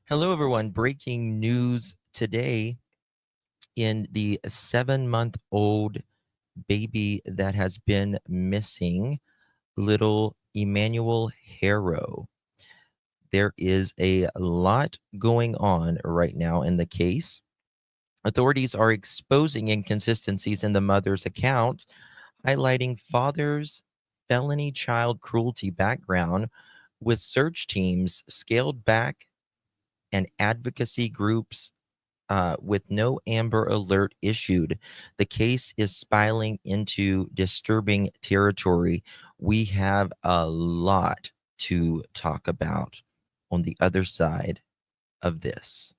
Hello, everyone. Breaking news today in the 7-month-old baby that has been missing, little Emmanuel Haro. There is a lot going on right now in the case. Authorities are exposing inconsistencies in the mother's account, highlighting father's felony child cruelty background, with search teams scaled back and advocacy groups with no Amber Alert issued. The case is spiraling into disturbing territory. We have a lot to talk about on the other side of this.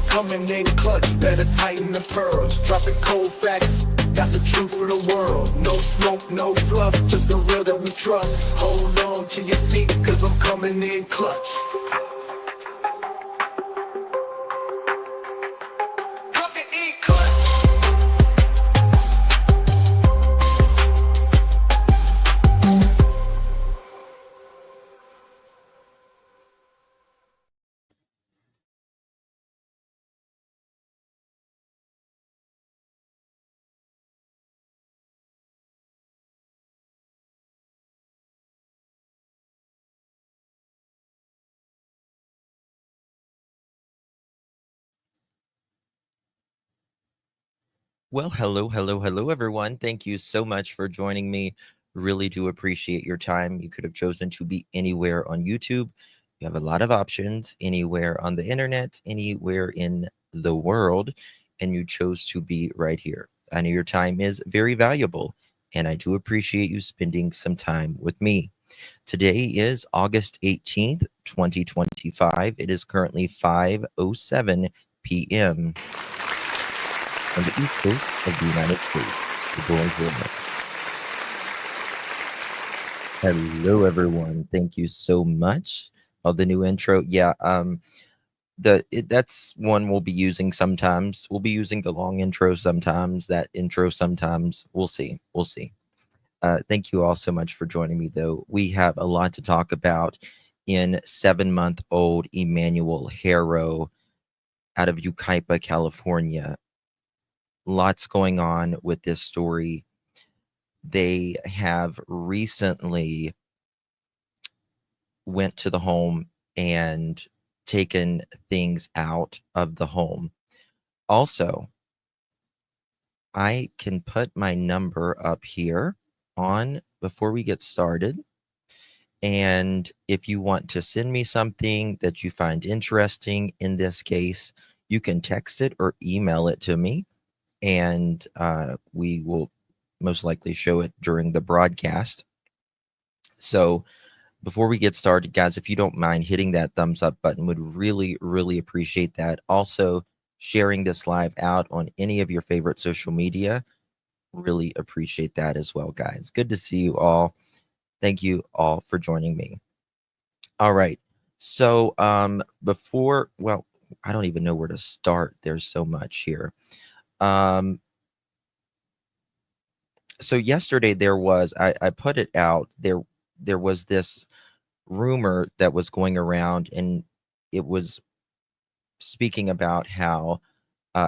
Coming in clutch, better tighten the pearls. Dropping cold facts, got the truth for the world. No smoke, no fluff, just the real that we trust. Hold on to your seat, cause I'm coming in clutch. Coming in clutch. Well, hello, everyone. Thank you so much for joining me. Really do appreciate your time. You could have chosen to be anywhere on YouTube. You have a lot of options anywhere on the internet, anywhere in the world, and you chose to be right here. I know your time is very valuable, and I do appreciate you spending some time with me. Today is August 18th, 2025. It is currently 5:07 p.m. on the East Coast of the United States. Hello, everyone. Thank you so much. Oh, the new intro. Yeah, that's one we'll be using sometimes. We'll be using the long intro sometimes, that intro sometimes. We'll see. We'll see. Thank you all so much for joining me, though. We have a lot to talk about in 7-month-old Emmanuel Haro out of Yucaipa, California. Lots going on with this story. They have recently went to the home and taken things out of the home. Also, I can put my number up here on before we get started. And if you want to send me something that you find interesting in this case, you can text it or email it to me, and we will most likely show it during the broadcast. So before we get started, guys, if you don't mind hitting that thumbs up button, would really, really appreciate that. Also, sharing this live out on any of your favorite social media, really appreciate that as well, guys. Good to see you all. Thank you all for joining me. All right. So before, well, I don't even know where to start. There's so much here. So yesterday there was, I put it out there was this rumor that was going around, and it was speaking about how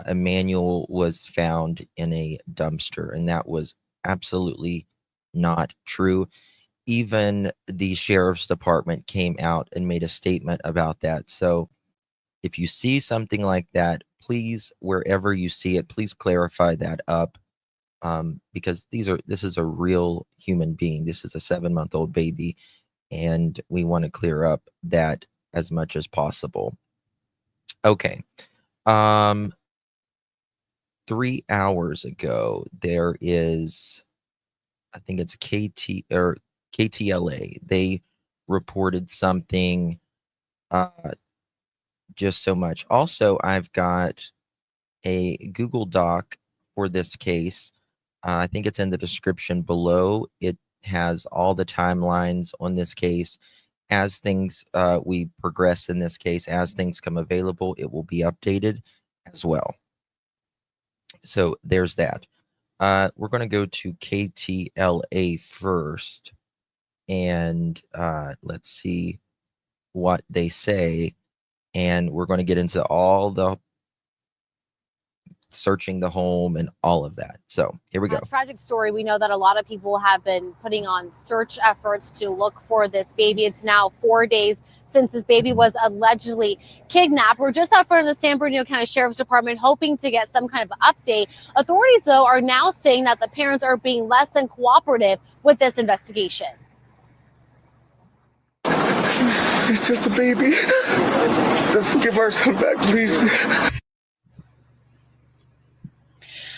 Emmanuel was found in a dumpster, and that was absolutely not true. Even the sheriff's department came out and made a statement about that. So if you see something like that, please, wherever you see it, please clarify that up, because this is a real human being. This is a 7-month-old baby, and we want to clear up that as much as possible. Okay. 3 hours ago, there is, I think it's KTLA. They reported something, just so much. Also, I've got a Google Doc for this case. I think it's in the description below. It has all the timelines on this case. As things we progress in this case, as things come available, it will be updated as well. So there's that. We're going to go to KTLA first, and let's see what they say. And we're going to get into all the searching the home and all of that. So here we go. Tragic story. We know that a lot of people have been putting on search efforts to look for this baby. It's now 4 days since this baby was allegedly kidnapped. We're just out front of the San Bernardino County Sheriff's Department hoping to get some kind of update. Authorities, though, are now saying that the parents are being less than cooperative with this investigation. It's just a baby. Just give our son back, please.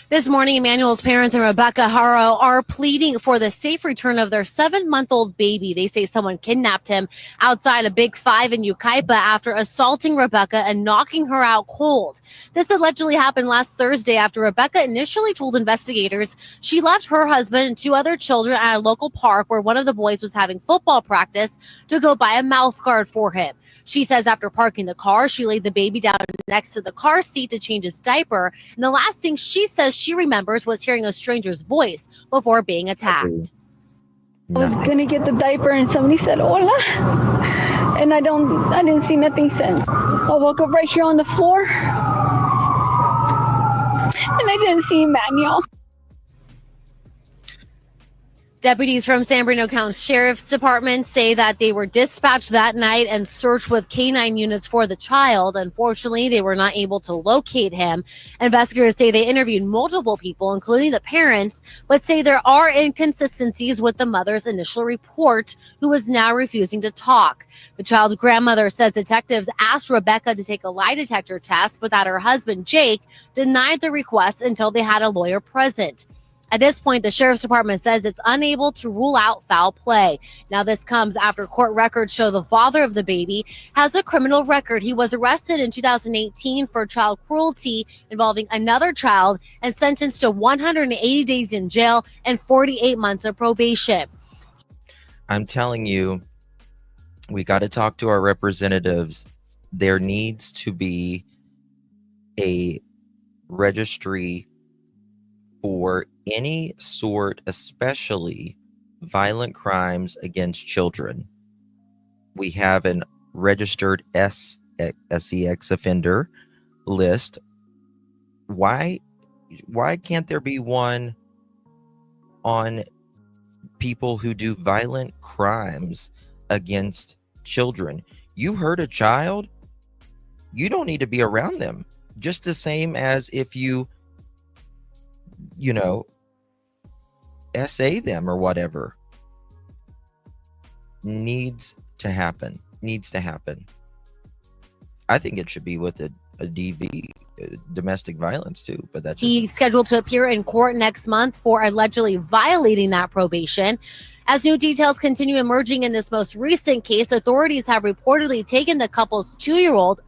This morning, Emmanuel's parents and Rebecca Haro are pleading for the safe return of their 7-month-old baby. They say someone kidnapped him outside a Big 5 in Yucaipa after assaulting Rebecca and knocking her out cold. This allegedly happened last Thursday after Rebecca initially told investigators she left her husband and 2 other children at a local park where one of the boys was having football practice to go buy a mouth guard for him. She says after parking the car, she laid the baby down next to the car seat to change his diaper. And the last thing she says she remembers was hearing a stranger's voice before being attacked. I was going to get the diaper and somebody said, hola. And I didn't see nothing since. I woke up right here on the floor and I didn't see Emmanuel. Deputies from San Bernardino County Sheriff's Department say that they were dispatched that night and searched with canine units for the child. Unfortunately, they were not able to locate him. Investigators say they interviewed multiple people, including the parents, but say there are inconsistencies with the mother's initial report, who is now refusing to talk. The child's grandmother says detectives asked Rebecca to take a lie detector test, but that her husband, Jake, denied the request until they had a lawyer present. At this point, the Sheriff's Department says it's unable to rule out foul play. Now, this comes after court records show the father of the baby has a criminal record. He was arrested in 2018 for child cruelty involving another child and sentenced to 180 days in jail and 48 months of probation. I'm telling you, we got to talk to our representatives. There needs to be a registry for any sort, especially violent crimes against children. We have an registered SEX offender list. Why can't there be one on people who do violent crimes against children? You hurt a child, you don't need to be around them. Just the same as if you SA them or whatever. Needs to happen. I think it should be with a DV, domestic violence too, but that's just... He's scheduled to appear in court next month for allegedly violating that probation. As new details continue emerging in this most recent case, authorities have reportedly taken the couple's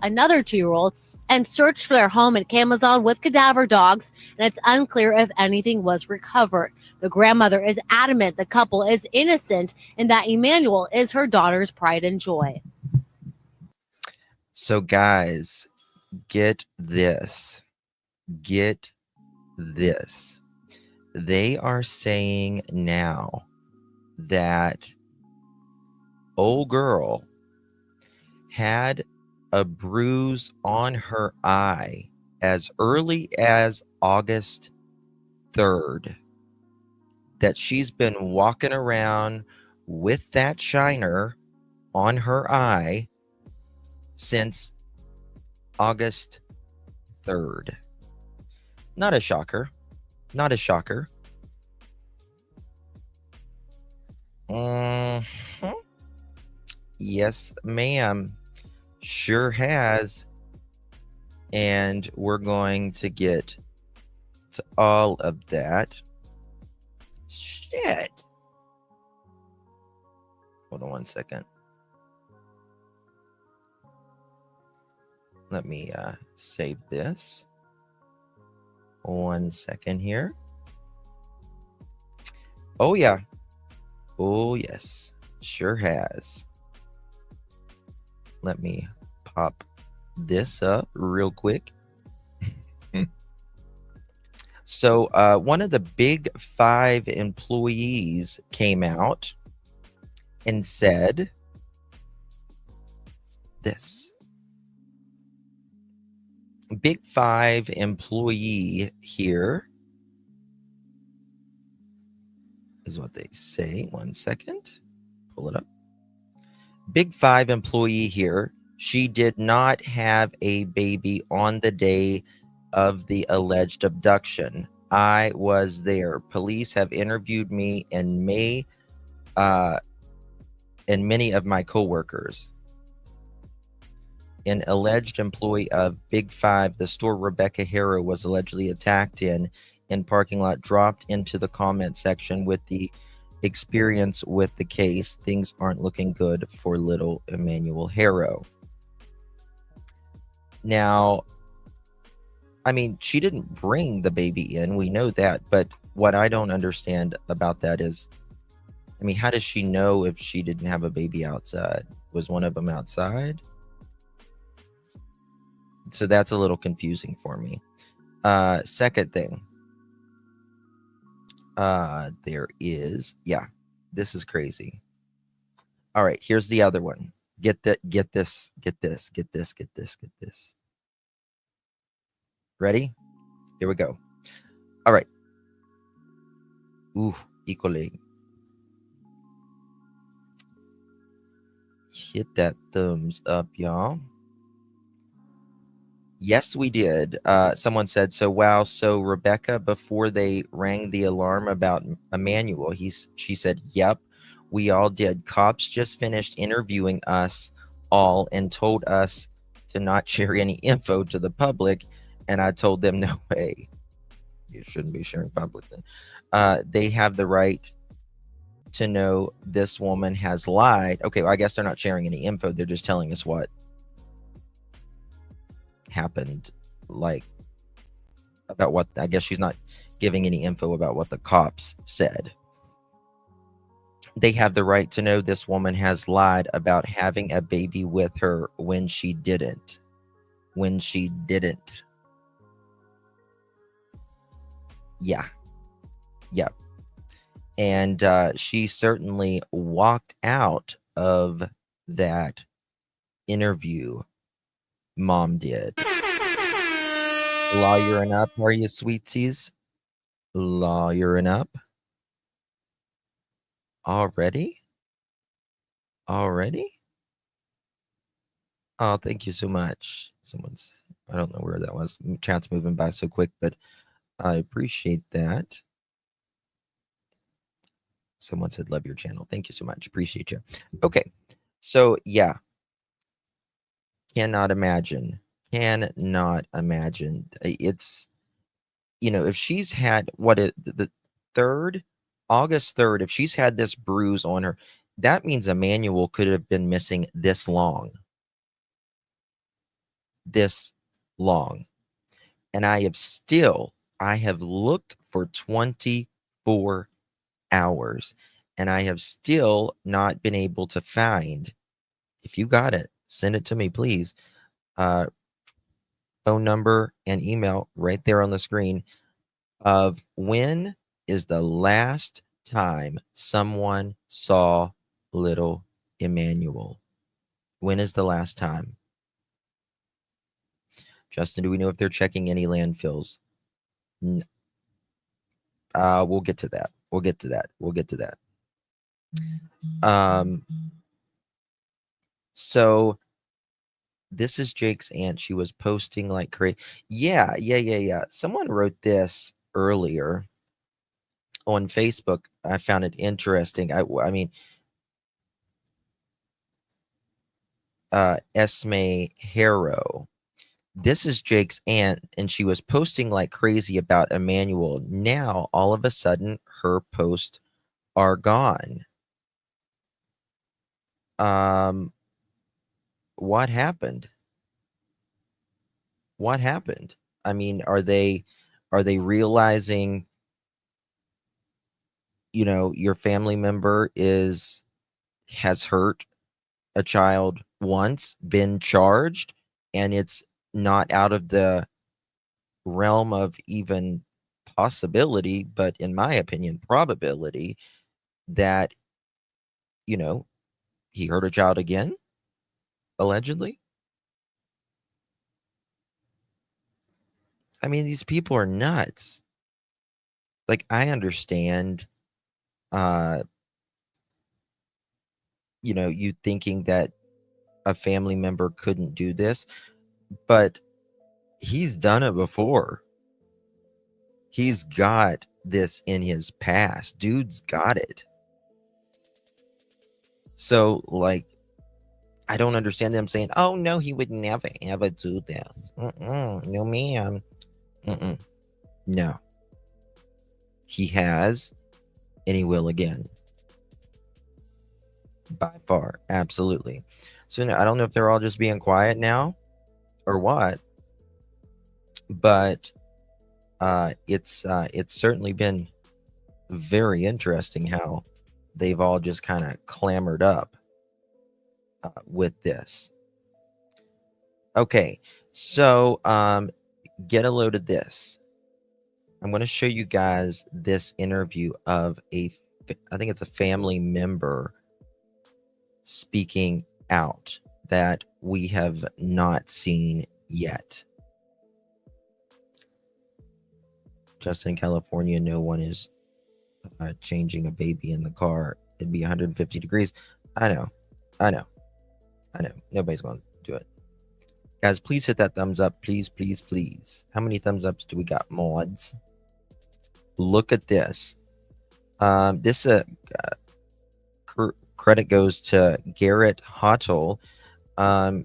another 2-year-old, and searched for their home at Camazon with cadaver dogs, and it's unclear if anything was recovered. The grandmother is adamant the couple is innocent and that Emmanuel is her daughter's pride and joy. So guys, get this. they are saying now that old girl had a bruise on her eye as early as August 3rd, that she's been walking around with that shiner on her eye since August 3rd. Not a shocker. Not a shocker. Mhm. Yes, ma'am. Sure has. And we're going to get to all of that. Shit. Hold on one second. Let me save this. 1 second here. Oh, yeah. Oh, yes. Sure has. Let me pop this up real quick. So one of the big 5 employees came out and said this. Big 5 employee here is what they say. 1 second. Pull it up. Big 5 employee here. She did not have a baby on the day of the alleged abduction. I was there. Police have interviewed me and many of my coworkers. An alleged employee of Big 5, the store Rebecca Haro was allegedly attacked in parking lot, dropped into the comment section with the experience with the case. Things aren't looking good for little Emmanuel Haro. Now, I mean, she didn't bring the baby in. We know that. But what I don't understand about that is, I mean, how does she know if she didn't have a baby outside? Was one of them outside? So that's a little confusing for me. Second thing. There is, yeah, this is crazy. All right, here's the other one. Get this. Ready? Here we go. All right. Ooh, equally. Hit that thumbs up, y'all. Yes, we did. Someone said, so wow, so Rebecca, before they rang the alarm about Emmanuel, she said, yep, we all did. Cops just finished interviewing us all and told us to not share any info to the public. And I told them, no way. You shouldn't be sharing publicly. They have the right to know this woman has lied. Okay, well, I guess they're not sharing any info. They're just telling us what happened, like about what, I guess she's not giving any info about what the cops said. They have the right to know this woman has lied about having a baby with her when she didn't. Yeah. Yep. And she certainly walked out of that interview. Mom did. Lawyering up, are you, sweetsies? Lawyering up. Already? Oh, thank you so much. I don't know where that was. Chat's moving by so quick, but I appreciate that. Someone said, love your channel. Thank you so much. Appreciate you. Okay. So, yeah. Cannot imagine. It's, if she's had the 3rd, August 3rd, if she's had this bruise on her, that means Emmanuel could have been missing this long. And I have looked for 24 hours and I have still not been able to find. If you got it, send it to me, please. Phone number and email right there on the screen of when is the last time someone saw little Emmanuel? When is the last time? Justin, do we know if they're checking any landfills? We'll get to that. We'll get to that. So this is Jake's aunt. She was posting like crazy. Yeah. Someone wrote this earlier on Facebook. I found it interesting. I mean, Esme Haro. This is Jake's aunt, and she was posting like crazy about Emmanuel. Now, all of a sudden, her posts are gone. What happened? What happened? I mean, are they realizing, you know, your family member has hurt a child once, been charged, and it's not out of the realm of even possibility, but in my opinion, probability that, you know, he hurt a child again, allegedly? I mean, these people are nuts. Like, I understand, you know, you thinking that a family member couldn't do this, but he's done it before. He's got this in his past. Dude's got it. So, like, I don't understand them saying, oh, no, he would never, ever do this. No, ma'am. No. He has, and he will again. By far. Absolutely. So, I don't know if they're all just being quiet now or what, but it's certainly been very interesting how they've all just kind of clamored up with this. Okay, so get a load of this. I'm going to show you guys this interview of I think it's a family member speaking out that we have not seen yet. Just in California, no one is changing a baby in the car. It'd be 150 degrees. I know. Nobody's going to do it. Guys, please hit that thumbs up. Please. How many thumbs ups do we got, mods? Look at this. This credit goes to Garrett Hottle.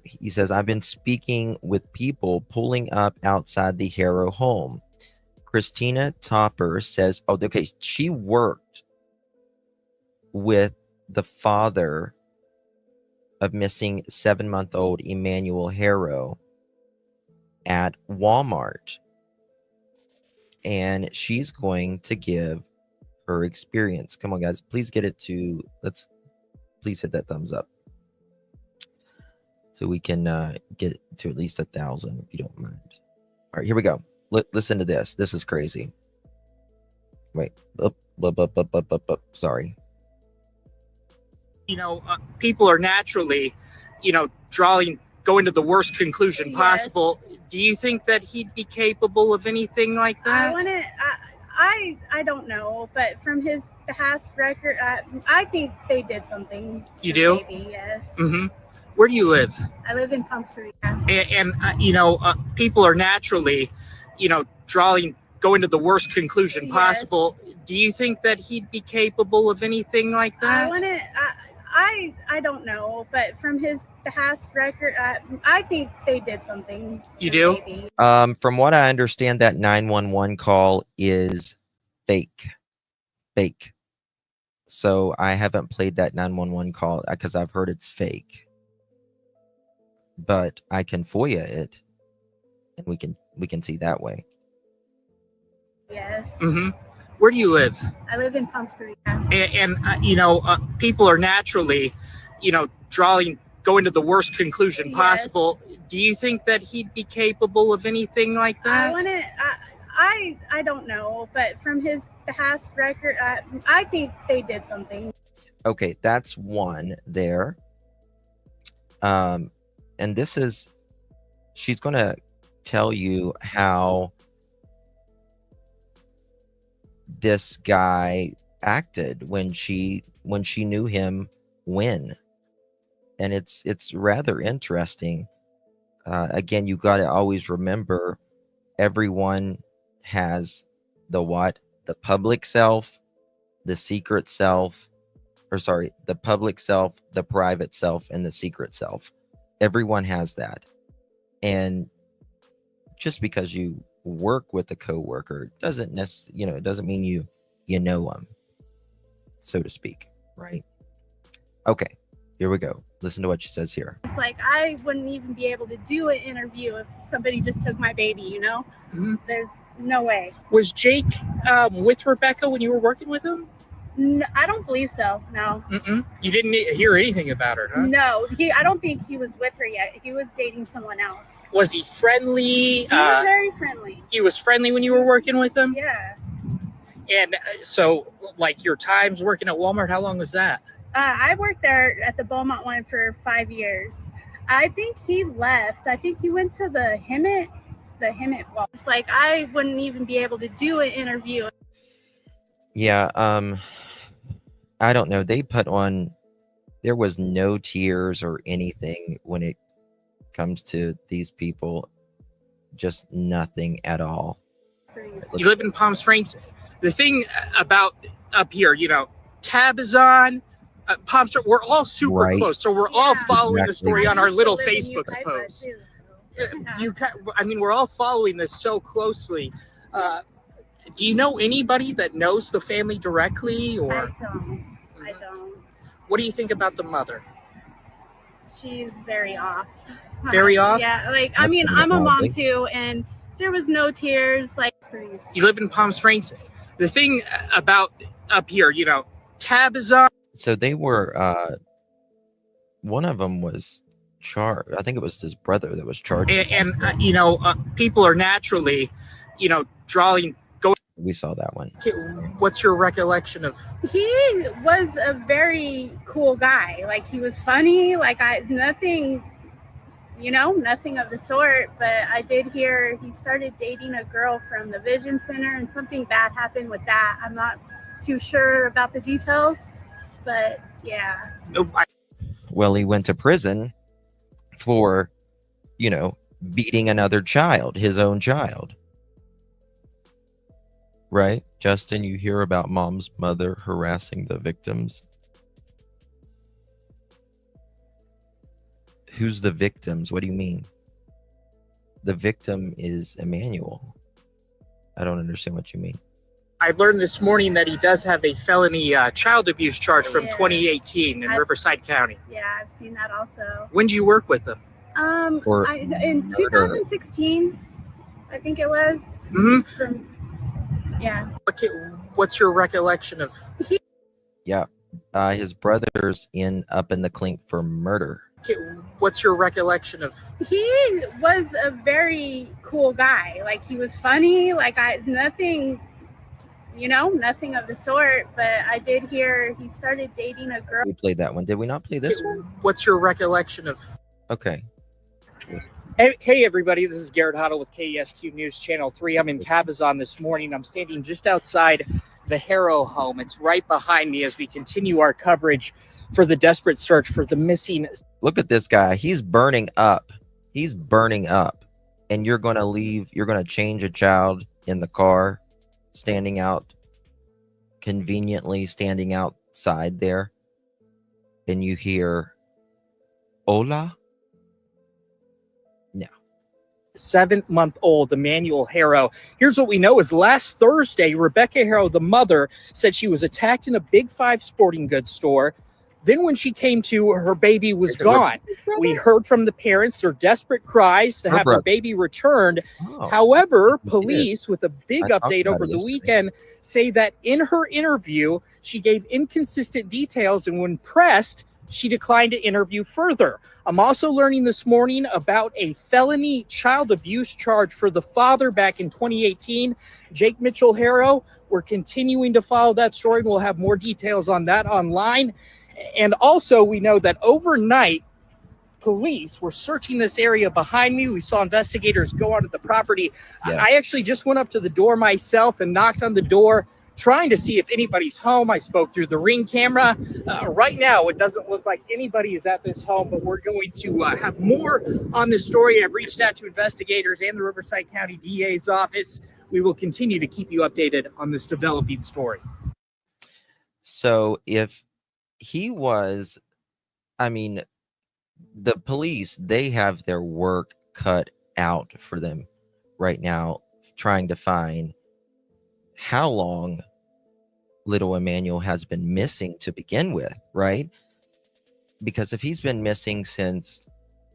He says, I've been speaking with people pulling up outside the Haro home. Christina Topper says, oh, okay, she worked with the father of missing 7-month-old Emmanuel Haro at Walmart. And she's going to give her experience. Come on, guys, please get it to, please hit that thumbs up so we can get to at least 1,000 if you don't mind. All right, here we go. Listen to this. This is crazy. Wait. Sorry. You know, people are naturally, you know, going to the worst conclusion possible. Do you think that he'd be capable of anything like that? I don't know, but from his past record, I think they did something. You do? Maybe, yes. Mm-hmm. Where do you live? I live in Palm Springs. And you know, people are naturally, you know, going to the worst conclusion possible. Do you think that he'd be capable of anything like that? I don't know, but from his past record, I think they did something. You do? Maybe. From what I understand, that 911 call is fake. So I haven't played that 911 call because I've heard it's fake. But I can FOIA it, and we can see that way. Yes. Mm-hmm. Where do you live? I live in Palm Springs. And you know, people are naturally, you know, going to the worst conclusion possible. Do you think that he'd be capable of anything like that? I don't know, but from his past record, I think they did something. Okay, that's one there. And this is, she's going to tell you how this guy acted when she knew him when. And it's rather interesting. Again, you got to always remember, everyone has the public self, the secret self, or sorry, the public self, the private self, and the secret self. Everyone has that. And just because you work with a coworker doesn't necessarily, it doesn't mean you know them, so to speak, right? Okay, here we go. Listen to what she says here. It's like I wouldn't even be able to do an interview if somebody just took my baby, Mm-hmm. There's no way. Was Jake with Rebecca when you were working with him? No, I don't believe so. No. Mm-mm. You didn't hear anything about her, huh? No, I don't think he was with her yet. He was dating someone else. Was he friendly? He was very friendly. He was friendly when you were working with him? Yeah. And so, like, your times working at Walmart, how long was that? I worked there at the Beaumont one for 5 years. I think he left. I think he went to the Hemet wall. It's like I wouldn't even be able to do an interview. Yeah, I don't know. They put on, there was no tears or anything when it comes to these people. Just nothing at all. You live in Palm Springs. The thing about up here, Cabazon, Palm Springs, we're all super close. So we're all following the story on our little Facebook posts. We're all following this so closely. Do you know anybody that knows the family directly? Or I don't. What do you think about the mother? She's very off. Very off? Yeah, I'm a mom too, and there was no tears. You live in Palm Springs. The thing about up here, Cabazon. So they were, one of them was charged. I think it was his brother that was charged. And people are naturally, drawing. We saw that one. What's your recollection of? He was a very cool guy. He was funny. Nothing of the sort. But I did hear he started dating a girl from the Vision Center, and something bad happened with that. I'm not too sure about the details, but yeah. Well, he went to prison for, beating another child, his own child. Right? Justin, you hear about mom's mother harassing the victims. Who's the victims? What do you mean? The victim is Emmanuel. I don't understand what you mean. I learned this morning that he does have a felony child abuse charge from 2018 in Riverside County. Yeah, I've seen that also. When did you work with him? In 2016, I think it was. Mm-hmm. Yeah. What's your recollection of? Yeah, his brother's up in the clink for murder. What's your recollection of? He was a very cool guy. He was funny. Nothing of the sort. But I did hear he started dating a girl. We played that one. Did we not play this one? What's your recollection of? Okay. Hey everybody, this is Garrett Hotto with KESQ News Channel 3. I'm in Cabazon this morning. I'm standing just outside the Haro home. It's right behind me as we continue our coverage for the desperate search for the missing. Look at this guy. He's burning up. He's burning up. And you're going to change a child in the car, conveniently standing outside there. And you hear, hola? 7-month-old Emmanuel Haro. Here's what we know is last Thursday, Rebecca Haro, the mother, said she was attacked in a Big Five sporting goods store. Then when she came to, her baby was gone. We heard from the parents their desperate cries to have her baby returned. However, police, with a big update over the weekend, say that in her interview, she gave inconsistent details, and when pressed, she declined to interview further. I'm also learning this morning about a felony child abuse charge for the father back in 2018, Jake Mitchell Haro. We're continuing to follow that story. We'll have more details on that online. And also, we know that overnight, police were searching this area behind me. We saw investigators go onto the property. Yes. I actually just went up to the door myself and knocked on the door, trying to see if anybody's home. I spoke through the Ring camera. Right now, it doesn't look like anybody is at this home, but we're going to have more on this story. I've reached out to investigators and the Riverside County DA's office. We will continue to keep you updated on this developing story. So if he was, I mean, the police, they have their work cut out for them right now, trying to find how long little Emmanuel has been missing to begin with, right? Because if he's been missing since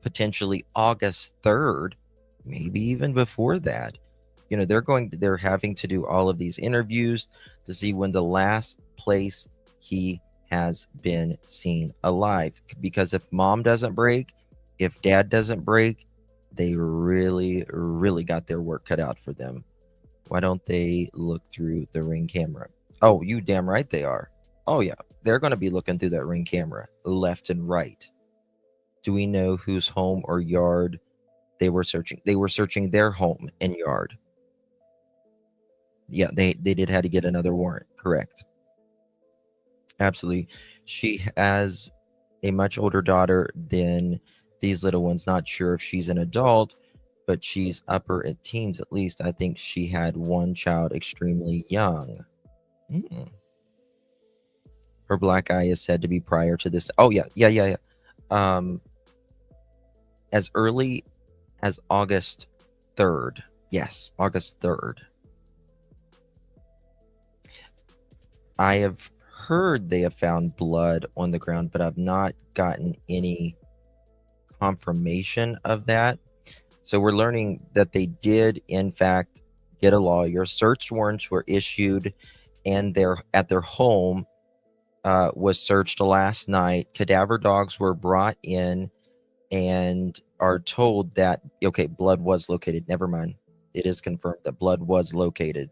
potentially August 3rd, maybe even before that, you know, they're having to do all of these interviews to see when the last place he has been seen alive. Because if mom doesn't break, if dad doesn't break, they really, really got their work cut out for them. Why don't they look through the Ring camera? Oh, you damn right they are. Oh yeah, they're going to be looking through that Ring camera left and right. Do we know whose home or yard they were searching? They were searching their home and yard. Yeah, they did have to get another warrant. Correct. Absolutely. She has a much older daughter than these little ones. Not sure if she's an adult, but she's upper at teens at least. I think she had one child extremely young. Her black eye is said to be prior to this. Oh yeah. As early as August 3rd. Yes, August 3rd. I have heard they have found blood on the ground, but I've not gotten any confirmation of that. So we're learning that they did, in fact, get a lawyer. Search warrants were issued, and at their home was searched last night. Cadaver dogs were brought in and are told that, okay, blood was located. Never mind. It is confirmed that blood was located.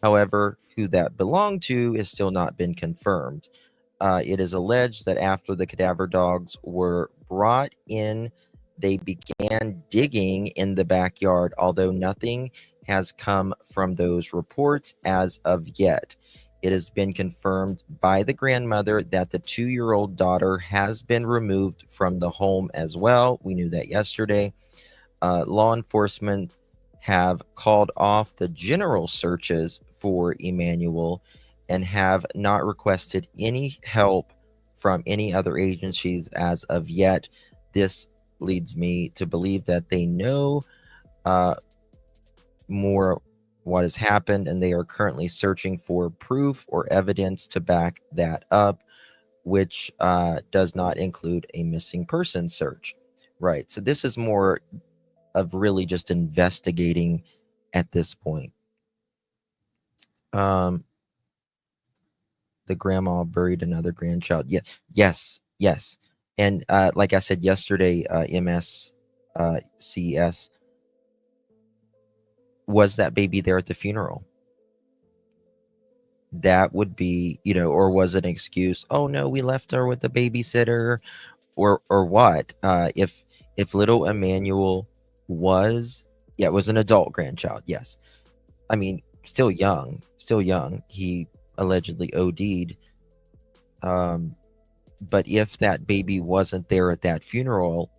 However, who that belonged to is still not been confirmed. It is alleged that after the cadaver dogs were brought in, they began digging in the backyard, although nothing has come from those reports as of yet. It has been confirmed by the grandmother that the 2-year-old daughter has been removed from the home as well. We knew that yesterday. Law enforcement have called off the general searches for Emmanuel and have not requested any help from any other agencies as of yet. This leads me to believe that they know more what has happened, and they are currently searching for proof or evidence to back that up, which does not include a missing person search. Right. So this is more of really just investigating at this point. The grandma buried another grandchild. Yes. And like I said yesterday, MSCS, was that baby there at the funeral? That would be, or was it an excuse? Oh no, we left her with the babysitter, or what? If little Emmanuel was, it was an adult grandchild. Yes, I mean, still young. He allegedly OD'd. But if that baby wasn't there at that funeral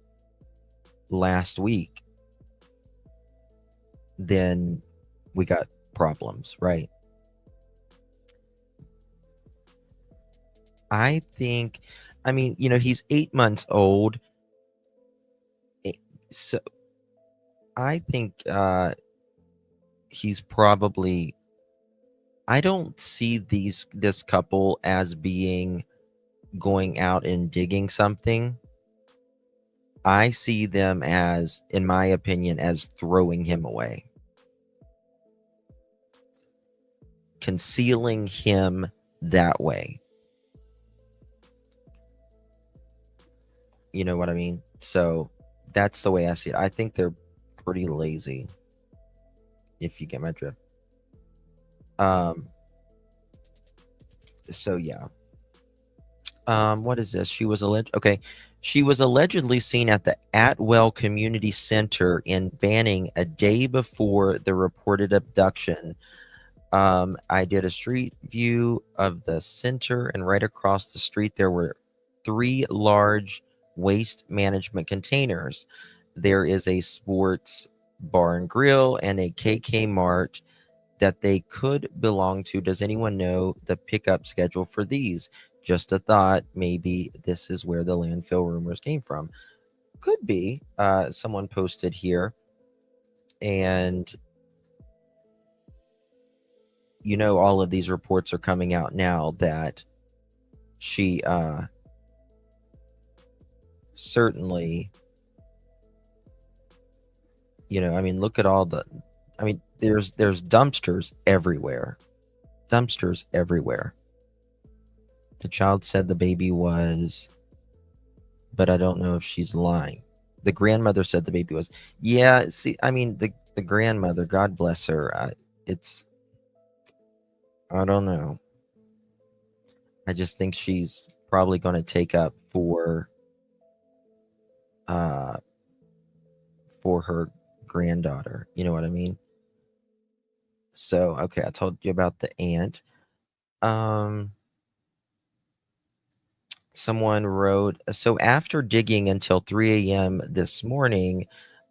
last week, then we got problems, right? I think, he's 8 months old. So I think he's probably, I don't see this couple as being going out and digging something. I see them as, in my opinion, as throwing him away. Concealing him that way. You know what I mean? So that's the way I see it. I think they're pretty lazy, if you get my drift. So yeah. What is this? She was allegedly seen at the Atwell Community Center in Banning a day before the reported abduction. I did a street view of the center, and right across the street there were 3 large waste management containers. There is a sports bar and grill and a KK Mart that they could belong to. Does anyone know the pickup schedule for these? Just a thought. Maybe this is where the landfill rumors came from. Could be. Someone posted here, and you know, all of these reports are coming out now that she certainly, you know, I mean, look at all the, I mean, there's dumpsters everywhere. Dumpsters everywhere. The child said the baby was, but I don't know if she's lying. The grandmother said the baby was. Yeah, see, I mean, the grandmother, God bless her. It's, I don't know. I just think she's probably going to take up for her granddaughter. You know what I mean? So, okay, I told you about the aunt. Someone wrote, so after digging until 3 a.m. this morning,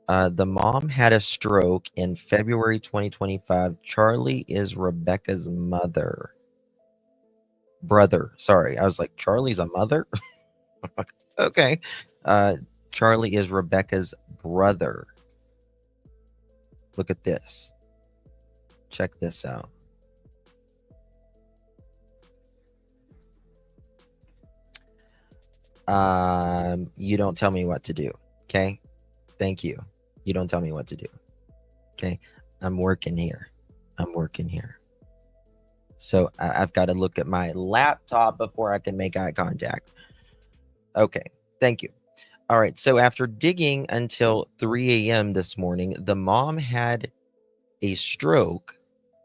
the mom had a stroke in February 2025. Charlie is Rebecca's brother. Sorry, I was like, Charlie's a mother? Okay. Charlie is Rebecca's brother. Look at this. Check this out. You don't tell me what to do. Okay. Thank you. You don't tell me what to do. Okay. I'm working here. So I've got to look at my laptop before I can make eye contact. Okay. Thank you. All right. So after digging until 3 a.m. this morning, the mom had a stroke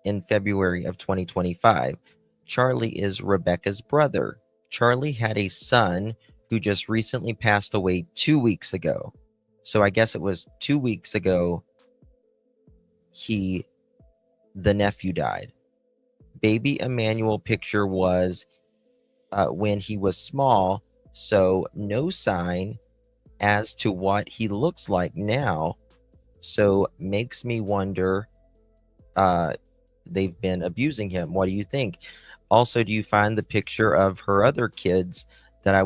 in February of 2025. Charlie is Rebecca's brother. Charlie had a son who just recently passed away 2 weeks ago. So I guess it was 2 weeks ago the nephew died. Baby Emmanuel picture was when he was small, so no sign as to what he looks like now. So makes me wonder, they've been abusing him. What do you think? Also, do you find the picture of her other kids that I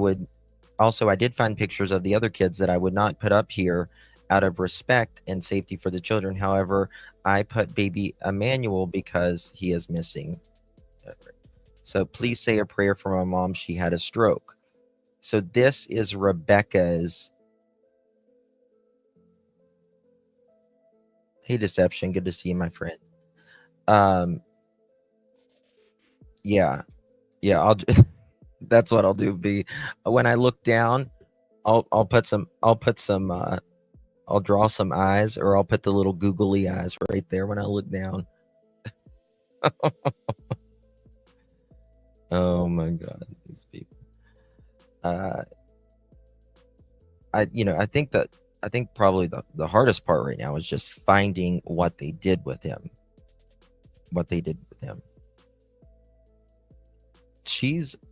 did find pictures of the other kids that I would not put up here out of respect and safety for the children. However, I put baby Emmanuel because he is missing. So please say a prayer for my mom. She had a stroke. So this is Rebecca's. Hey, Deception. Good to see you, my friend. Yeah. I'll that's what I'll do. When I look down, I'll draw some eyes, or I'll put the little googly eyes right there when I look down. Oh my God, these people. I think probably the hardest part right now is just finding what they did with him.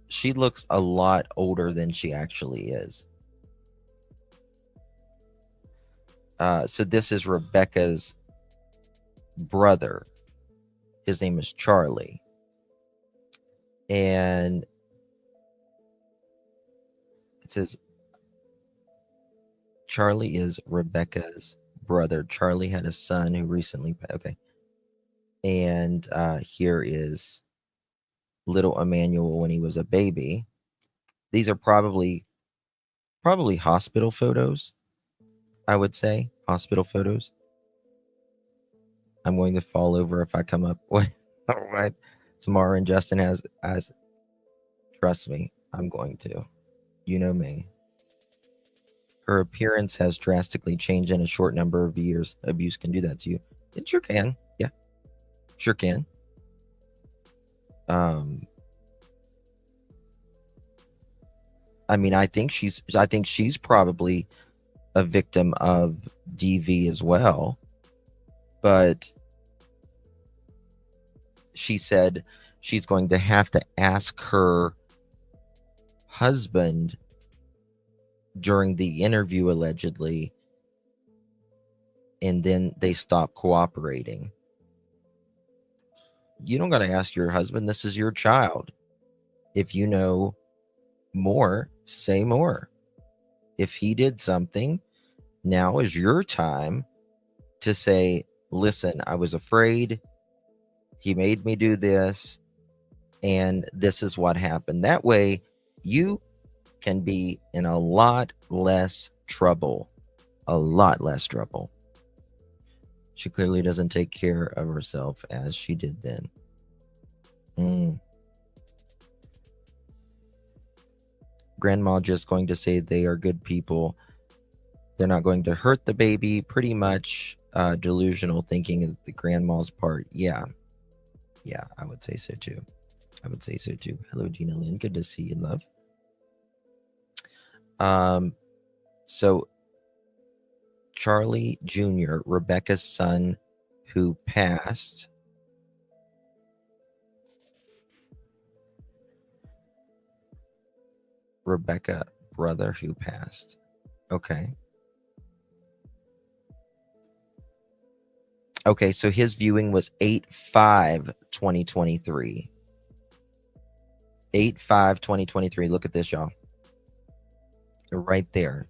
She looks a lot older than she actually is. So this is Rebecca's brother. His name is Charlie. And it says Charlie is Rebecca's brother. Charlie had a son who recently, okay. And here is little Emmanuel when he was a baby. These are probably hospital photos, I would say. Hospital photos. I'm going to fall over if I come up. What? All right. Tamara and Justin has. Trust me, I'm going to. You know me. Her appearance has drastically changed in a short number of years. Abuse can do that to you. It sure can. Yeah, sure can. I mean, I think she's probably a victim of DV as well. But she said she's going to have to ask her husband during the interview, allegedly, and then they stop cooperating. You don't got to ask your husband. This is your child. If you know more, say more. If he did something, now is your time to say, listen, I was afraid. He made me do this, and this is what happened. That way, you can be in a lot less trouble. A lot less trouble. She clearly doesn't take care of herself as she did then. Grandma just going to say they are good people. They're not going to hurt the baby. Pretty much delusional thinking of the grandma's part. Yeah, I would say so too. Hello, Gina Lynn. Good to see you, love. So Charlie Jr., Rebecca's son, who passed. Rebecca, brother who passed. Okay. Okay, so his viewing was 8/5/2023. 8/5/2023. Look at this, y'all. Right there.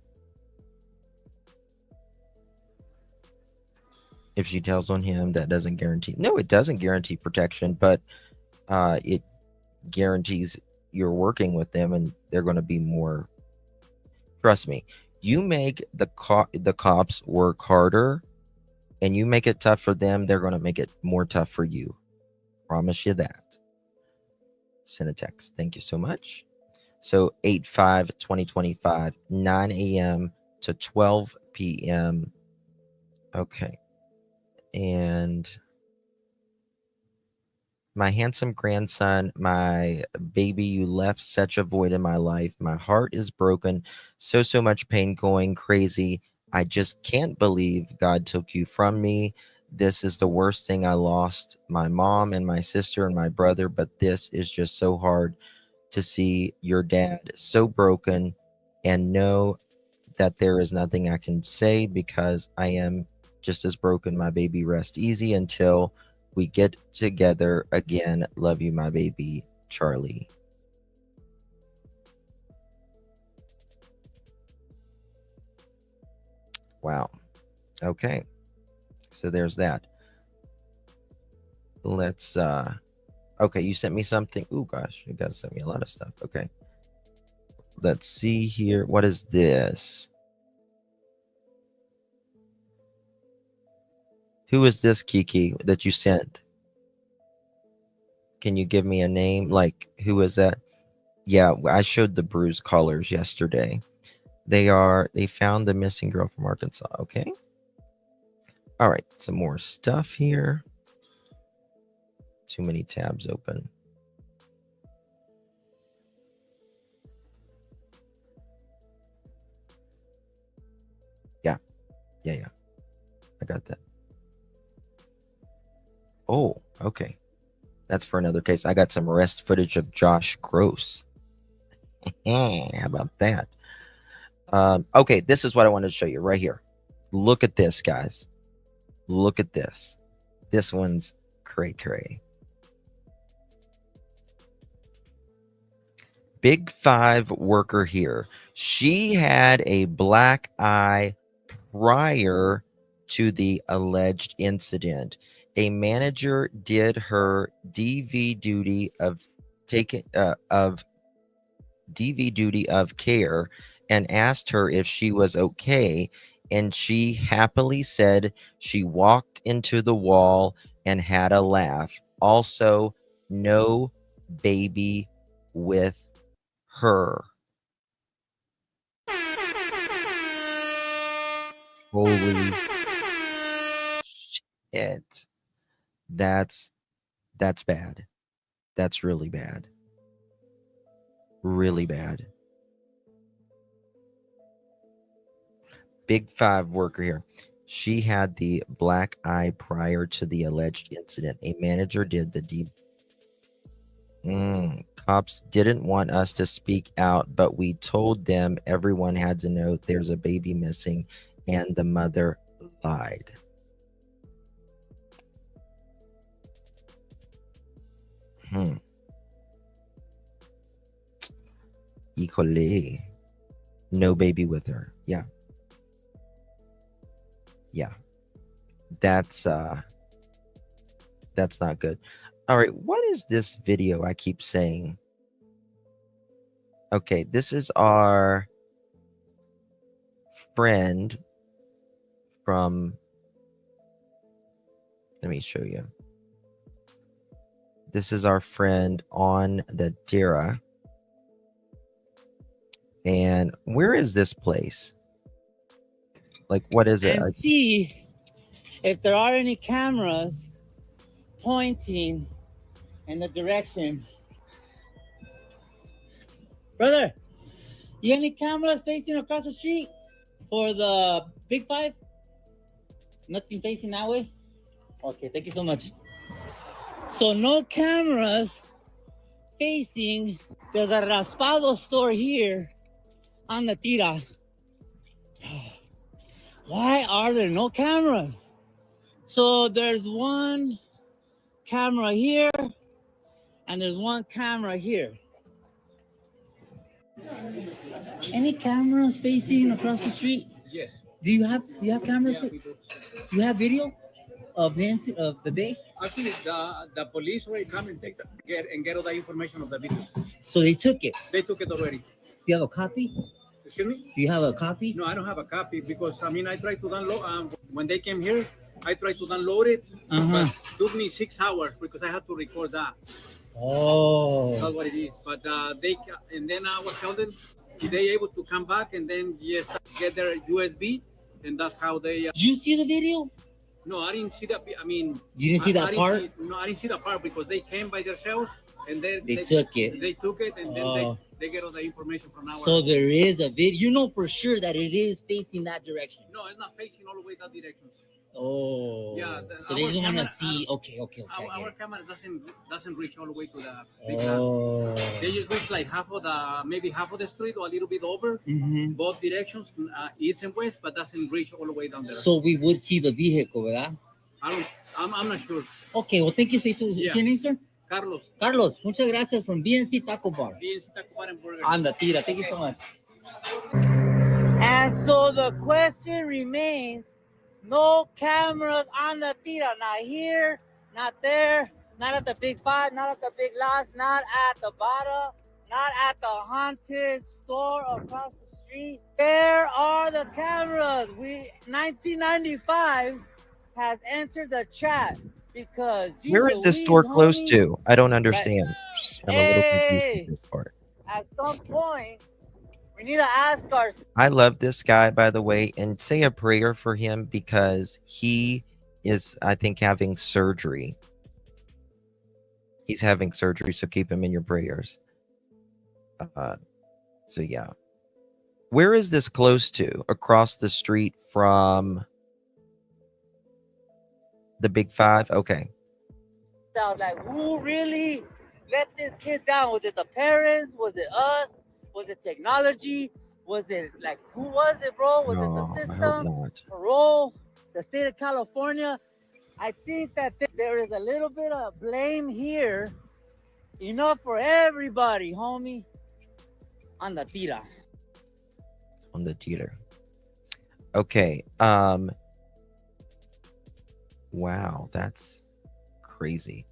If she tells on him, that doesn't guarantee. No, it doesn't guarantee protection, but it guarantees you're working with them and they're going to be more. Trust me, you make the cops work harder and you make it tough for them, they're going to make it more tough for you. Promise you that. Send a text. Thank you so much. So 8/5/2025, 9 a.m. to 12 p.m. Okay. And my handsome grandson, my baby, you left such a void in my life. My heart is broken. So much pain, going crazy. I just can't believe God took you from me. This is the worst thing. I lost my mom and my sister and my brother, but this is just so hard to see your dad so broken and know that there is nothing I can say because I am just as broken. My baby, rest easy until we get together again. Love you, my baby, Charlie. Wow. Okay. So there's that. Let's okay, you sent me something. Oh gosh, you guys sent me a lot of stuff. Okay. Let's see here. What is this? Who is this, Kiki, that you sent? Can you give me a name? Like, who is that? Yeah, I showed the bruise callers yesterday. They found the missing girl from Arkansas. Okay. All right, some more stuff here. Too many tabs open. Yeah. I got that. Oh, okay. That's for another case. I got some arrest footage of Josh Gross. How about that? Okay, this is what I wanted to show you right here. Look at this, guys. Look at this. This one's cray. Big Five worker here. She had a black eye prior to the alleged incident. A manager did her DV duty of care and asked her if she was okay, and she happily said she walked into the wall and had a laugh. Also, no baby with her. Holy shit. That's bad. That's really bad. Really bad. Big Five worker here. She had the black eye prior to the alleged incident. A manager did the deep. Cops didn't want us to speak out, but we told them everyone had to know there's a baby missing, and the mother lied. Híjole. No baby with her. Yeah. Yeah. That's not good. All right, what is this video I keep saying? Okay, this is our friend from, let me show you. This is our friend on the Dira. And where is this place? Like, what is it? And see if there are any cameras pointing in the direction. Brother, you have any cameras facing across the street for the Big Five? Nothing facing that way? Okay, thank you so much. So no cameras facing the Raspado store here on the Tira. Why are there no cameras? So there's one camera here and there's one camera here. Any cameras facing across the street? Yes. Do you have cameras? Yeah, we do. Do you have video of the day? Actually, the police already come and get all the information of the videos. So they took it. They took it already. Do you have a copy? Excuse me? Do you have a copy? No, I don't have a copy because I tried to download. When they came here, I tried to download it, but it took me 6 hours because I had to record that. Oh. That's what it is. But then I was telling them, if they able to come back and then get their USB, and that's how they. Did you see the video? No, I didn't see that. You didn't see that part? I didn't see that part because they came by themselves and then they took it. They took it and then they get all the information from now. So there is a video. You know for sure that it is facing that direction. No, it's not facing all the way that direction. Oh. Yeah. So they just want to see. Okay. Our camera doesn't reach all the way to the big house. They just reach like maybe half of the street or a little bit over, both directions, east and west, but doesn't reach all the way down there. So we would see the vehicle, ¿verdad? I'm not sure. Okay, well, thank you. What's your name, sir? Carlos. Carlos, muchas gracias from BNC Taco Bar. BNC Taco Bar and Burger. On the Tira. Thank you so much. And so the question remains, no cameras on the Tira. Not here, not there, not at the Big Five, not at the Big Lots, not at the Bada, not at the haunted store across the street. Where are the cameras? 1995 has entered the chat because where is this store close to? I don't understand. I'm a little confused with this part. At some point, we need to ask ourselves. I love this guy, by the way, and say a prayer for him because he is, I think, having surgery. He's having surgery, so keep him in your prayers. So yeah. Where is this close to? Across the street from the Big Five? Okay. Like, who really let this kid down? Was it the parents? Was it us? Was it technology? Was it like, who was it, bro? Was it the system? Parole? The state of California? I think that there is a little bit of blame here. Enough for everybody, homie. On the Tira. On the Tira. Okay. Wow, that's crazy.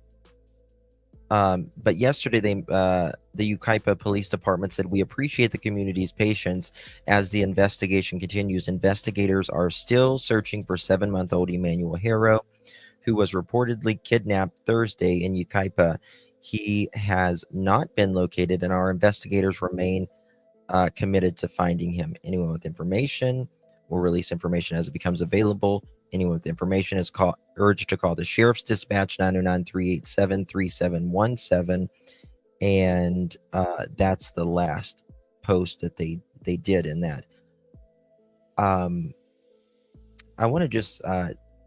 But yesterday, the Yucaipa Police Department said, we appreciate the community's patience as the investigation continues. Investigators are still searching for 7-month-old Emmanuel Haro, who was reportedly kidnapped Thursday in Yucaipa. He has not been located, and our investigators remain committed to finding him. Anyone with information We'll release information as it becomes available. Anyone with information is urged to call the Sheriff's Dispatch 909-387-3717. And that's the last post that they did in that. I want to just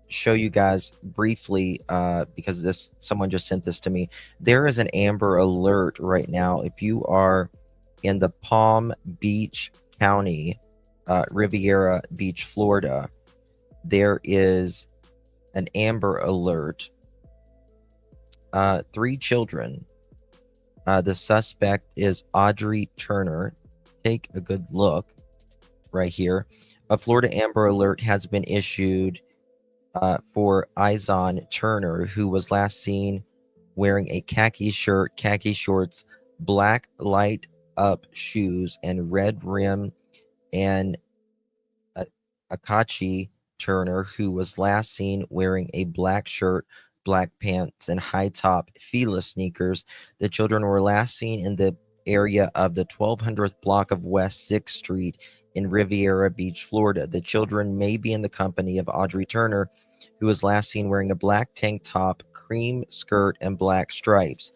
show you guys briefly, because someone just sent this to me. There is an Amber Alert right now. If you are in the Palm Beach County, Riviera Beach, Florida, there is an Amber Alert. 3 children. The suspect is Audrey Turner. Take a good look right here. A Florida Amber Alert has been issued for Izon Turner, who was last seen wearing a khaki shirt, khaki shorts, black light up shoes, and red rim, and Akachi Turner, who was last seen wearing a black shirt, black pants, and high top Fila sneakers. The children were last seen in the area of the 1200th block of West 6th Street in Riviera Beach, Florida. The children may be in the company of Audrey Turner, who was last seen wearing a black tank top, cream skirt, and black stripes.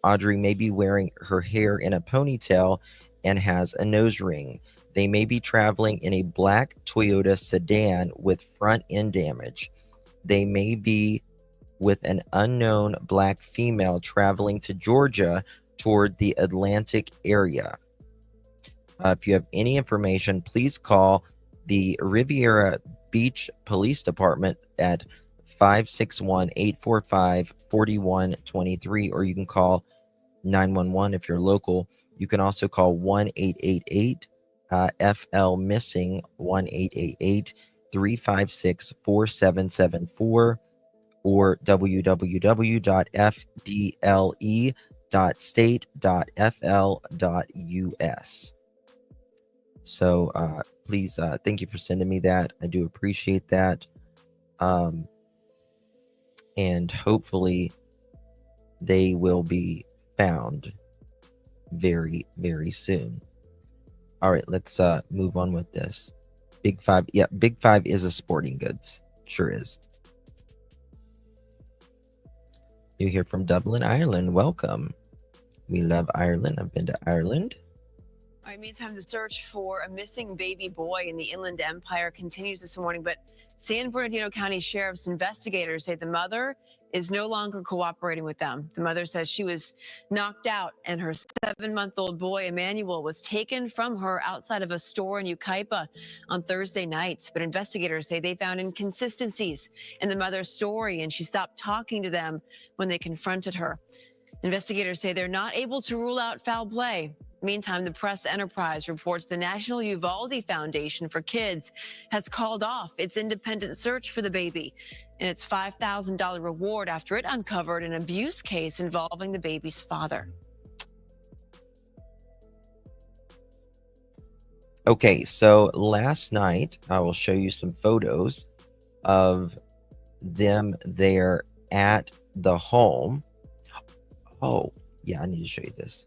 Audrey may be wearing her hair in a ponytail and has a nose ring. They may be traveling in a black Toyota sedan with front end damage. They may be with an unknown black female traveling to Georgia toward the Atlantic area. If you have any information, please call the Riviera Beach Police Department at 561-845-4123, or you can call 911 if you're local. You can also call 1-888-FL-MISSING, 1-888-356-4774, or www.fdle.state.fl.us. So please, thank you for sending me that. I do appreciate that. And hopefully they will be found very, very soon. All right, let's move on with this. Big Five. Yeah, Big Five is a sporting goods. Sure is. You hear from Dublin, Ireland. Welcome. We love Ireland. I've been to Ireland. All right, meantime, the search for a missing baby boy in the Inland Empire continues this morning, but San Bernardino County Sheriff's investigators say the mother is no longer cooperating with them. The mother says she was knocked out and her 7-month-old boy, Emmanuel, was taken from her outside of a store in Yucaipa on Thursday night. But investigators say they found inconsistencies in the mother's story and she stopped talking to them when they confronted her. Investigators say they're not able to rule out foul play. Meantime, the Press Enterprise reports the National Uvalde Foundation for Kids has called off its independent search for the baby and its $5,000 reward after it uncovered an abuse case involving the baby's father. Okay, so last night, I will show you some photos of them there at the home. Oh, yeah, I need to show you this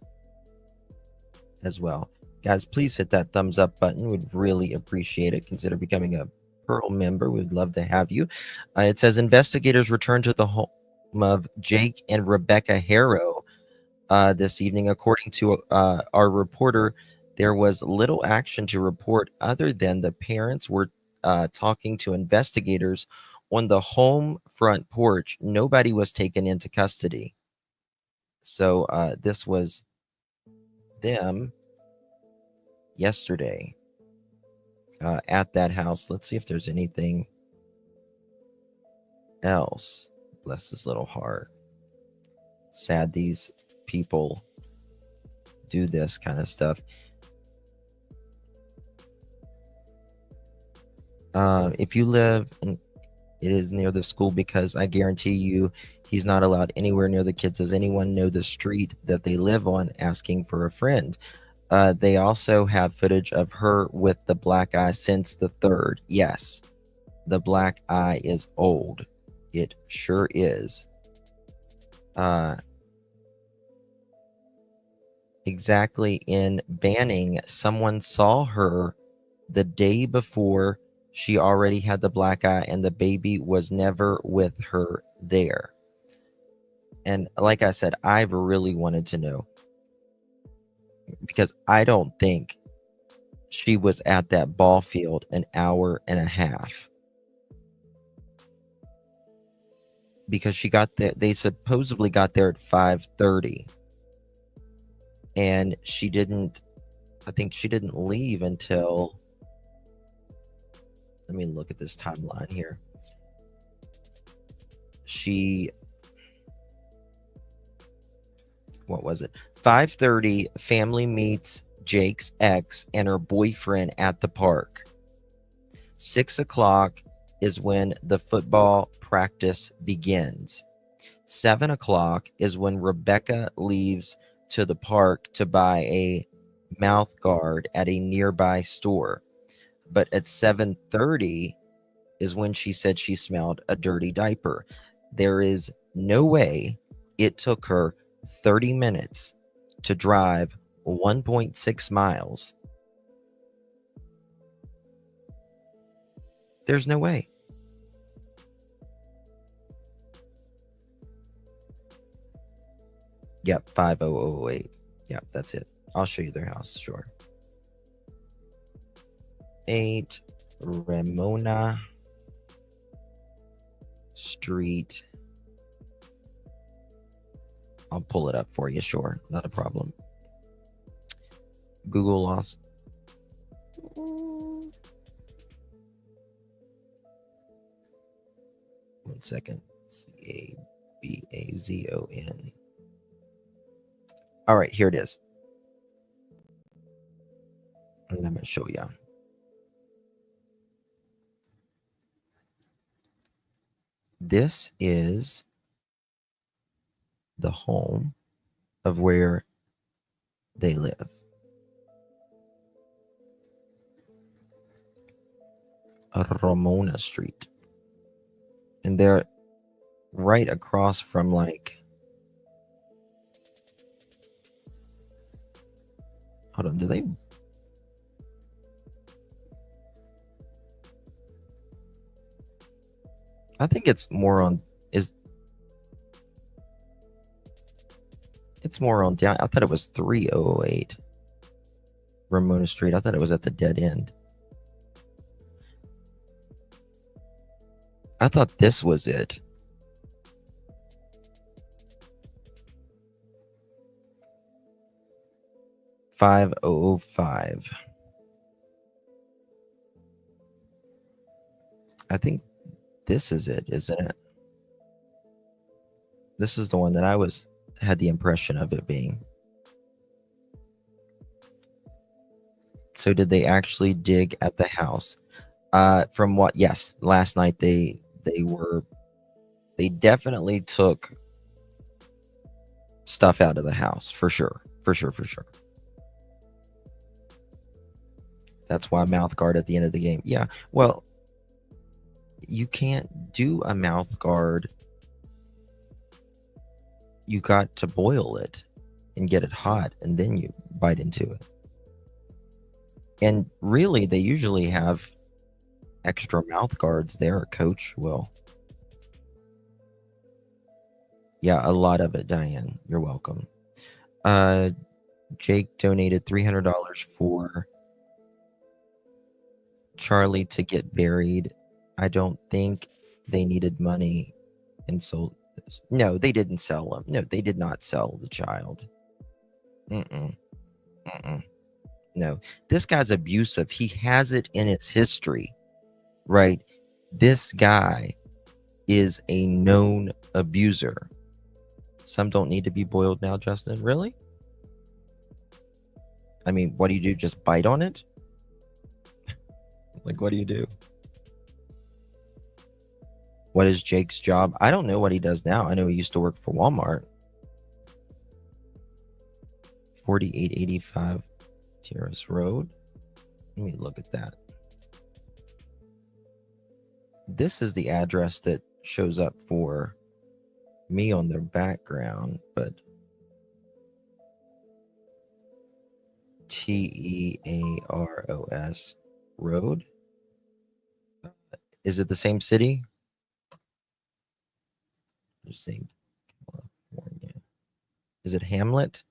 as well. Guys, please hit that thumbs up button. We'd really appreciate it. Consider becoming a Pearl member. We'd love to have you. It says investigators returned to the home of Jake and Rebecca Haro this evening. According to our reporter, there was little action to report other than the parents were talking to investigators on the home front porch. Nobody was taken into custody. So this was them yesterday at that house. Let's see if there's anything else. Bless his little heart. Sad these people do this kind of stuff. If you live in, it is near the school, because I guarantee you he's not allowed anywhere near the kids. Does anyone know the street that they live on? Asking for a friend. They also have footage of her with the black eye since the 3rd. Yes, the black eye is old. It sure is. Exactly, in Banning, someone saw her the day before She already had the black eye and the baby was never with her there. And like I said, I've really wanted to know, because I don't think she was at that ball field an hour and a half. Because she got there, they supposedly got there at 5:30. And she didn't, I think she didn't leave until, let me look at this timeline here. What was it? 5:30, family meets Jake's ex and her boyfriend at the park. 6 o'clock is when the football practice begins. 7 o'clock is when Rebecca leaves to the park to buy a mouth guard at a nearby store. But at 7:30 is when she said she smelled a dirty diaper. There is no way it took her 30 minutes to drive 1.6 miles. There's no way. Yep, 5008. Yep, that's it. I'll show you their house, sure. 8 Ramona Street. I'll pull it up for you, sure. Not a problem. Google lost. 1 second. Cabazon. All right, here it is. Let me show you. This is the home of where they live. Ramona Street. And they're right across from, like, hold on, do they? I think it's more on, it's more on down. I thought it was 3008 Ramona Street. I thought it was at the dead end. I thought this was it. $5.05. I think this is it, isn't it? This is the one that I had the impression of it being. So did they actually dig at the house? From what? Yes, last night they definitely took stuff out of the house, for sure. That's why mouth guard at the end of the game. Yeah, well, you can't do a mouth guard. You got to boil it and get it hot, and then you bite into it. And really, they usually have extra mouth guards there. Coach will. Yeah, a lot of it, Diane. You're welcome. Jake donated $300 for Charlie to get buried. I don't think they needed money and sold this. No, they didn't sell him. No, they did not sell the child. No, this guy's abusive. He has it in his history, right? This guy is a known abuser. Some don't need to be boiled now, Justin. Really? I mean, what do you do? Just bite on it? Like, what do you do? What is Jake's job? I don't know what he does now. I know he used to work for Walmart. 4885 Terrace Road. Let me look at that. This is the address that shows up for me on their background, but Tearos Road. Is it the same city? Just saying, California. Is it Hamlet?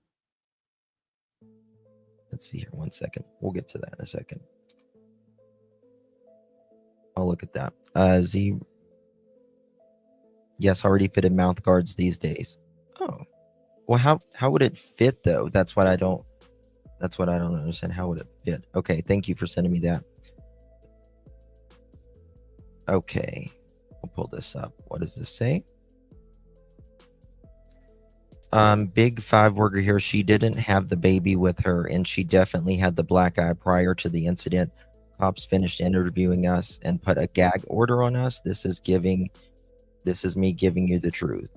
Let's see here. 1 second. We'll get to that in a second. I'll look at that. Yes, already fitted mouth guards these days. Oh, well, how would it fit though? That's what I don't understand. How would it fit? Okay, thank you for sending me that. Okay, I'll pull this up. What does this say? Big 5 worker here. She didn't have the baby with her, and she definitely had the black eye prior to the incident. Cops finished interviewing us and put a gag order on us. This is me giving you the truth.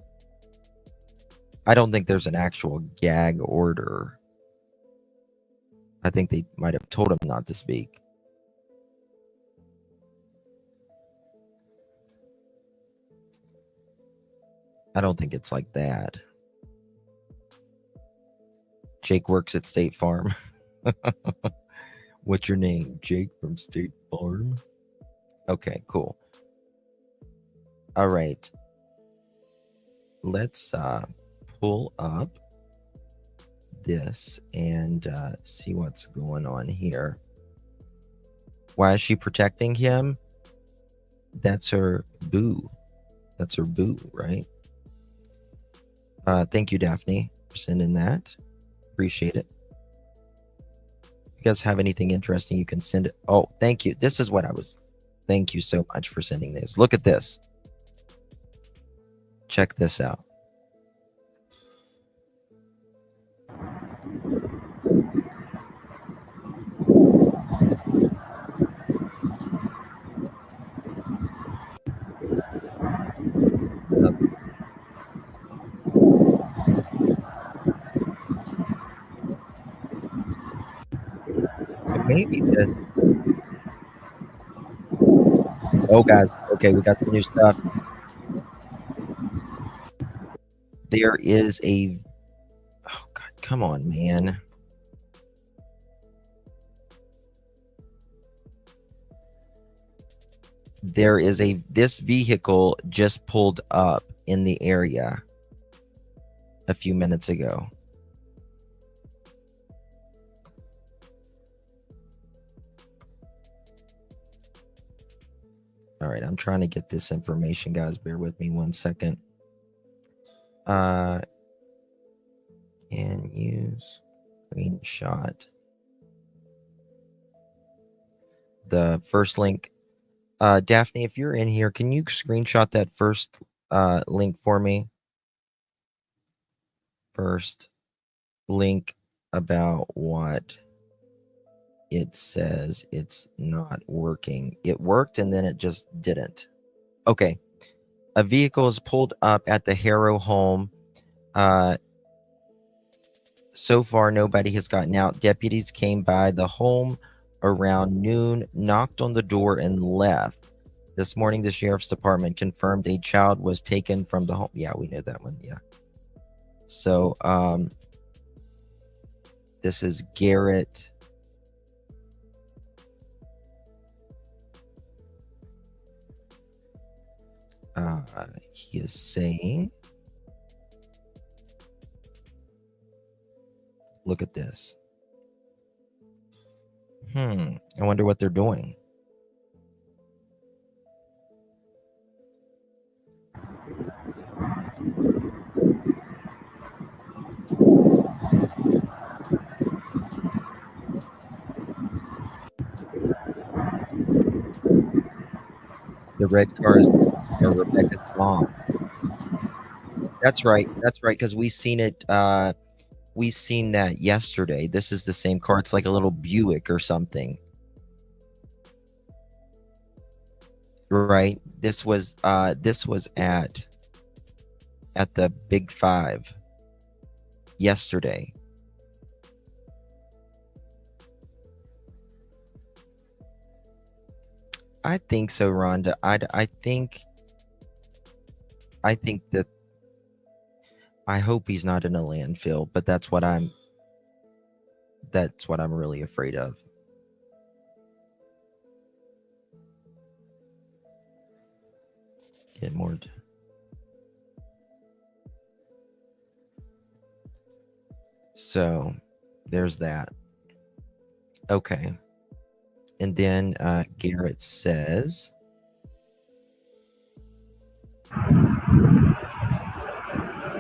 I don't think there's an actual gag order. I think they might have told him not to speak. I don't think it's like that. Jake works at State Farm. What's your name? Jake from State Farm? Okay, cool. All right. Let's pull up this and see what's going on here. Why is she protecting him? That's her boo. That's her boo, right? Thank you, Daphne, for sending that. Appreciate it. If you guys have anything interesting, you can send it. Oh, thank you. This is what I was. Thank you so much for sending this. Look at this. Check this out. So maybe this. Oh, guys. Okay, we got some new stuff. There is a. Oh, God. Come on, man. There is this vehicle just pulled up in the area a few minutes ago. All right, I'm trying to get this information, guys. Bear with me 1 second. Can use screenshot. The first link. Daphne, if you're in here, can you screenshot that first link for me? First link about what it says it's not working. It worked and then it just didn't. Okay. A vehicle is pulled up at the Haro home. So far, nobody has gotten out. Deputies came by the home around noon, knocked on the door, and left. This morning, the sheriff's department confirmed a child was taken from the home. Yeah, we know that one. Yeah. So, this is Garrett. He is saying, look at this. I wonder what they're doing. The red car is Rebecca's mom. That's right. That's right. Because we seen it. We seen that yesterday. This is the same car. It's like a little Buick or something. Right. This was at the Big 5 yesterday. I think so, Rhonda. I think that I hope he's not in a landfill, but that's what I'm really afraid of. get more. So there's that. Okay. And then Garrett says,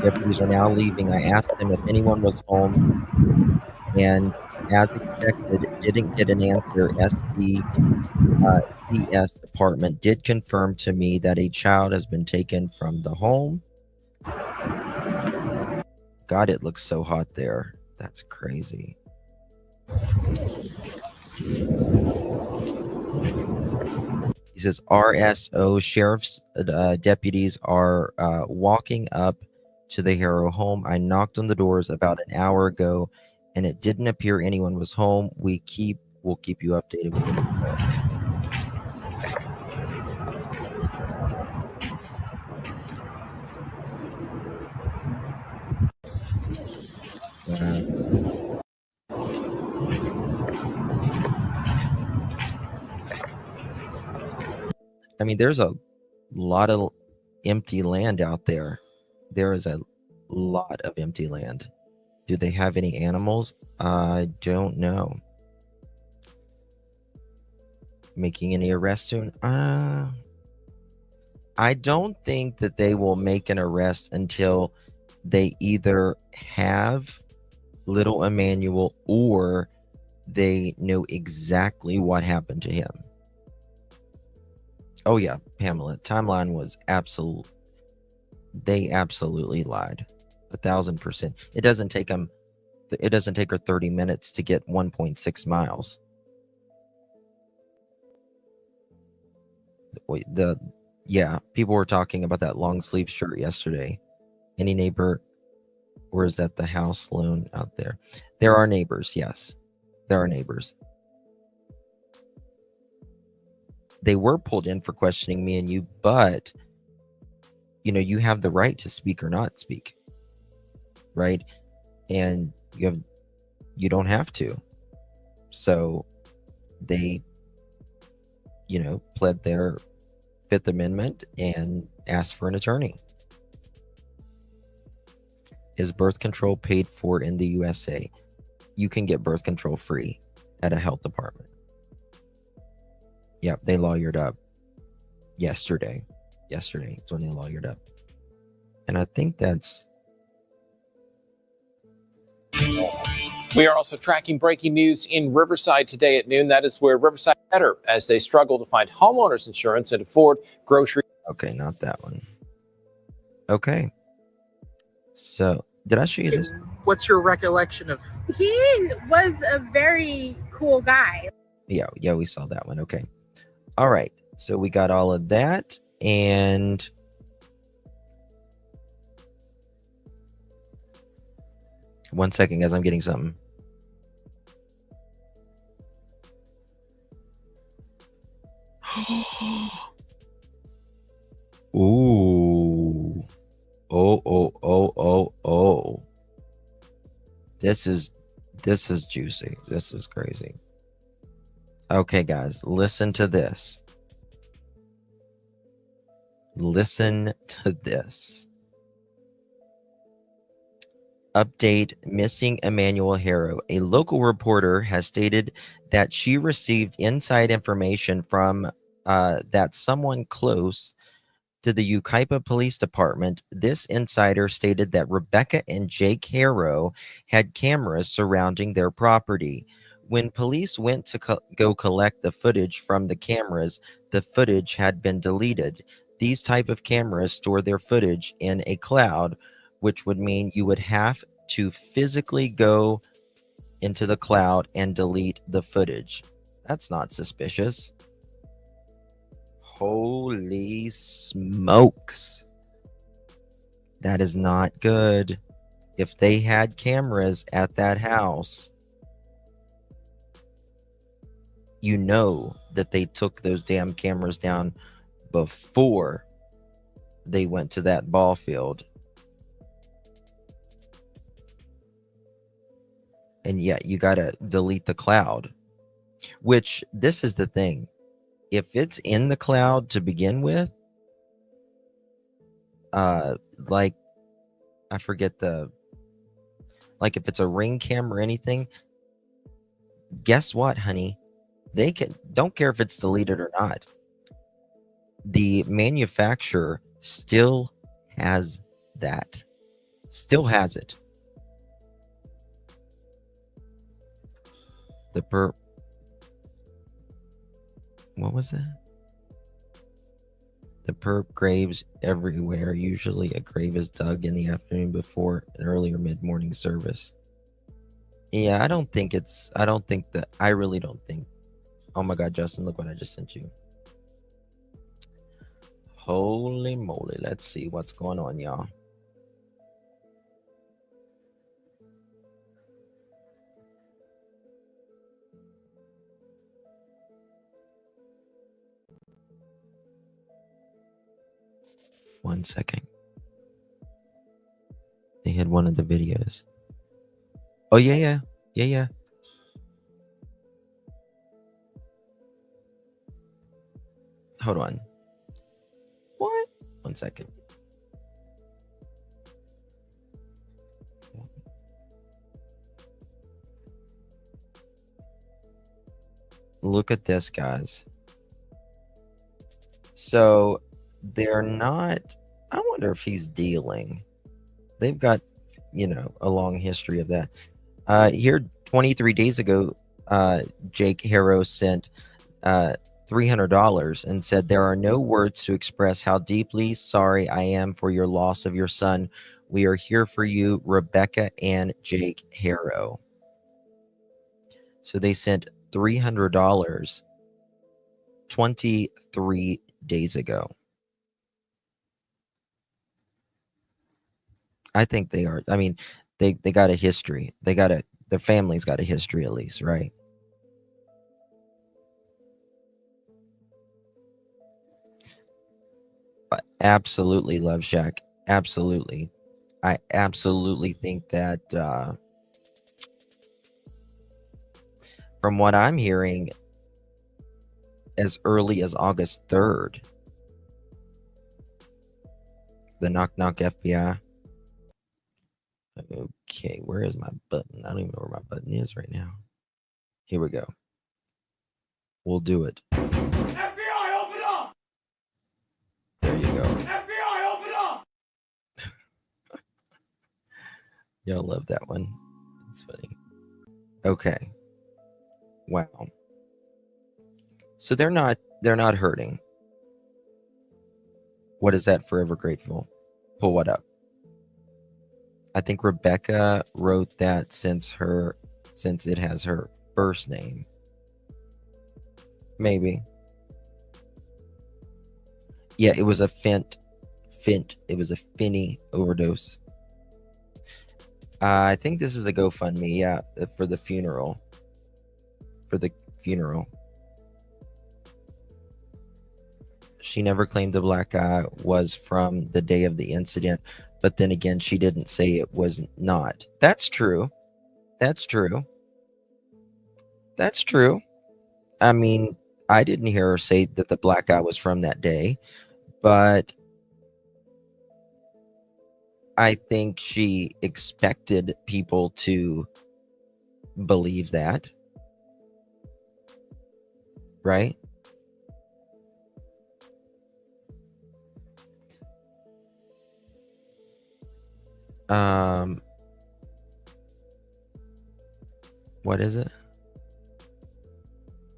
deputies are now leaving. I asked them if anyone was home, and as expected, didn't get an answer. CS department did confirm to me that a child has been taken from the home. God, it looks so hot there. That's crazy. He says RSO sheriff's deputies are walking up to the Haro home. I knocked on the doors about an hour ago, and it didn't appear anyone was home. We'll keep you updated with info. I mean, there's a lot of empty land out there. There is a lot of empty land. Do they have any animals? I don't know. Making any arrests soon? I don't think that they will make an arrest until they either have little Emmanuel or they know exactly what happened to him. Oh yeah, Pamela, timeline was absolute. They absolutely lied. 1,000%. It doesn't take them. It doesn't take her 30 minutes to get 1.6 miles. Yeah, people were talking about that long sleeve shirt yesterday. Any neighbor, or is that the house loan out there? There are neighbors, yes. There are neighbors. They were pulled in for questioning me and you, but you know, you have the right to speak or not speak, right? And you don't have to. So they, you know, pled their Fifth Amendment and asked for an attorney. Is birth control paid for in the USA? You can get birth control free at a health department. Yep, they lawyered up yesterday. Yesterday is when they lawyered up. And I think that's... We are also tracking breaking news in Riverside today at noon. That is where Riverside better as they struggle to find homeowners insurance and afford grocery. Okay, not that one. Okay. So, did I show you this? What's your recollection of? He was a very cool guy. Yeah, we saw that one. Okay. All right. So we got all of that. And one second, guys, I'm getting something. Ooh. Oh. This is juicy. This is crazy. Okay, guys, listen to this. Listen to this. Update: missing Emmanuel Haro. A local reporter has stated that she received inside information from that someone close to the Yucaipa Police Department. This insider stated that Rebecca and Jake Haro had cameras surrounding their property. When police went to go collect the footage from the cameras, the footage had been deleted. These type of cameras store their footage in a cloud, which would mean you would have to physically go into the cloud and delete the footage. That's not suspicious. Holy smokes. That is not good. If they had cameras at that house, you know that they took those damn cameras down before they went to that ball field. And yet you got to delete the cloud, which this is the thing. If it's in the cloud to begin with, like I forget like if it's a Ring cam or anything, guess what, honey? They don't care if it's deleted or not. The manufacturer still has that. Still has it. What was that? The perp graves everywhere. Usually a grave is dug in the afternoon before an earlier mid-morning service. Yeah, I really don't think. Oh my God, Justin, look what I just sent you. Holy moly. Let's see what's going on, y'all. One second. They had one of the videos. Oh, yeah. Hold on. What? One second. Look at this, guys. So they're not, I wonder if he's dealing. They've got, a long history of that. Here, 23 days ago, Jake Haro sent $300 and said, "There are no words to express how deeply sorry I am for your loss of your son. We are here for you, Rebecca and Jake Haro." So they sent $300 23 days ago. I think they are. I mean, they got a history. The family's got a history at least, right? Absolutely, Love Shack. Absolutely. I absolutely think that from what I'm hearing, as early as August 3rd, the Knock Knock FBI. Okay, where is my button? I don't even know where my button is right now. Here we go. We'll do it. FBI, open up! There you go. FBI, open up! Y'all love that one. It's funny. Okay. Wow. So they're not hurting. What is that? Forever Grateful. Pull what up? I think Rebecca wrote that since it has her first name. Maybe. Yeah, it was a Fint. It was a Finny overdose. I think this is the GoFundMe, yeah, for the funeral. She never claimed the black guy was from the day of the incident, but then again, she didn't say it was not. That's true. I mean, I didn't hear her say that the black guy was from that day, but I think she expected people to believe that. Right? What is it?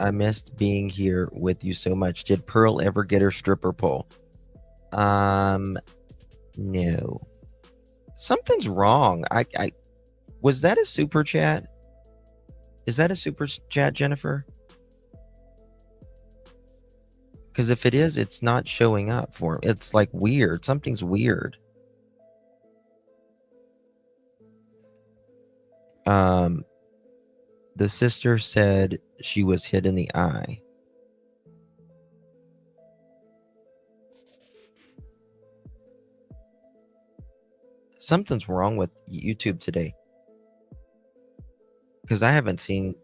I missed being here with you so much. Did Pearl ever get her stripper pole? No. Something's wrong. I was that a super chat? Is that a super chat, Jennifer? Because if it is, it's not showing up for me. It's like weird. Something's weird. The sister said she was hit in the eye. Something's wrong with YouTube today. Because I haven't seen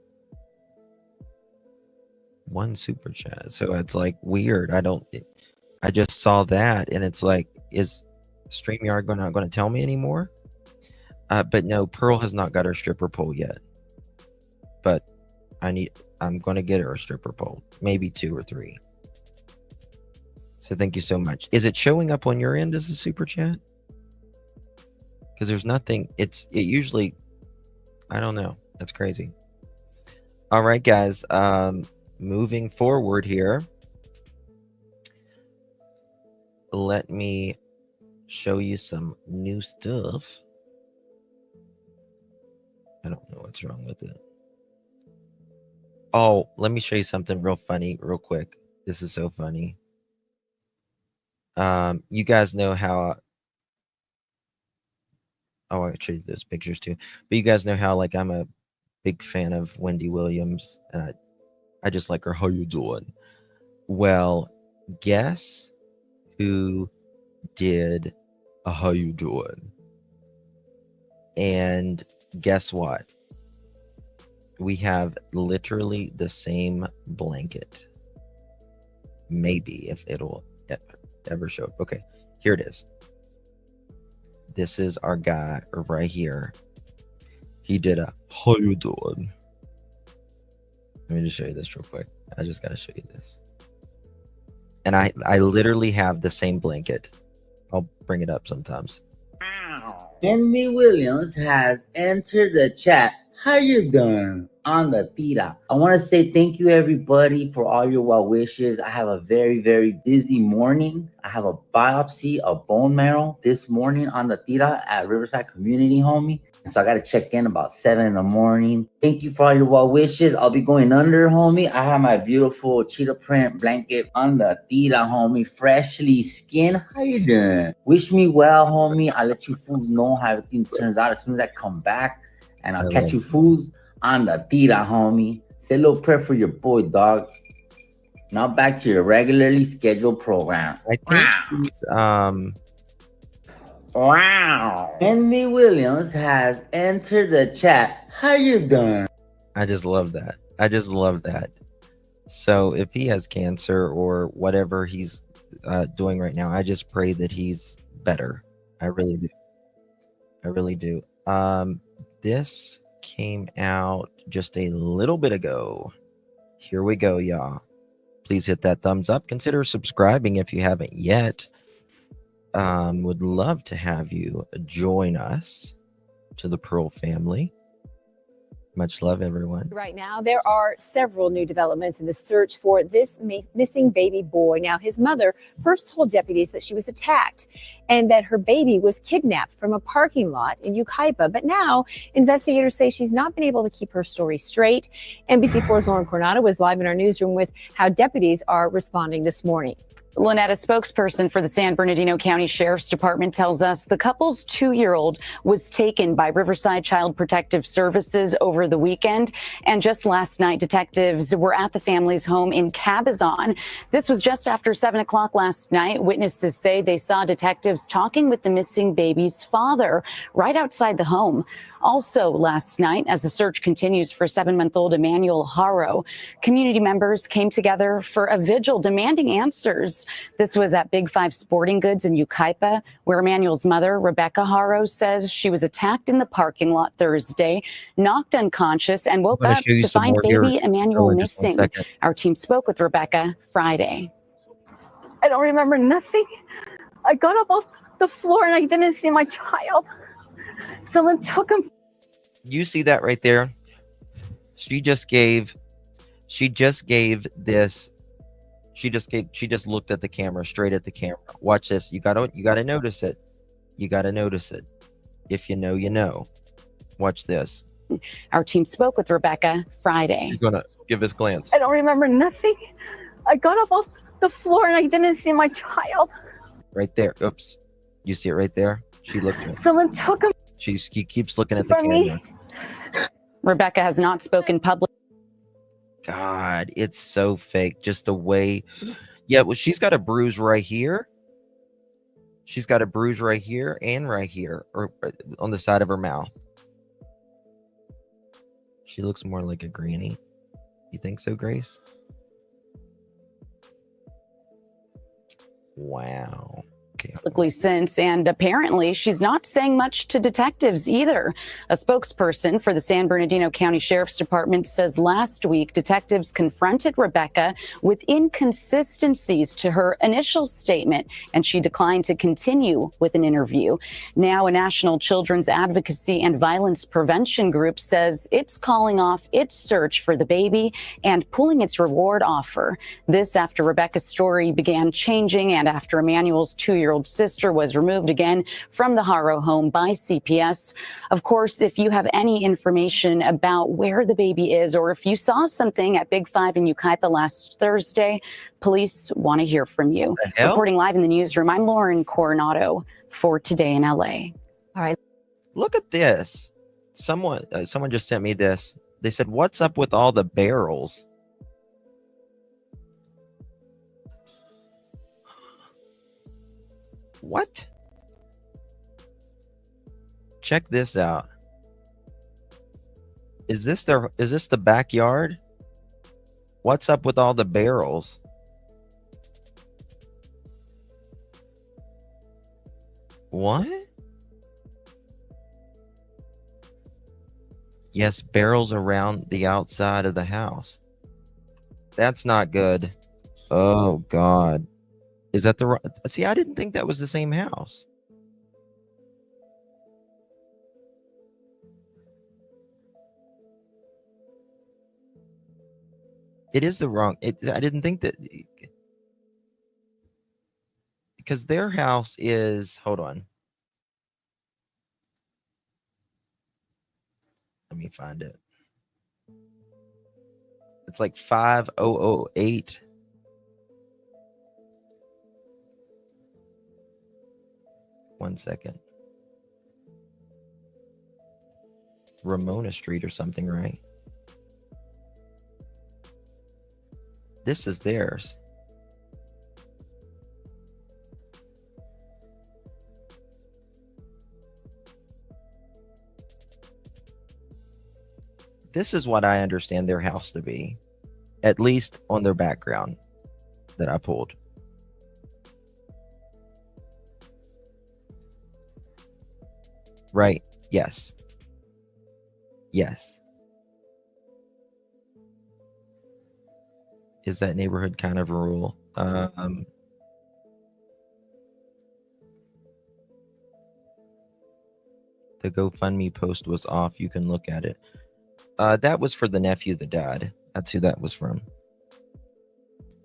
one super chat. So it's like weird. I just saw that and it's like, StreamYard not going to tell me anymore. But no, Pearl has not got her stripper pole yet. But I'm going to get her a stripper pole, maybe 2 or 3. So thank you so much. Is it showing up on your end as a super chat? Because there's nothing. It usually, I don't know. That's crazy. All right, guys. Moving forward here. Let me show you some new stuff. I don't know what's wrong with it. Oh, let me show you something real funny, real quick. This is so funny. You guys know how. Oh, I showed you those pictures too. But you guys know how, like, I'm a big fan of Wendy Williams, and I just like her. How you doing? Well, guess who did a how you doing? And guess what? We have literally the same blanket. Maybe if it'll ever show up. Okay, here it is. This is our guy right here. He did a how you doing? Let me just show you this real quick. I just gotta show you this. And I literally have the same blanket. I'll bring it up sometimes. Henry Williams has entered the chat. How you doing on the tira? I want to say thank you everybody for all your well wishes. I have a very, very busy morning. I have a biopsy of bone marrow this morning on the tira at Riverside Community, homie. So I got to check in about 7 in the morning. Thank you for all your well wishes. I'll be going under, homie. I have my beautiful cheetah print blanket on the tira, homie. Freshly skinned. How you doing? Wish me well, homie. I'll let you fools know how everything turns out as soon as I come back. And I'll catch you fools on the tira, homie. Say a little prayer for your boy, dog. Now back to your regularly scheduled program. I think he's, Wow. Henry Williams has entered the chat. How you doing? I just love that. I just love that. So if he has cancer or whatever he's doing right now, I just pray that he's better. I really do. I really do. This came out just a little bit ago. Here we go, y'all. Please hit that thumbs up. Consider subscribing if you haven't yet. Would love to have you join us to the Pearl family. Much love, everyone. Right now, there are several new developments in the search for this missing baby boy. Now, his mother first told deputies that she was attacked and that her baby was kidnapped from a parking lot in Yucaipa. But now, investigators say she's not been able to keep her story straight. NBC4's Lauren Coronado was live in our newsroom with how deputies are responding this morning. Lynette, a spokesperson for the San Bernardino County Sheriff's Department, tells us the couple's 2-year-old was taken by Riverside Child Protective Services over the weekend. And just last night, detectives were at the family's home in Cabazon. This was just after 7 o'clock last night. Witnesses say they saw detectives talking with the missing baby's father right outside the home. Also last night, as the search continues for 7-month-old Emmanuel Haro, community members came together for a vigil demanding answers. This was at Big 5 Sporting Goods in Yucaipa, where Emmanuel's mother, Rebecca Haro, says she was attacked in the parking lot Thursday, knocked unconscious, and woke up to find baby Emmanuel missing. Our team spoke with Rebecca Friday. I don't remember nothing. I got up off the floor and I didn't see my child. Someone took him. You see that right there? She just looked at the camera, straight at the camera. Watch this. You gotta notice it. You gotta notice it. If you know, you know. Watch this. Our team spoke with Rebecca Friday. She's gonna give this glance. I don't remember nothing. I got up off the floor and I didn't see my child. Right there. Oops. You see it right there? She looked at him. Someone took him. She keeps looking at the camera. Rebecca has not spoken publicly. God, it's so fake. Just the way. Yeah, well, she's got a bruise right here. She's got a bruise right here and right here, or on the side of her mouth. She looks more like a granny. You think so, Grace? Wow. Okay, publicly since, and apparently she's not saying much to detectives either. A spokesperson for the San Bernardino County Sheriff's Department says last week detectives confronted Rebecca with inconsistencies to her initial statement, and she declined to continue with an interview. Now, a national children's advocacy and violence prevention group says it's calling off its search for the baby and pulling its reward offer. This after Rebecca's story began changing and after Emmanuel's 2-year-old sister was removed again from the Haro home by CPS. Of course, if you have any information about where the baby is or if you saw something at Big 5 in Yucaipa last Thursday, police want to hear from you. Reporting live in the newsroom, I'm Lauren Coronado for Today in LA. All right. Look at this. Someone just sent me this. They said, "What's up with all the barrels?" What? Check this out. Is this the backyard? What's up with all the barrels? What? Yes, barrels around the outside of the house. That's not good. Oh God. Is that the right? See, I didn't think that was the same house. It is the wrong. I didn't think that, because their house is. Hold on. Let me find it. It's like 5008. One second. Ramona Street or something, right? This is theirs. This is what I understand their house to be, at least on their background that I pulled. Right? Yes. Yes. Is that neighborhood kind of rural? The GoFundMe post was off. You can look at it. That was for the nephew that died. That's who that was from.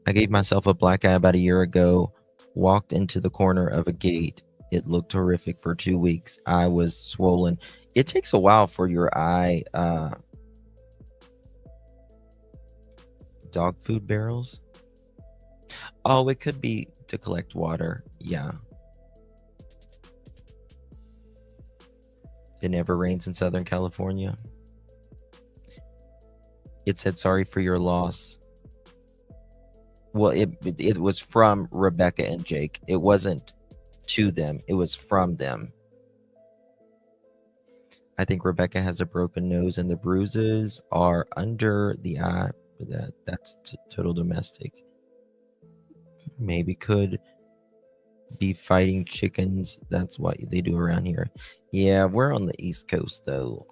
I gave myself a black eye about a year ago. Walked into the corner of a gate. It looked horrific for 2 weeks. I was swollen. It takes a while for your eye. Dog food barrels. Oh, it could be to collect water. Yeah. It never rains in Southern California. It said sorry for your loss. Well, it was from Rebecca and Jake. It wasn't to them. It was from them. I think Rebecca has a broken nose and the bruises are under the eye. That's total domestic. Maybe could be fighting chickens. That's what they do around here. Yeah, we're on the East Coast though.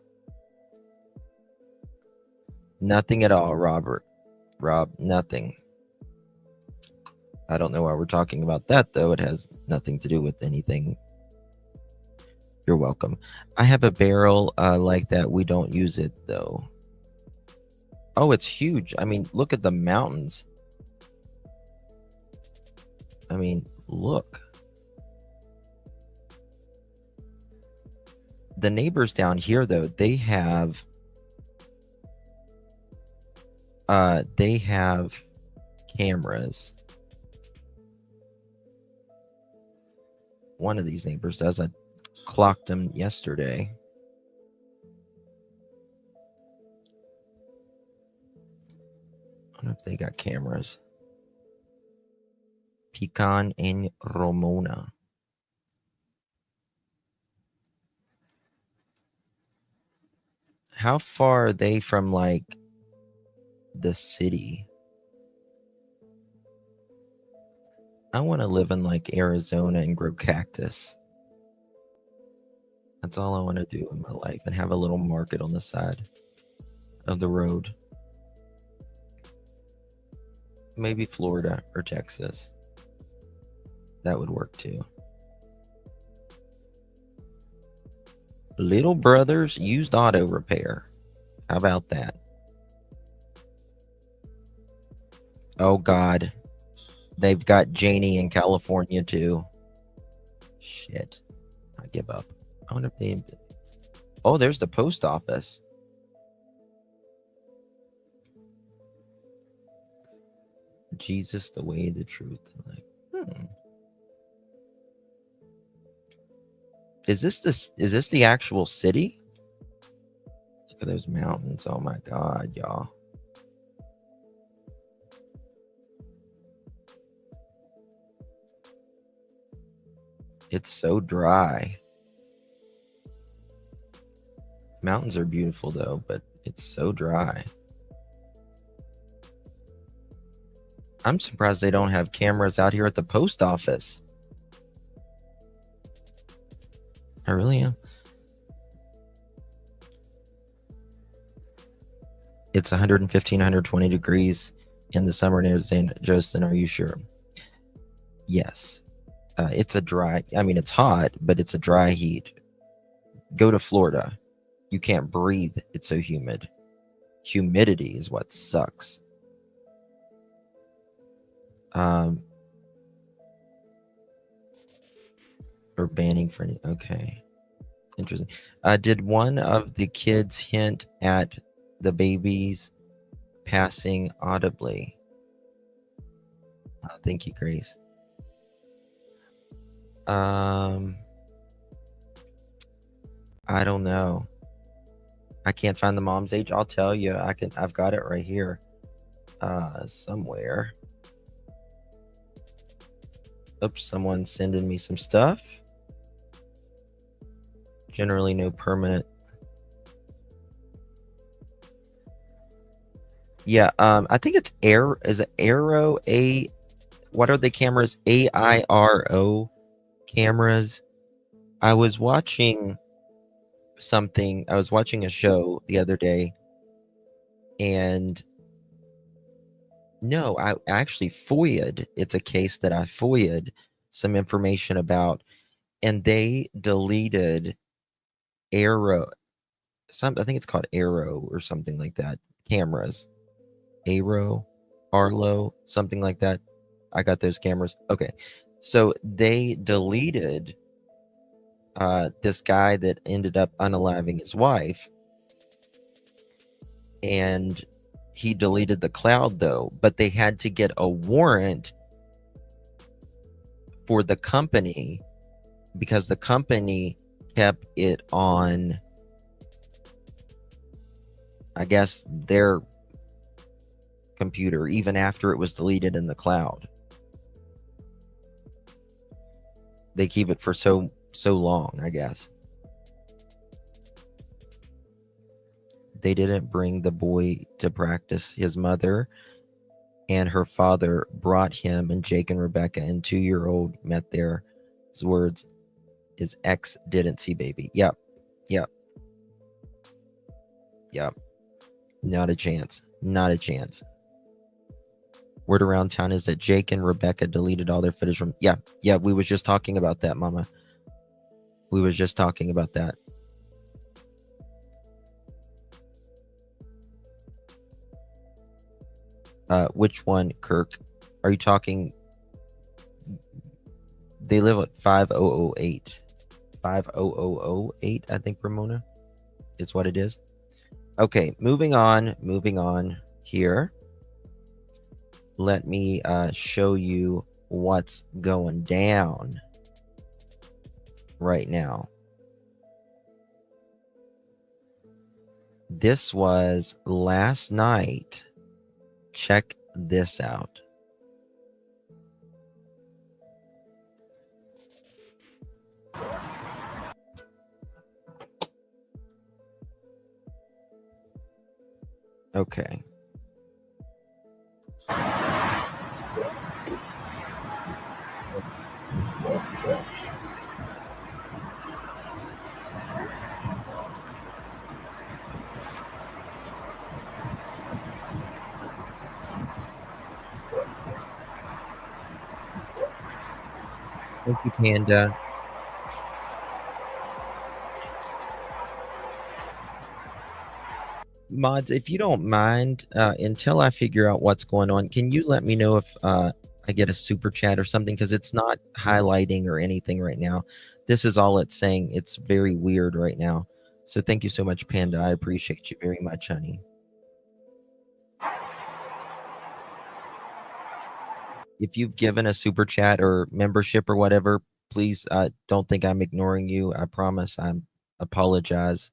Nothing at all, Rob, nothing. I don't know why we're talking about that though. It has nothing to do with anything. You're welcome. I have a barrel like that. We don't use it though. Oh, it's huge. I mean, look at the mountains. I mean, look. The neighbors down here though, they have cameras. One of these neighbors does. I clocked him yesterday. I don't know if they got cameras. Pecan and Ramona. How far are they from like the city? I want to live in like Arizona and grow cactus. That's all I want to do in my life, and have a little market on the side of the road. Maybe Florida or Texas. That would work too. Little Brothers Used Auto Repair. How about that? Oh God. They've got Janie in California too. Shit. I give up. I wonder if they... Oh, there's the post office. Jesus, the way, the truth. Like, Is this the actual city? Look at those mountains. Oh my God, y'all. It's so dry. Mountains are beautiful though, but it's so dry. I'm surprised they don't have cameras out here at the post office. I really am. It's 115, 120 degrees in the summer in Arizona. Justin, are you sure? Yes. It's a dry, I mean, it's hot, but it's a dry heat. Go to Florida. You can't breathe. It's so humid. Humidity is what sucks. Or banning for any, okay. Interesting. Did one of the kids hint at the babies passing audibly? Thank you, Grace. I don't know. I can't find the mom's age. I'll tell you. I've got it right here. Somewhere. Oops, someone's sending me some stuff. Generally no permanent. Yeah, I think it's Airo A. What are the cameras? AIRO cameras. I was watching something. I was watching a show the other day, and no, I actually FOIA'd. It's a case that I FOIA'd some information about, and they deleted Arrow. I think it's called Arrow or something like that. Cameras. Arlo, something like that. I got those cameras. Okay. So they deleted this guy that ended up unaliving his wife. And he deleted the cloud though, but they had to get a warrant for the company because the company kept it on, I guess, their computer even after it was deleted in the cloud. They keep it for so long, I guess. They didn't bring the boy to practice. His mother and her father brought him, and Jake and Rebecca and 2-year-old met there. His words, his ex didn't see baby. Yep. Not a chance. Not a chance. Word around town is that Jake and Rebecca deleted all their footage from... Yeah, we was just talking about that, Mama. We was just talking about that. Which one, Kirk? Are you talking... They live at 5008. 50008, I think, Ramona. Is what it is. Okay, moving on here. Let me show you what's going down right now. This was last night. Check this out. Okay. Thank you, Panda. Mods, if you don't mind, until I figure out what's going on, can you let me know if I get a super chat or something? Because it's not highlighting or anything right now. This is all it's saying. It's very weird right now. So thank you so much, Panda. I appreciate you very much, honey. If you've given a super chat or membership or whatever, please don't think I'm ignoring you. I promise. I apologize.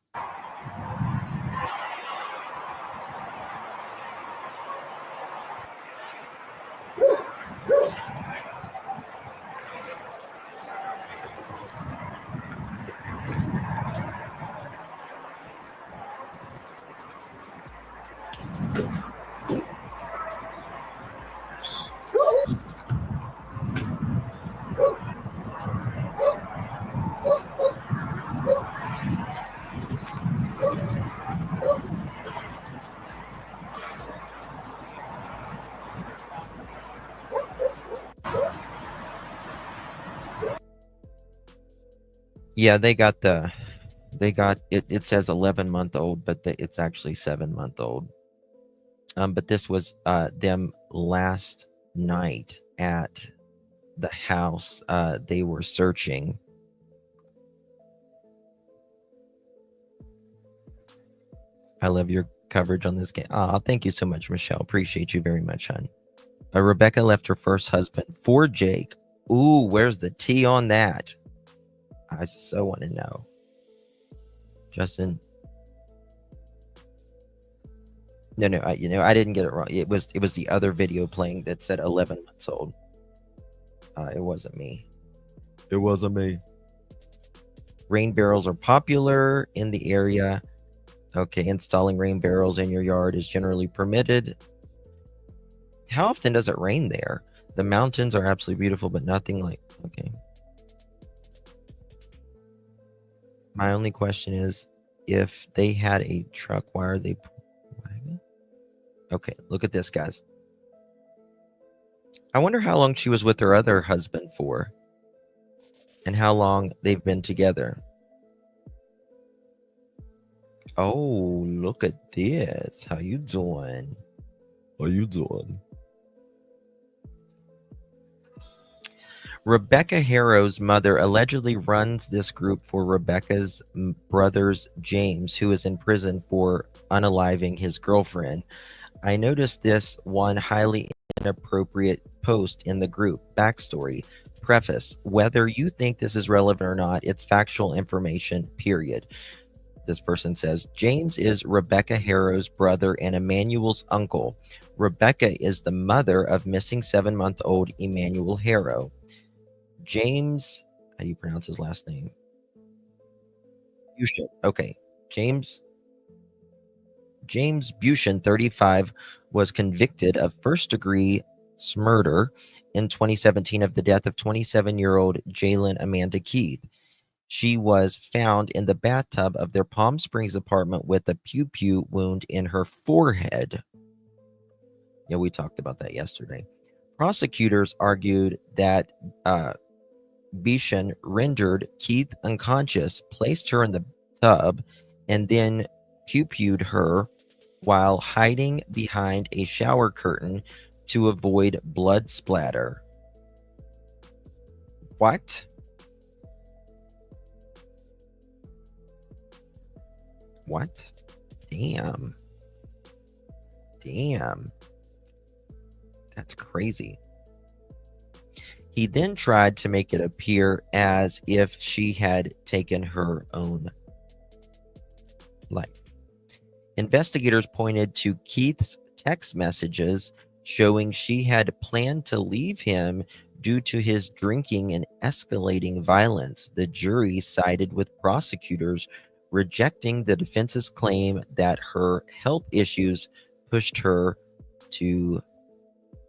Yeah, they got it. It says 11-month-old, but it's actually 7-month-old. But this was them last night at the house. They were searching. I love your coverage on this game. Thank you so much, Michelle. Appreciate you very much, hon. Rebecca left her first husband for Jake. Ooh, where's the tea on that? I so want to know. Justin. No, I didn't get it wrong. It was the other video playing that said 11 months old. It wasn't me. It wasn't me. Rain barrels are popular in the area. Okay, installing rain barrels in your yard is generally permitted. How often does it rain there? The mountains are absolutely beautiful, but nothing like... Okay. My only question is, if they had a truck, why are they... Okay, look at this, guys. I wonder how long she was with her other husband for. And how long they've been together. Oh, look at this. How you doing? How you doing? Rebecca Haro's mother allegedly runs this group for Rebecca's brother's James, who is in prison for unaliving his girlfriend. I noticed this one highly inappropriate post in the group. Backstory. Preface. Whether you think this is relevant or not, it's factual information, period. This person says, James is Rebecca Haro's brother and Emmanuel's uncle. Rebecca is the mother of missing 7-month-old Emmanuel Haro. James, how do you pronounce his last name? Bushin. Okay. James Bushin, 35, was convicted of first-degree murder in 2017 of the death of 27-year-old Jalen Amanda Keith. She was found in the bathtub of their Palm Springs apartment with a pew-pew wound in her forehead. Yeah, we talked about that yesterday. Prosecutors argued that Bishan rendered Keith unconscious, placed her in the tub, and then pew-pewed her while hiding behind a shower curtain to avoid blood splatter. What? What? Damn. That's crazy. He then tried to make it appear as if she had taken her own life. Investigators pointed to Keith's text messages showing she had planned to leave him due to his drinking and escalating violence. The jury sided with prosecutors, rejecting the defense's claim that her health issues pushed her to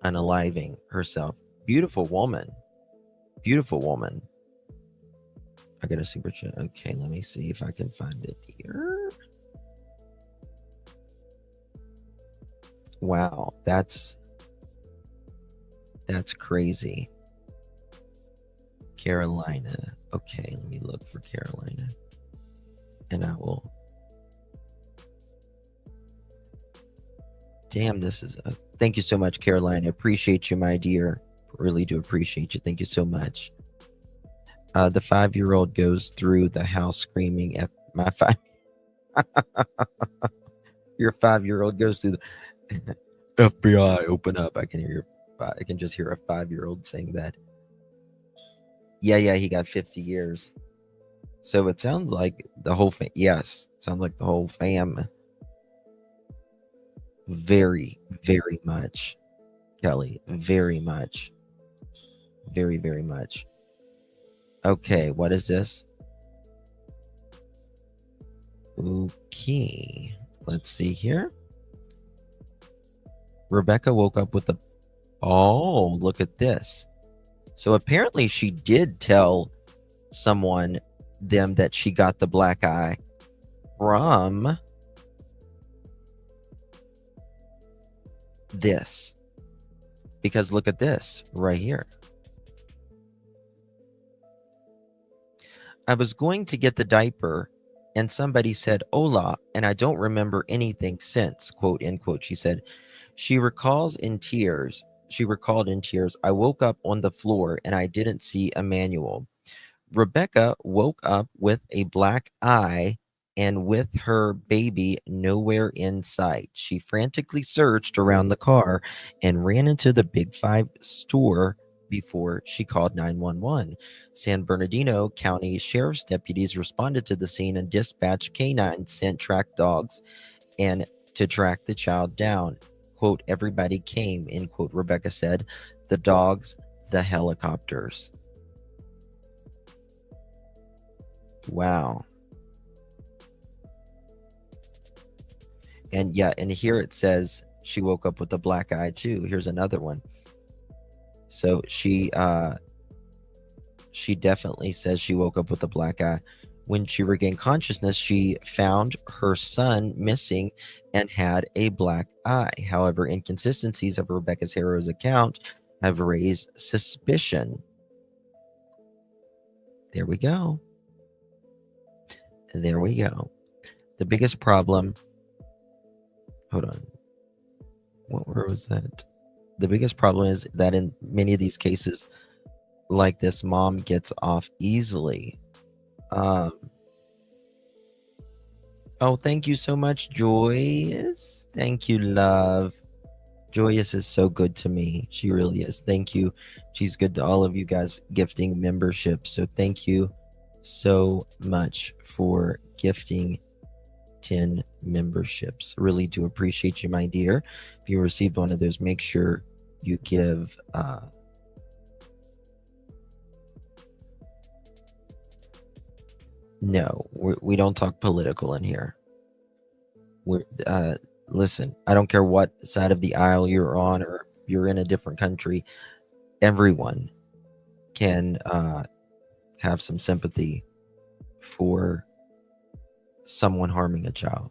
unaliving herself. Beautiful woman. Beautiful woman. I got a super chat. Okay, let me see if I can find it here. Wow, that's crazy. Carolina. Okay, let me look for Carolina. And I will. Damn, this is thank you so much, Carolina. Appreciate you, my dear. Really do appreciate you. Thank you so much. The 5-year-old goes through the house screaming at my 5. Your 5-year-old goes through the FBI, open up. I can just hear a 5-year-old saying that. Yeah, he got 50 years. So it sounds like the whole fam. Yes, it sounds like the whole fam. Very, very much, Kelly. Very much. Very, very much. Okay, what is this? Okay, let's see here. Rebecca woke up with the. Oh, look at this. So apparently she did tell them that she got the black eye from this. Because look at this right here. I was going to get the diaper and somebody said hola, and I don't remember anything since, quote, end quote. She said she recalled in tears, I woke up on the floor and I didn't see Emmanuel. Rebecca woke up with a black eye and with her baby nowhere in sight. She frantically searched around the car and ran into the Big 5 store before she called 911. San Bernardino County Sheriff's deputies responded to the scene and dispatched canines, sent track dogs and to track the child down. Quote, everybody came, end quote, Rebecca said. The dogs, the helicopters. Wow. And yeah, and here it says she woke up with a black eye too. Here's another one. So she definitely says she woke up with a black eye. When she regained consciousness, she found her son missing and had a black eye. However, inconsistencies of Rebecca Haro's account have raised suspicion. There we go. There we go. The biggest problem. Hold on. Where was that? The biggest problem is that in many of these cases, like this, mom gets off easily. Oh, thank you so much, Joyous. Thank you, love. Joyous is so good to me. She really is. Thank you. She's good to all of you guys gifting memberships. So thank you so much for gifting 10 memberships. Really do appreciate you, my dear. If you received one of those, make sure you give no, we don't talk political in here. Listen, I don't care what side of the aisle you're on or you're in a different country. Everyone can have some sympathy for someone harming a child.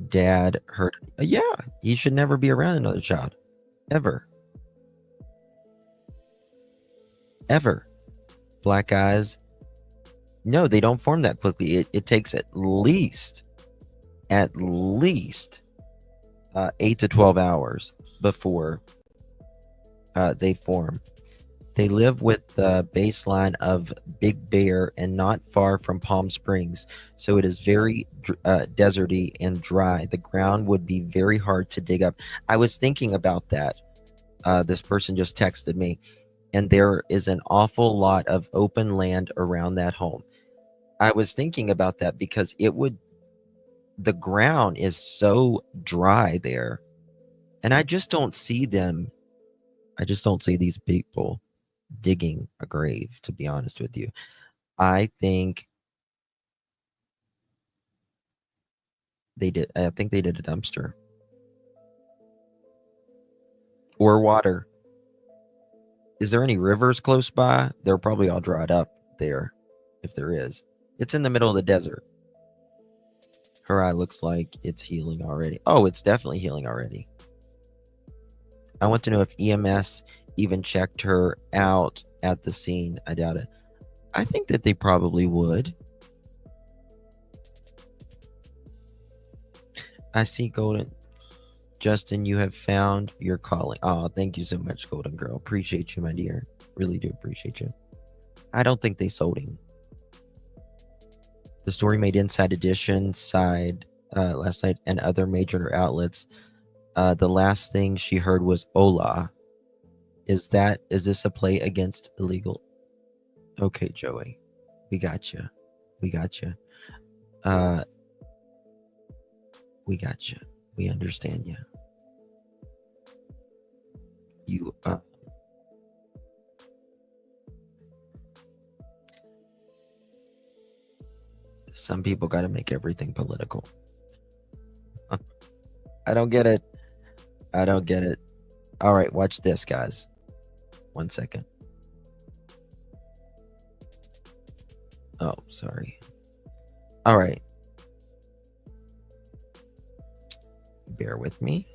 Dad hurt. Yeah, he should never be around another child. Ever. Black eyes. No, they don't form that quickly. It takes at least 8 to 12 hours before they form. They live with the baseline of Big Bear and not far from Palm Springs, so it is very deserty and dry. The ground would be very hard to dig up. I was thinking about that. This person just texted me, and there is an awful lot of open land around that home. I was thinking about that because the ground is so dry there, and I just don't see them. I just don't see these people digging a grave, to be honest with you. I think they did a dumpster or water. Is there any rivers close by? They're probably all dried up there, if there is. It's in the middle of the desert. Her eye looks like it's healing already. Oh, it's definitely healing already. I want to know if EMS even checked her out at the scene. I doubt it. I think that they probably would. I see Golden. Justin, you have found your calling. Oh, thank you so much, Golden Girl. Appreciate you, my dear. Really do appreciate you. I don't think they sold him. The story made Inside Edition last night and other major outlets. The last thing she heard was "Hola." Is this a play against illegal? Okay, Joey, we got you. We got you. We got you. We understand you. You some people got to make everything political. I don't get it. I don't get it. All right, watch this, guys. 1 second. Oh, sorry. All right. Bear with me.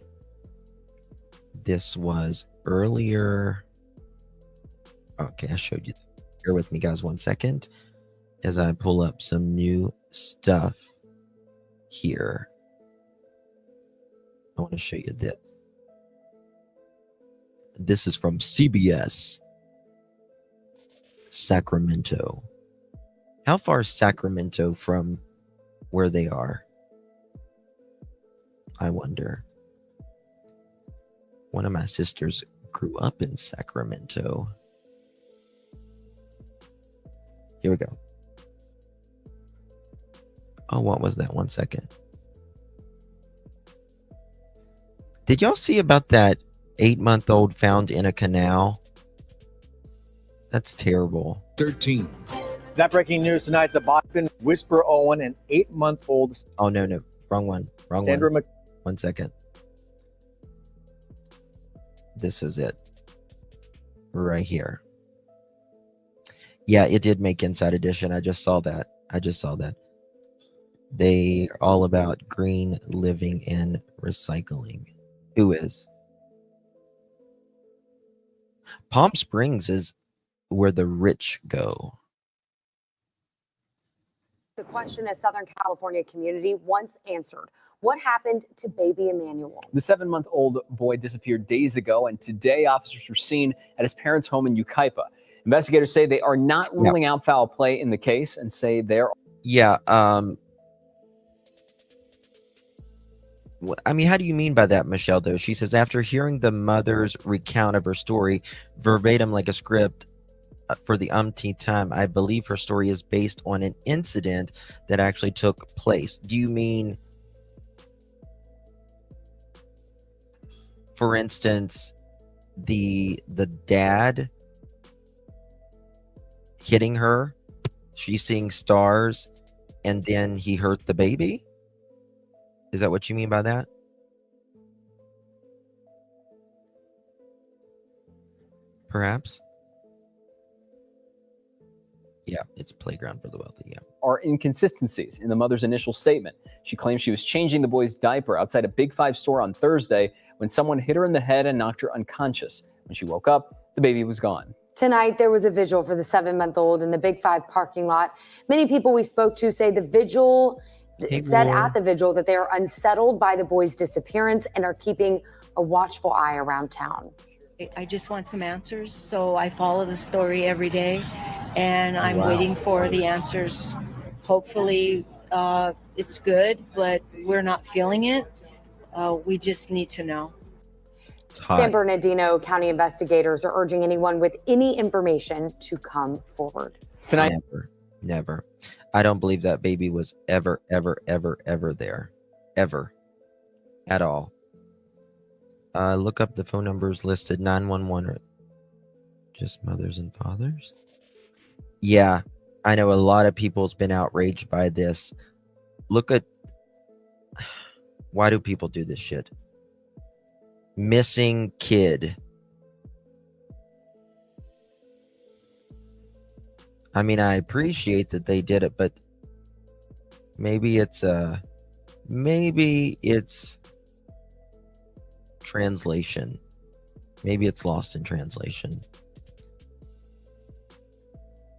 This was earlier. Okay, I showed you. Bear with me, guys, 1 second as I pull up some new stuff here. I want to show you this. This is from CBS Sacramento. How far is Sacramento from where they are? I wonder. One of my sisters grew up in Sacramento. Here we go. Oh, what was that? 1 second. Did y'all see about that 8-month-old found in a canal? That's terrible. 13. That breaking news tonight, the Boston Whisper Owen, an 8-month-old. Oh, no. Wrong one. Sandra one. 1 second. This is it. Right here. Yeah, it did make Inside Edition. I just saw that. They are all about green living and recycling. Who is? Palm Springs is where the rich go. The question a Southern California community once answered. What happened to baby Emmanuel? The 7-month-old boy disappeared days ago, and today officers were seen at his parents' home in Yucaipa. Investigators say they are not ruling out foul play in the case and say they're... Yeah, I mean, how do you mean by that, Michelle, though? She says, after hearing the mother's recount of her story, verbatim like a script, for the umpteenth time, I believe her story is based on an incident that actually took place. Do you mean, for instance, the dad hitting her, she's seeing stars, and then he hurt the baby? Is that what you mean by that? Perhaps. Yeah, it's playground for the wealthy, yeah. Are inconsistencies in the mother's initial statement. She claims she was changing the boy's diaper outside a Big Five store on Thursday when someone hit her in the head and knocked her unconscious. When she woke up, the baby was gone. Tonight, there was a vigil for the 7-month-old in the Big Five parking lot. Many people we spoke to say at the vigil that they are unsettled by the boy's disappearance and are keeping a watchful eye around town. I just want some answers, so I follow the story every day, and I'm waiting for the answers. Hopefully, it's good, but we're not feeling it. We just need to know. San Bernardino County investigators are urging anyone with any information to come forward. Tonight, Never. I don't believe that baby was ever there. Ever. At all. Look up the phone numbers listed. 911. Just mothers and fathers? Yeah, I know a lot of people's been outraged by this. Look at... Why do people do this shit? Missing kid. I mean, I appreciate that they did it, but maybe it's translation. Maybe it's lost in translation.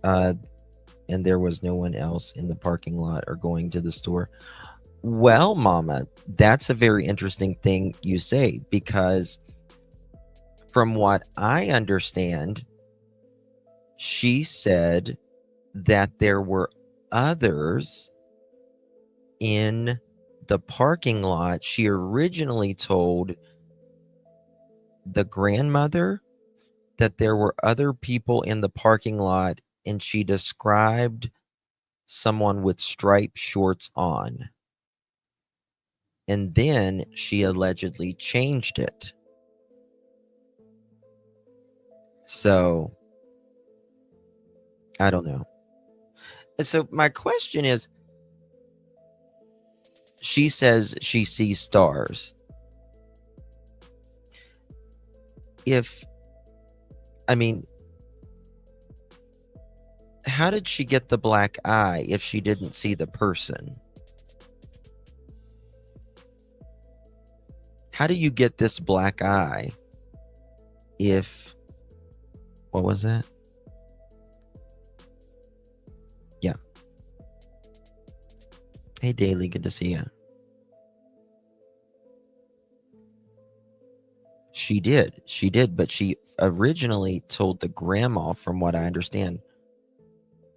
And there was no one else in the parking lot or going to the store. Well, Mama, that's a very interesting thing you say, because from what I understand, she said that there were others in the parking lot. She originally told the grandmother that there were other people in the parking lot, and she described someone with striped shorts on. And then she allegedly changed it. So, I don't know. So my question is, she says she sees stars. How did she get the black eye if she didn't see the person? How do you get this black eye if... What was that? Yeah. Hey, Daily, good to see you. She did, but she originally told the grandma, from what I understand,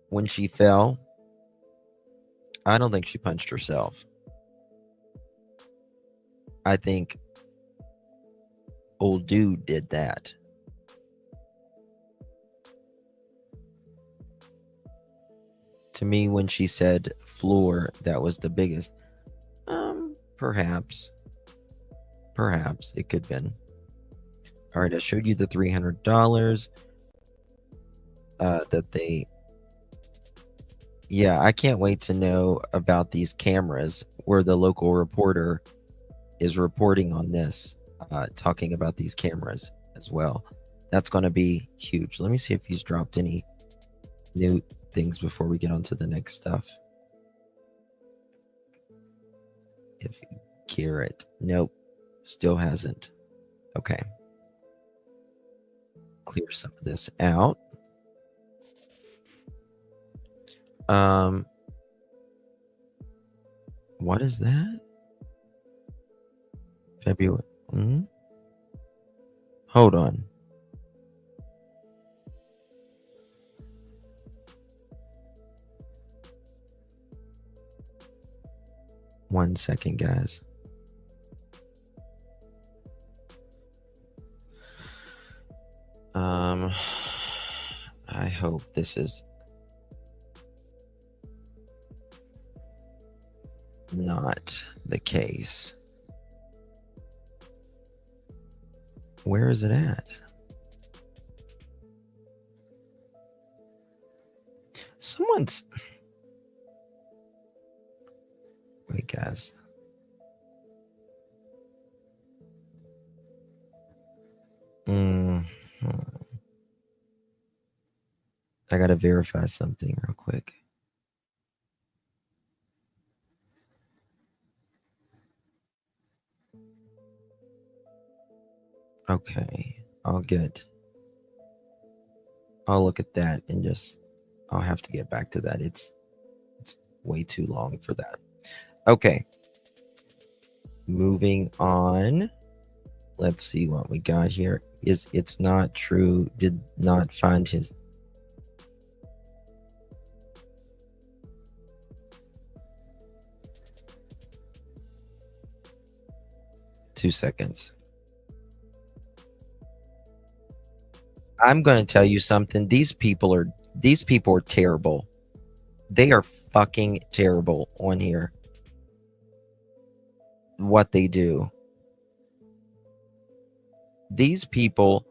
when she fell, I don't think she punched herself. I think old dude did that. To me, when she said floor, that was the biggest. Perhaps it could have been. All right, I showed you the $300 that they... Yeah, I can't wait to know about these cameras where the local reporter is reporting on this, talking about these cameras as well. That's going to be huge. Let me see if he's dropped any new things before we get on to the next stuff. If Garrett, nope, still hasn't. Okay. Clear some of this out. What is that? February. Hold on. One second, guys. I hope this is not the case. Where is it at? Someone's... Wait, guys. I gotta verify something real quick. Okay, I'll look at that and I'll have to get back to that. It's way too long for that. Okay. Moving on. Let's see what we got here. It's not true. Did not find his... Two seconds. I'm going to tell you something. These people are terrible. They are fucking terrible on here. What they do. These people,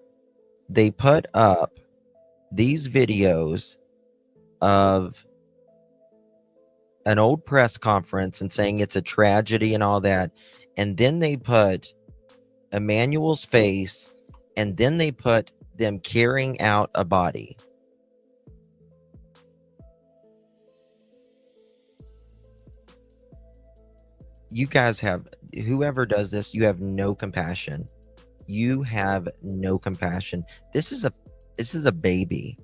they put up these videos of an old press conference and saying it's a tragedy and all that. And then they put Emmanuel's face, and then they put them carrying out a body. You guys have, whoever does this, you have no compassion. You have no compassion. This is a baby.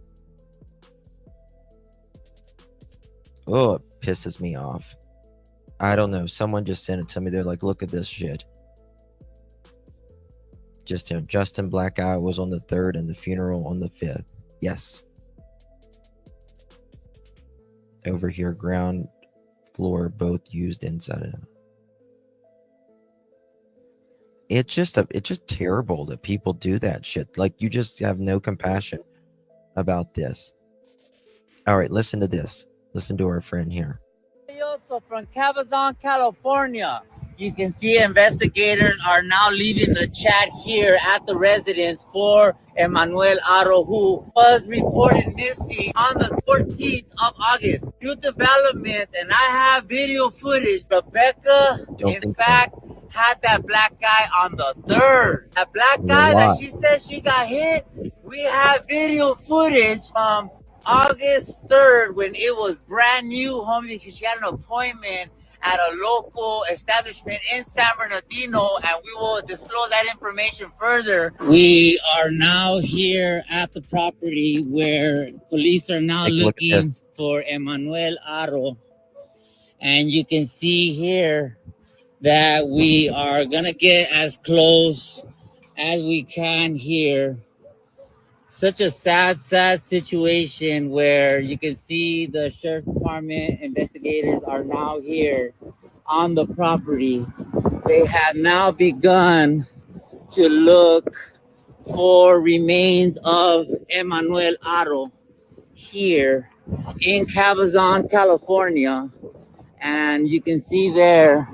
Oh, it pisses me off. I don't know. Someone just sent it to me. They're like, look at this shit. Justin Black Eye was on the 3rd and the funeral on the 5th. Yes. Over here, ground floor, both used inside. It's just terrible that people do that shit. Like, you just have no compassion about this. All right, listen to this. Listen to our friend here. So from Cabazon, California, you can see investigators are now leaving the chat here at the residence for Emmanuel Haro, who was reported missing on the 14th of August. New developments, and I have video footage. Rebecca, in fact, had that black guy on the 3rd. That black guy that she said she got hit, we have video footage from August 3rd when it was brand new, homie, because she had an appointment at a local establishment in San Bernardino, and we will disclose that information further. We are now here at the property where police are now looking for Emmanuel Haro, and you can see here that we are gonna get as close as we can here. Such a sad situation where you can see the sheriff's department investigators are now here on the property. They have now begun to look for remains of Emmanuel Haro here in Cabazon, California. And you can see there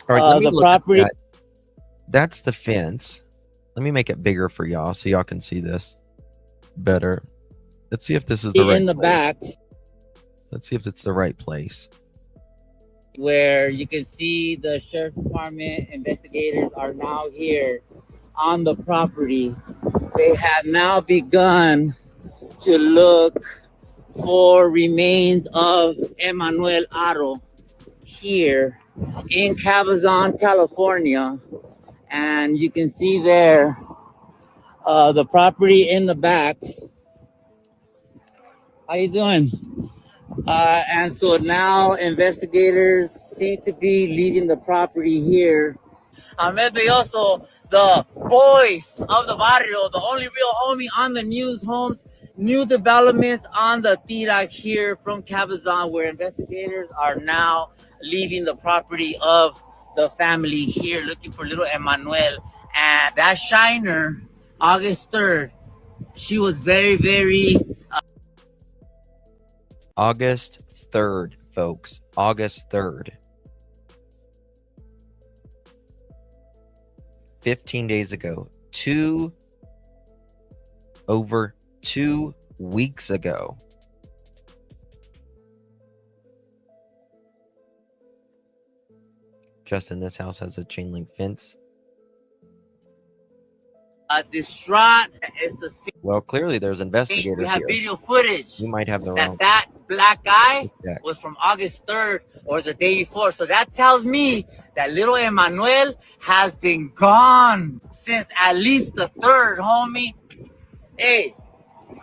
All right, let me the look at property. that. That's the fence. Let me make it bigger for y'all so y'all can see this better. Let's see if this is the right in the place. back. Let's see if it's the right place. Where you can see the sheriff's department investigators are now here on the property. They have now begun to look for remains of Emmanuel Haro here in Cabazon, California. And you can see there the property in the back. How you doing? And so now investigators seem to be leaving the property here. Ahmed Belloso, the voice of the barrio, the only real homie on the news, homes. New developments on the Tira here from Cabazon, where investigators are now leaving the property of the family here, looking for little Emmanuel. And that Shiner, August 3rd, she was very... August 3rd, folks. August 3rd. 15 days ago. Over 2 weeks ago. Justin, this house has a chain link fence. distraught. It's the Well, clearly there's investigators we have here. video footage. You might have the wrong. That black guy Exactly. was from August 3rd or the day before. So that tells me that little Emmanuel has been gone since at least the 3rd, homie. Hey,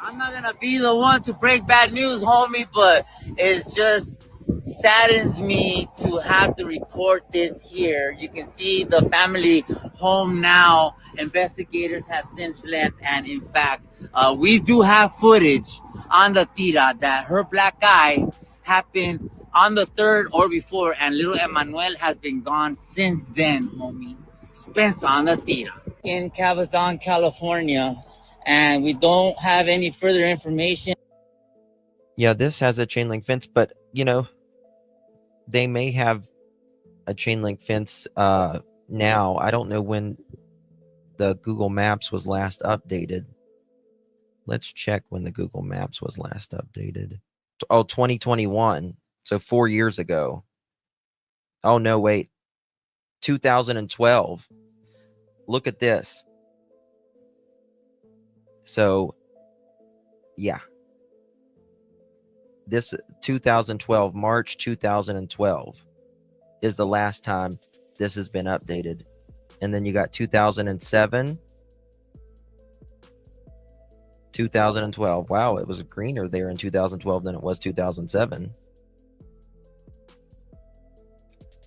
I'm not gonna be the one to break bad news, homie, but it just saddens me to have to report this here. You can see the family home now. Investigators have since left, and in fact, we do have footage on the Tira that her black eye happened on the 3rd or before, and little Emmanuel has been gone since then, homie. Spence on the Tira in Cabazon, California, and we don't have any further information. Yeah, this has a chain link fence, but you know, they may have a chain link fence now. I don't know when the Google Maps was last updated. Let's check when the Google Maps was last updated. Oh, 2021. So 4 years ago. Oh, no, wait. 2012. Look at this. So, yeah. This 2012, March 2012. is the last time this has been updated. And then you got 2007, 2012. Wow, it was greener there in 2012 than it was 2007.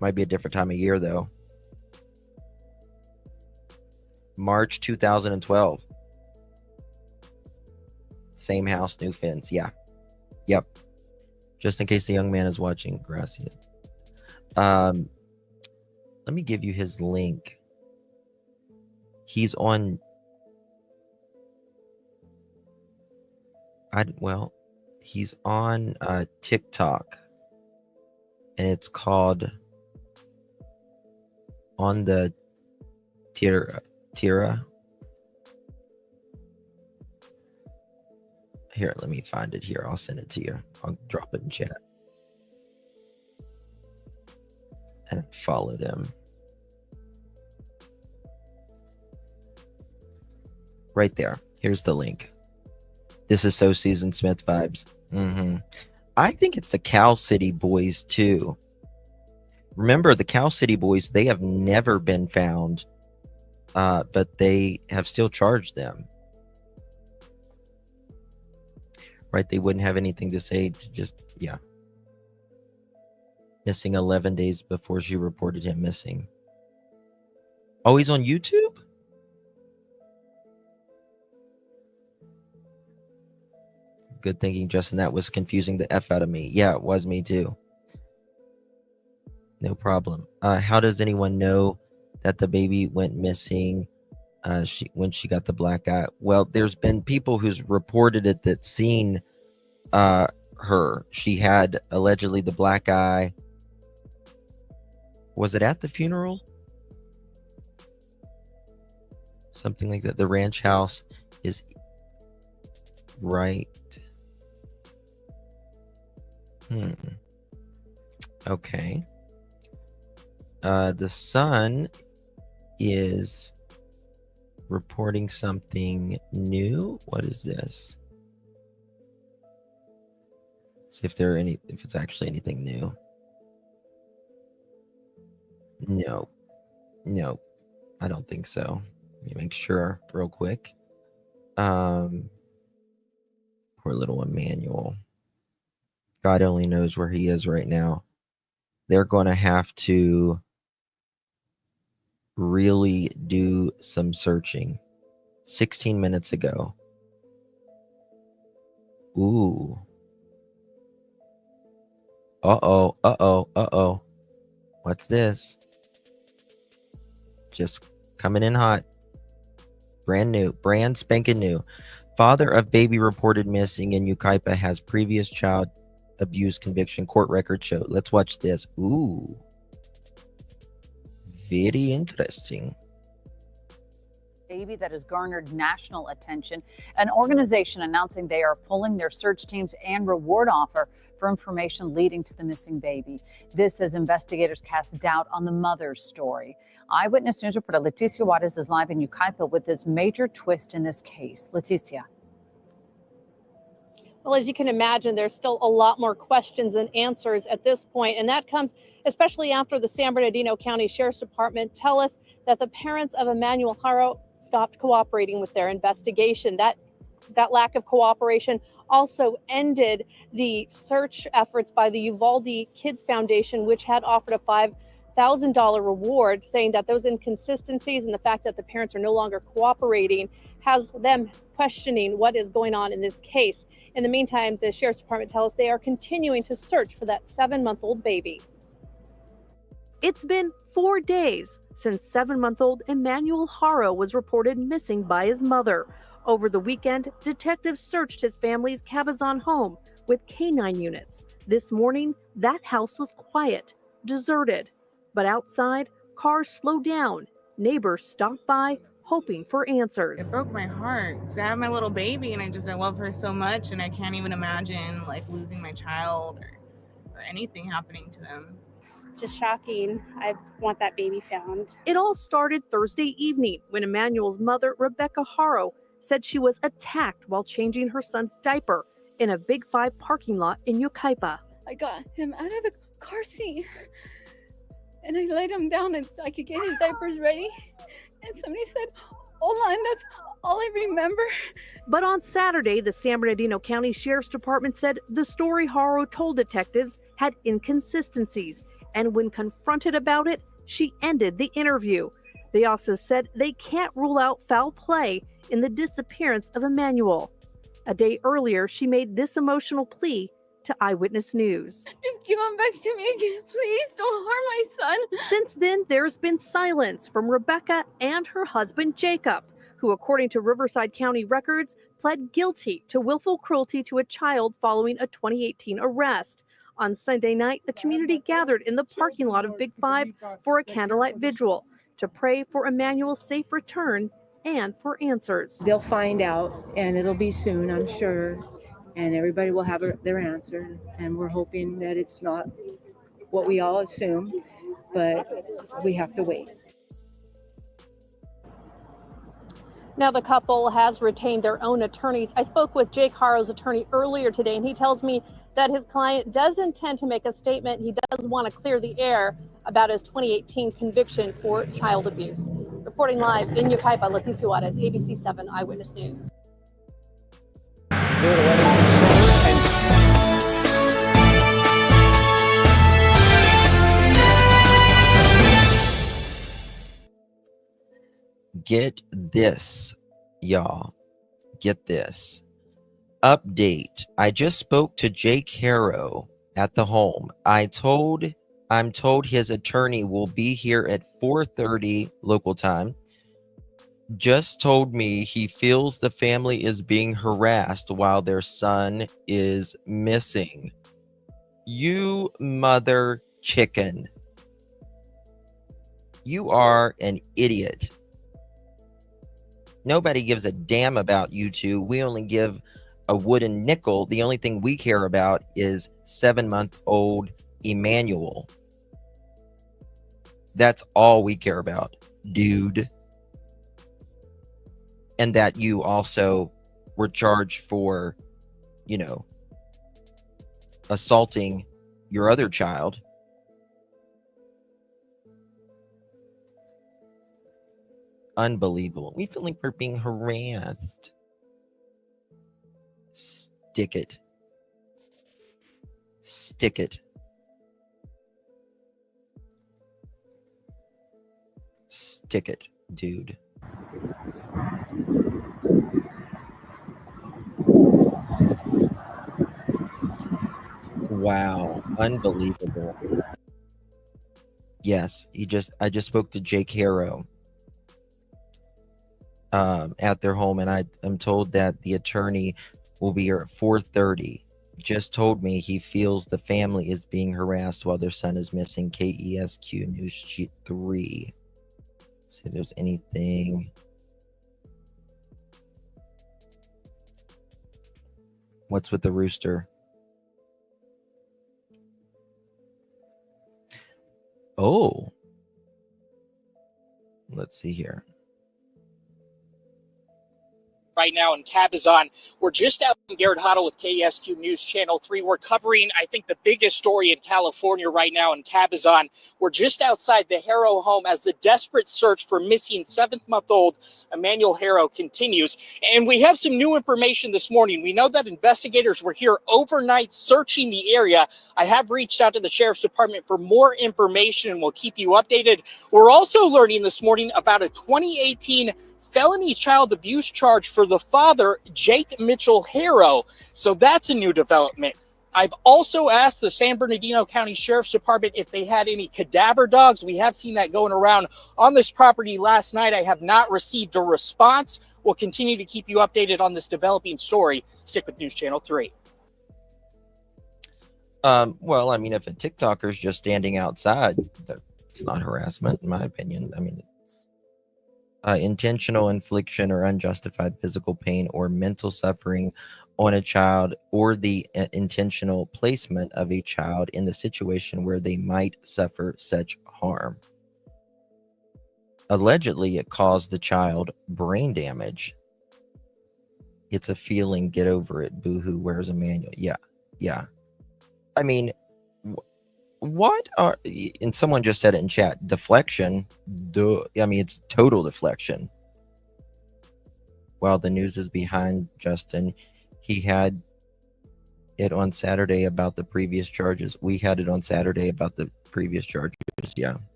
Might be a different time of year though. March 2012. Same house, new fence. Yeah. Yep. Just in case the young man is watching. Gracias. Let me give you his link. He's on. He's on TikTok, and it's called On the Tira. Here, let me find it here. I'll send it to you. I'll drop it in chat. And followed him. Right there. Here's the link. This is so Susan Smith vibes. I think it's the Cal City boys too. Remember, the Cal City boys, they have never been found, but they have still charged them. Right? They wouldn't have anything to say to just, yeah. Missing 11 days before she reported him missing. Oh, he's on YouTube? Good thinking, Justin. That was confusing the F out of me. Yeah, it was me too. No problem. How does anyone know that the baby went missing when she got the black eye? Well, there's been people who's reported it that seen her. She had allegedly the black eye. Was it at the funeral? Something like that. The ranch house is right. Okay. The Sun is reporting something new. What is this? See if if it's actually anything new. No, I don't think so. Let me make sure real quick. Poor little Emmanuel. God only knows where he is right now. They're going to have to really do some searching. 16 minutes ago. Ooh. Uh-oh. What's this? Just coming in hot. Brand new. Brand spanking new. Father of baby reported missing in Yucaipa has previous child abuse conviction. Court record show. Let's watch this. Ooh. Very interesting. Baby that has garnered national attention. An organization announcing they are pulling their search teams and reward offer for information leading to the missing baby. This as investigators cast doubt on the mother's story. Eyewitness News reporter Leticia Juarez is live in Yucaipa with this major twist in this case. Leticia. Well, as you can imagine, there's still a lot more questions and answers at this point, and that comes especially after the San Bernardino County Sheriff's Department tell us that the parents of Emmanuel Haro stopped cooperating with their investigation. That lack of cooperation also ended the search efforts by the Uvalde Kids Foundation, which had offered a $5,000 reward, saying that those inconsistencies and the fact that the parents are no longer cooperating has them questioning what is going on in this case. In the meantime, the Sheriff's Department tells us they are continuing to search for that 7-month-old baby. It's been 4 days since 7-month-old Emmanuel Haro was reported missing by his mother. Over the weekend, detectives searched his family's Cabazon home with canine units. This morning, that house was quiet, deserted. But outside, cars slowed down. Neighbors stopped by, hoping for answers. It broke my heart. So I have my little baby and I love her so much, and I can't even imagine losing my child or anything happening to them. It's just shocking. I want that baby found. It all started Thursday evening when Emmanuel's mother, Rebecca Haro, said she was attacked while changing her son's diaper in a Big 5 parking lot in Yucaipa. I got him out of the car seat. And I laid him down and so I could get his diapers ready. And somebody said, "Hola," and that's all I remember. But on Saturday, the San Bernardino County Sheriff's Department said the story Haro told detectives had inconsistencies. And when confronted about it, she ended the interview. They also said they can't rule out foul play in the disappearance of Emmanuel. A day earlier, she made this emotional plea to Eyewitness News. Just give him back to me again, please. Don't harm my son. Since then, there's been silence from Rebecca and her husband, Jacob, who, according to Riverside County records, pled guilty to willful cruelty to a child following a 2018 arrest. On Sunday night, the community gathered in the parking lot of Big Five for a candlelight vigil to pray for Emmanuel's safe return and for answers. They'll find out, and it'll be soon, I'm sure, and everybody will have their answer. And we're hoping that it's not what we all assume, but we have to wait. Now the couple has retained their own attorneys. I spoke with Jake Haro's attorney earlier today, and he tells me that his client does intend to make a statement. He does want to clear the air about his 2018 conviction for child abuse. Reporting live in Yucaipa, Leticia Juarez, ABC 7 Eyewitness News. Get this, y'all. Get this. Update. I just spoke to Jake Haro at the home. I'm told his attorney will be here at 4:30 local time. Just told me he feels the family is being harassed while their son is missing. You mother chicken. You are an idiot. Nobody gives a damn about you two. We only give a wooden nickel. The only thing we care about is 7-month-old Emmanuel. That's all we care about, dude. And that you also were charged for, assaulting your other child. Unbelievable. We feel like we're being harassed. Stick it. Stick it. Stick it, dude. Wow. Unbelievable. Yes, I just spoke to Jake Haro at their home, and I'm told that the attorney will be here at 4:30. Just told me he feels the family is being harassed while their son is missing. KESQ News 3. See if there's anything. What's with the rooster? Oh. Let's see here. Right now in Cabazon. We're just out in Garrett Huddle with KESQ News Channel 3. We're covering, I think, the biggest story in California right now in Cabazon. We're just outside the Haro home as the desperate search for missing 7-month-old Emmanuel Haro continues. And we have some new information this morning. We know that investigators were here overnight searching the area. I have reached out to the Sheriff's Department for more information, and we'll keep you updated. We're also learning this morning about a 2018 felony child abuse charge for the father, Jake Mitchell Haro. So that's a new development. I've also asked the San Bernardino County Sheriff's Department if they had any cadaver dogs. We have seen that going around on this property last night. I have not received a response. We'll continue to keep you updated on this developing story. Stick with News Channel 3. Well, I mean, if a TikToker's just standing outside, it's not harassment, in my opinion. I mean, intentional infliction or unjustified physical pain or mental suffering on a child, or the intentional placement of a child in the situation where they might suffer such harm. Allegedly, it caused the child brain damage. It's a feeling, get over it, boohoo, where's Emmanuel? Yeah. I mean, What are, and someone just said it in chat, deflection. Duh. I mean, it's total deflection. Well, the news is behind Justin. He had it on Saturday about the previous charges. We had it on Saturday about the previous charges. Yeah.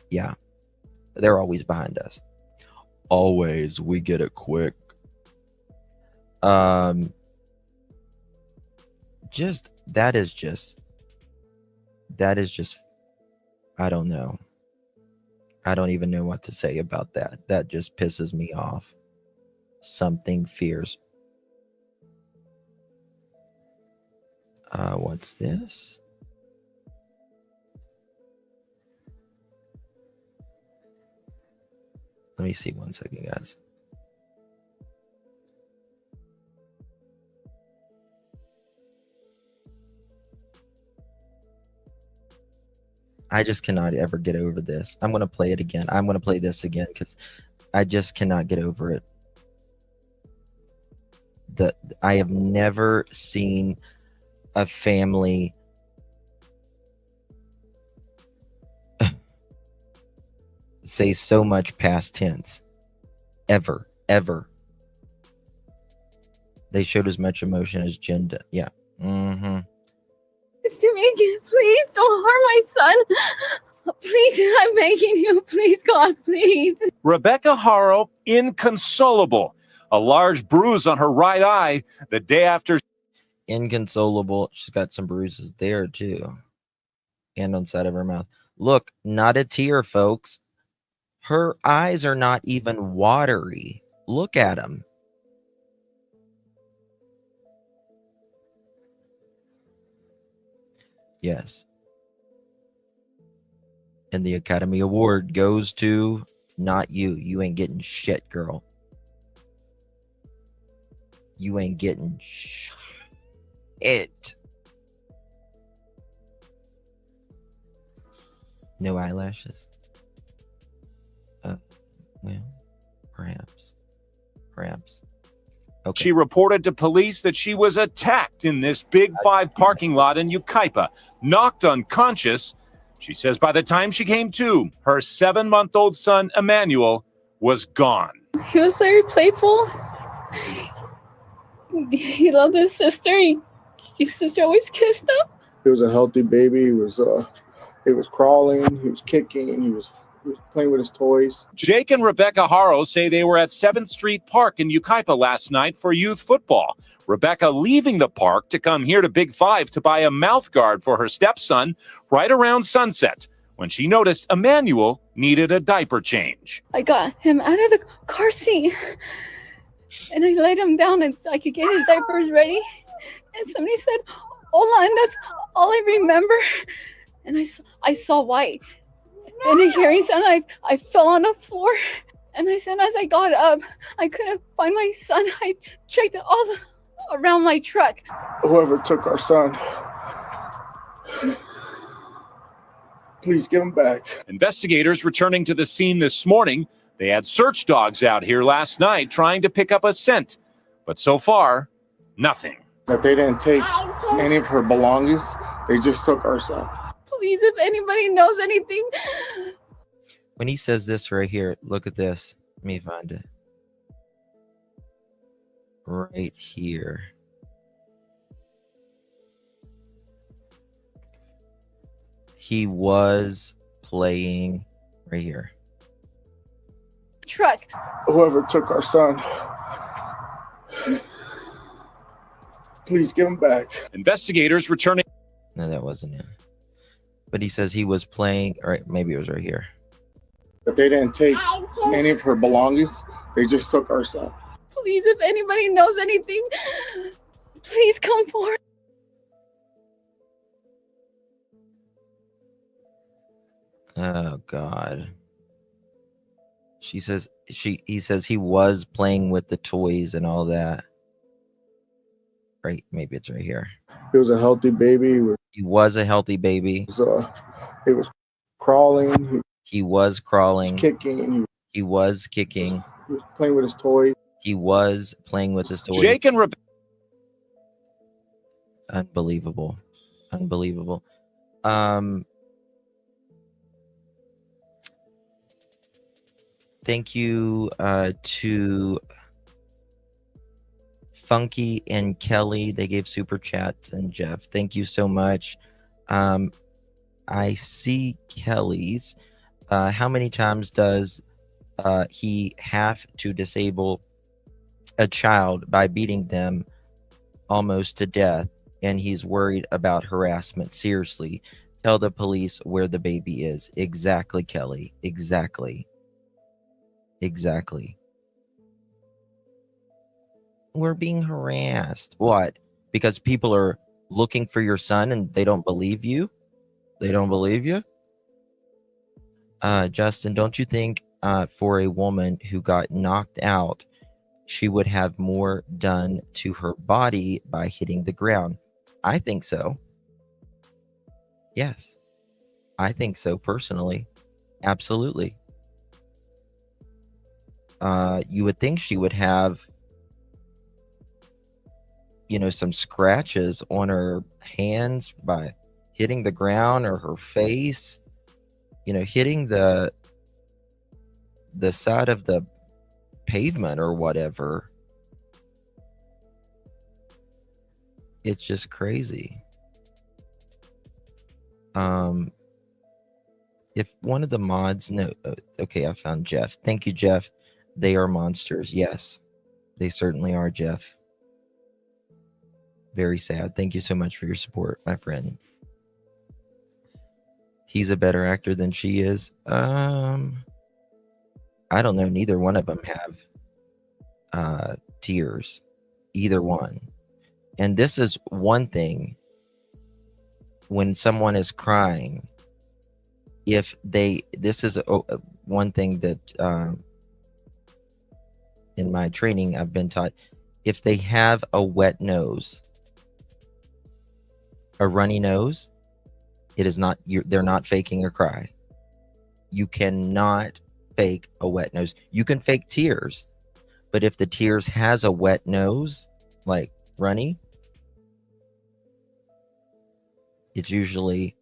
Yeah. They're always behind us. Always. We get it quick. That is just I don't know. I don't even know what to say about that. That just pisses me off. Something fierce. What's this? Let me see 1 second, guys. I just cannot ever get over this. I'm going to play it again. I'm going to play this again because I just cannot get over it. I have never seen a family say so much past tense. Ever. They showed as much emotion as Jen did. Yeah. Mm-hmm. Jamaican, please don't harm my son. Please, I'm begging you. Please, God, please. Rebecca Haro, inconsolable. A large bruise on her right eye the day after. Inconsolable. She's got some bruises there, too. And on the side of her mouth. Look, not a tear, folks. Her eyes are not even watery. Look at them. Yes. And the Academy Award goes to not you. You ain't getting shit, girl. You ain't getting shit. No eyelashes. Well, perhaps. Okay. She reported to police that she was attacked in this Big 5 parking lot in Yucaipa, knocked unconscious. She says by the time she came to, her 7-month-old son, Emmanuel, was gone. He was very playful. He loved his sister. His sister always kissed him. He was a healthy baby. He was crawling. He was kicking. He was playing with his toys. Jake and Rebecca Haro say they were at 7th Street Park in Yucaipa last night for youth football. Rebecca leaving the park to come here to Big 5 to buy a mouth guard for her stepson right around sunset when she noticed Emmanuel needed a diaper change. I got him out of the car seat and I laid him down and so I could get his diapers ready. And somebody said, "Hola," and that's all I remember. And I saw white. And a hearing sound, I fell on the floor. And I said, as I got up, I couldn't find my son. I checked all around my truck. Whoever took our son, please give him back. Investigators returning to the scene this morning. They had search dogs out here last night trying to pick up a scent. But so far, nothing. That they didn't take any of her belongings. They just took our son. Please, if anybody knows anything. When he says this right here, look at this. Let me find it. Right here. He was playing right here. Truck. Whoever took our son, please give him back. Investigators returning. No, that wasn't it. But he says he was playing. All right, maybe it was right here. But they didn't take any of her belongings. They just took our son. Please, if anybody knows anything, please come forward. Oh God. He says he was playing with the toys and all that. Right, maybe it's right here. He was a healthy baby. He was a healthy baby. He was crawling. He was crawling. Kicking. He was kicking. He was playing with his toys. He was playing with his toys. Jake and Rebecca. Unbelievable. Thank you to Funky and Kelly. They gave super chats, and Jeff. Thank you so much. I see Kelly's. How many times does he have to disable a child by beating them almost to death? And he's worried about harassment. Seriously, tell the police where the baby is. Exactly, Kelly. Exactly. Exactly. We're being harassed. What? Because people are looking for your son and they don't believe you? They don't believe you? Justin, don't you think for a woman who got knocked out, she would have more done to her body by hitting the ground? I think so. Yes. I think so personally. Absolutely. You would think she would have, you know, some scratches on her hands by hitting the ground, or her face, you know, hitting the side of the pavement or whatever. It's just crazy. If one of the mods, no, okay, I found Jeff. Thank you, Jeff. They are monsters. Yes, they certainly are, Jeff. Very sad. Thank you so much for your support, my friend. He's a better actor than she is. I don't know. Neither one of them have tears. Either one. And this is one thing. When someone is crying, this is one thing that in my training I've been taught. If they have a wet nose, a runny nose, it is not, they're not faking a cry. You cannot fake a wet nose. You can fake tears, but if the tears has a wet nose, like runny, it's usually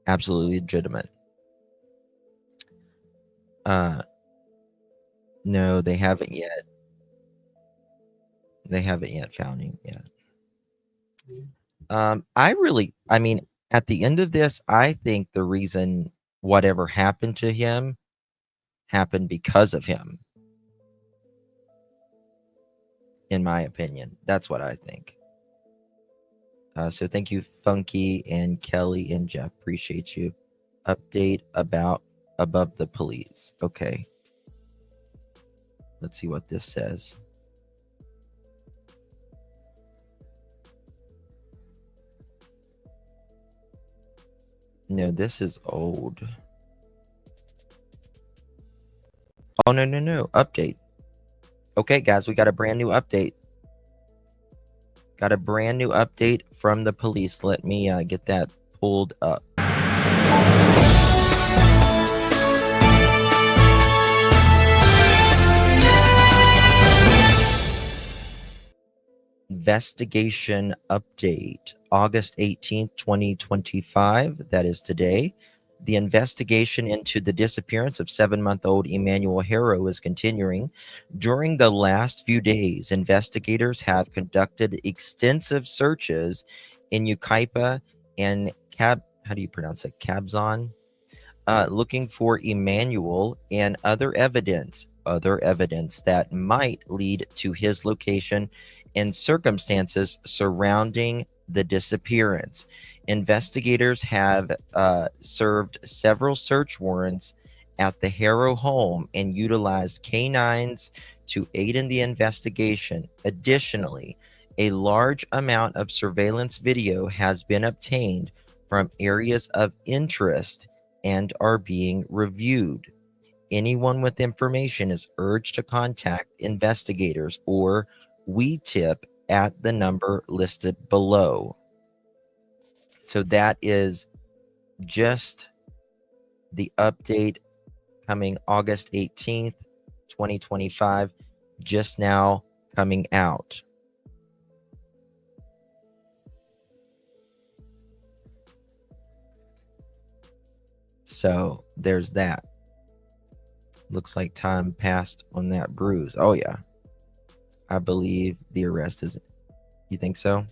absolutely legitimate. No, they haven't yet. They haven't yet found him yet. I mean, at the end of this, I think the reason whatever happened to him happened because of him. In my opinion, that's what I think. So thank you, Funky and Kelly and Jeff. Appreciate you. Update about above the police. Okay. Let's see what this says. No, this is old. Oh, no. Update. Okay, guys, we got a brand new update. Got a brand new update from the police. Let me get that pulled up. Investigation update, August 18th, 2025. That is today. The investigation into the disappearance of 7-month-old Emmanuel Haro is continuing. During the last few days, investigators have conducted extensive searches in Yucaipa and Cabzon, looking for Emmanuel and other evidence that might lead to his location and circumstances surrounding the disappearance. Investigators have served several search warrants at the Haro home and utilized canines to aid in the investigation. Additionally, a large amount of surveillance video has been obtained from areas of interest and are being reviewed. Anyone with information is urged to contact investigators or we tip at the number listed below. So that is just the update coming August 18th, 2025, just now coming out. So there's that. Looks like time passed on that bruise. Oh yeah, I believe the arrest is. You think so?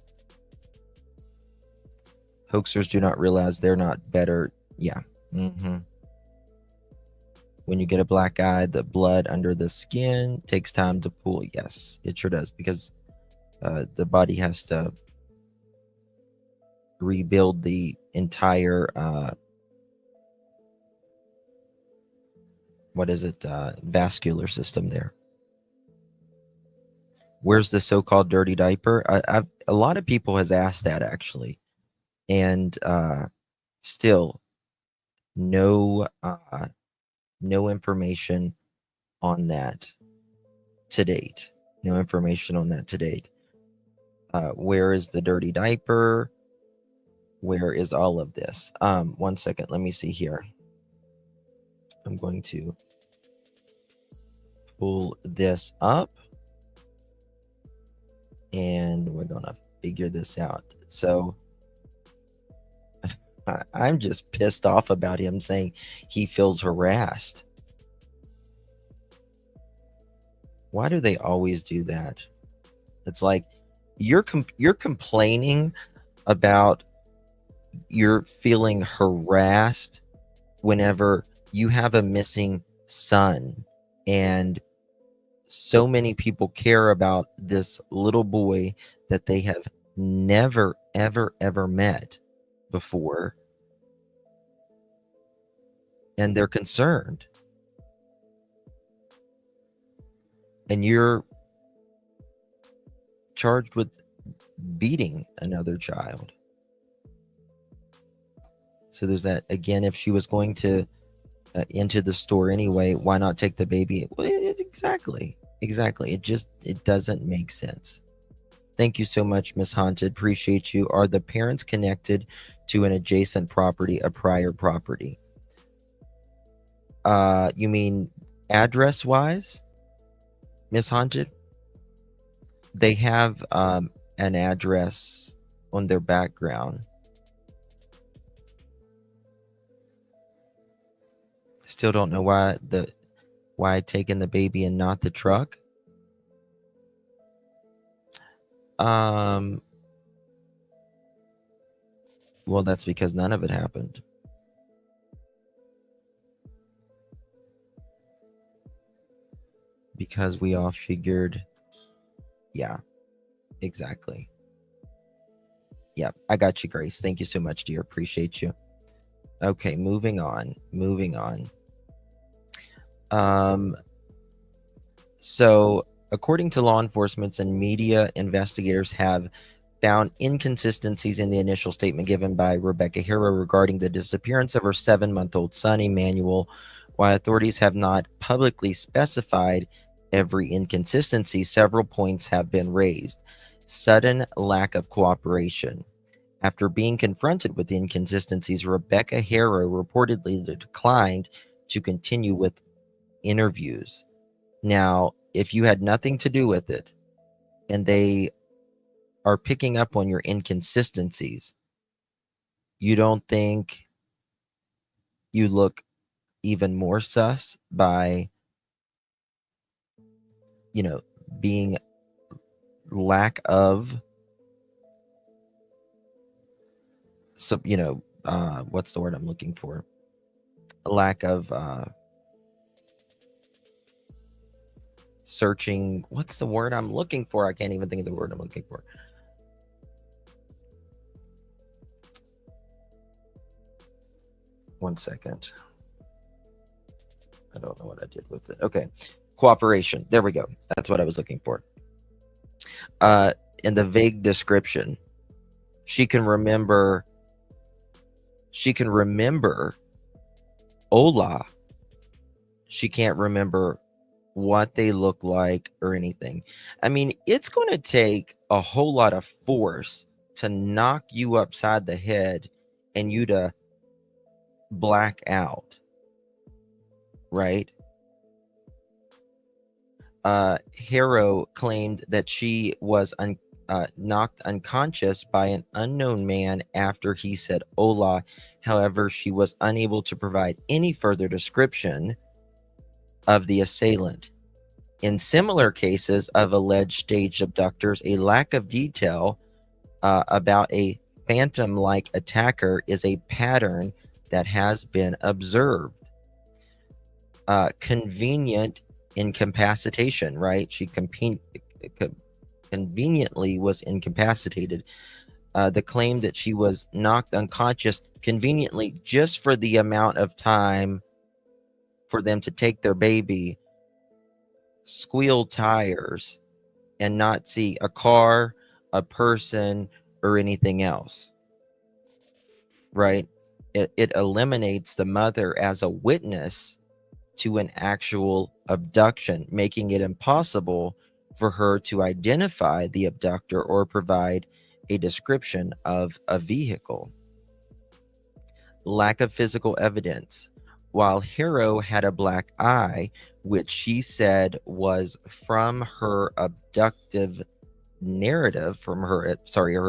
Hoaxers do not realize they're not better. Yeah. When you get a black eye, the blood under the skin takes time to pool. Yes, it sure does, because the body has to rebuild the entire vascular system there. Where's the so-called dirty diaper? A lot of people has asked that, actually, and still no information on that to date. No information on that to date. Where is the dirty diaper? Where is all of this? 1 second. Let me see here. I'm going to pull this up and we're going to figure this out. So I'm just pissed off about him saying he feels harassed. Why do they always do that? It's like you're complaining about you're feeling harassed whenever you have a missing son, and so many people care about this little boy that they have never ever met before, and they're concerned, and you're charged with beating another child. So there's that. Again, if she was going to into the store anyway, why not take the baby? Well, exactly. It doesn't make sense. Thank you so much, Miss Haunted. Appreciate you. Are the parents connected to an adjacent property, a prior property? You mean address wise, Miss Haunted? They have an address on their background. Still don't know why taking the baby and not the truck. Well, that's because none of it happened. Because we all figured, yeah, exactly. Yeah, I got you, Grace. Thank you so much, dear. Appreciate you. Okay, moving on. So according to law enforcement and media, investigators have found inconsistencies in the initial statement given by Rebecca Haro regarding the disappearance of her 7-month-old son, Emmanuel. While authorities have not publicly specified every inconsistency, several points have been raised. Sudden lack of cooperation. After being confronted with the inconsistencies, Rebecca Haro reportedly declined to continue with interviews. Now, if you had nothing to do with it and they are picking up on your inconsistencies, you don't think you look even more sus by, being lack of, what's the word I'm looking for? A lack of searching. What's the word I'm looking for? I can't even think of the word I'm looking for. One second. I don't know what I did with it. Okay. Cooperation. There we go. That's what I was looking for. In the vague description, she can remember Ola. She can't remember what they look like or anything. I mean, it's going to take a whole lot of force to knock you upside the head and you to black out, right? Haro claimed that she was knocked unconscious by an unknown man after he said hola. However, she was unable to provide any further description of the assailant. In similar cases of alleged staged abductors, a lack of detail about a phantom-like attacker is a pattern that has been observed. Convenient incapacitation, right? She conveniently was incapacitated. The claim that she was knocked unconscious conveniently just for the amount of time for them to take their baby, squeal tires, and not see a car, a person, or anything else, right? It eliminates the mother as a witness to an actual abduction, making it impossible for her to identify the abductor or provide a description of a vehicle. Lack of physical evidence. While Haro had a black eye, which she said was from her abductive narrative, from her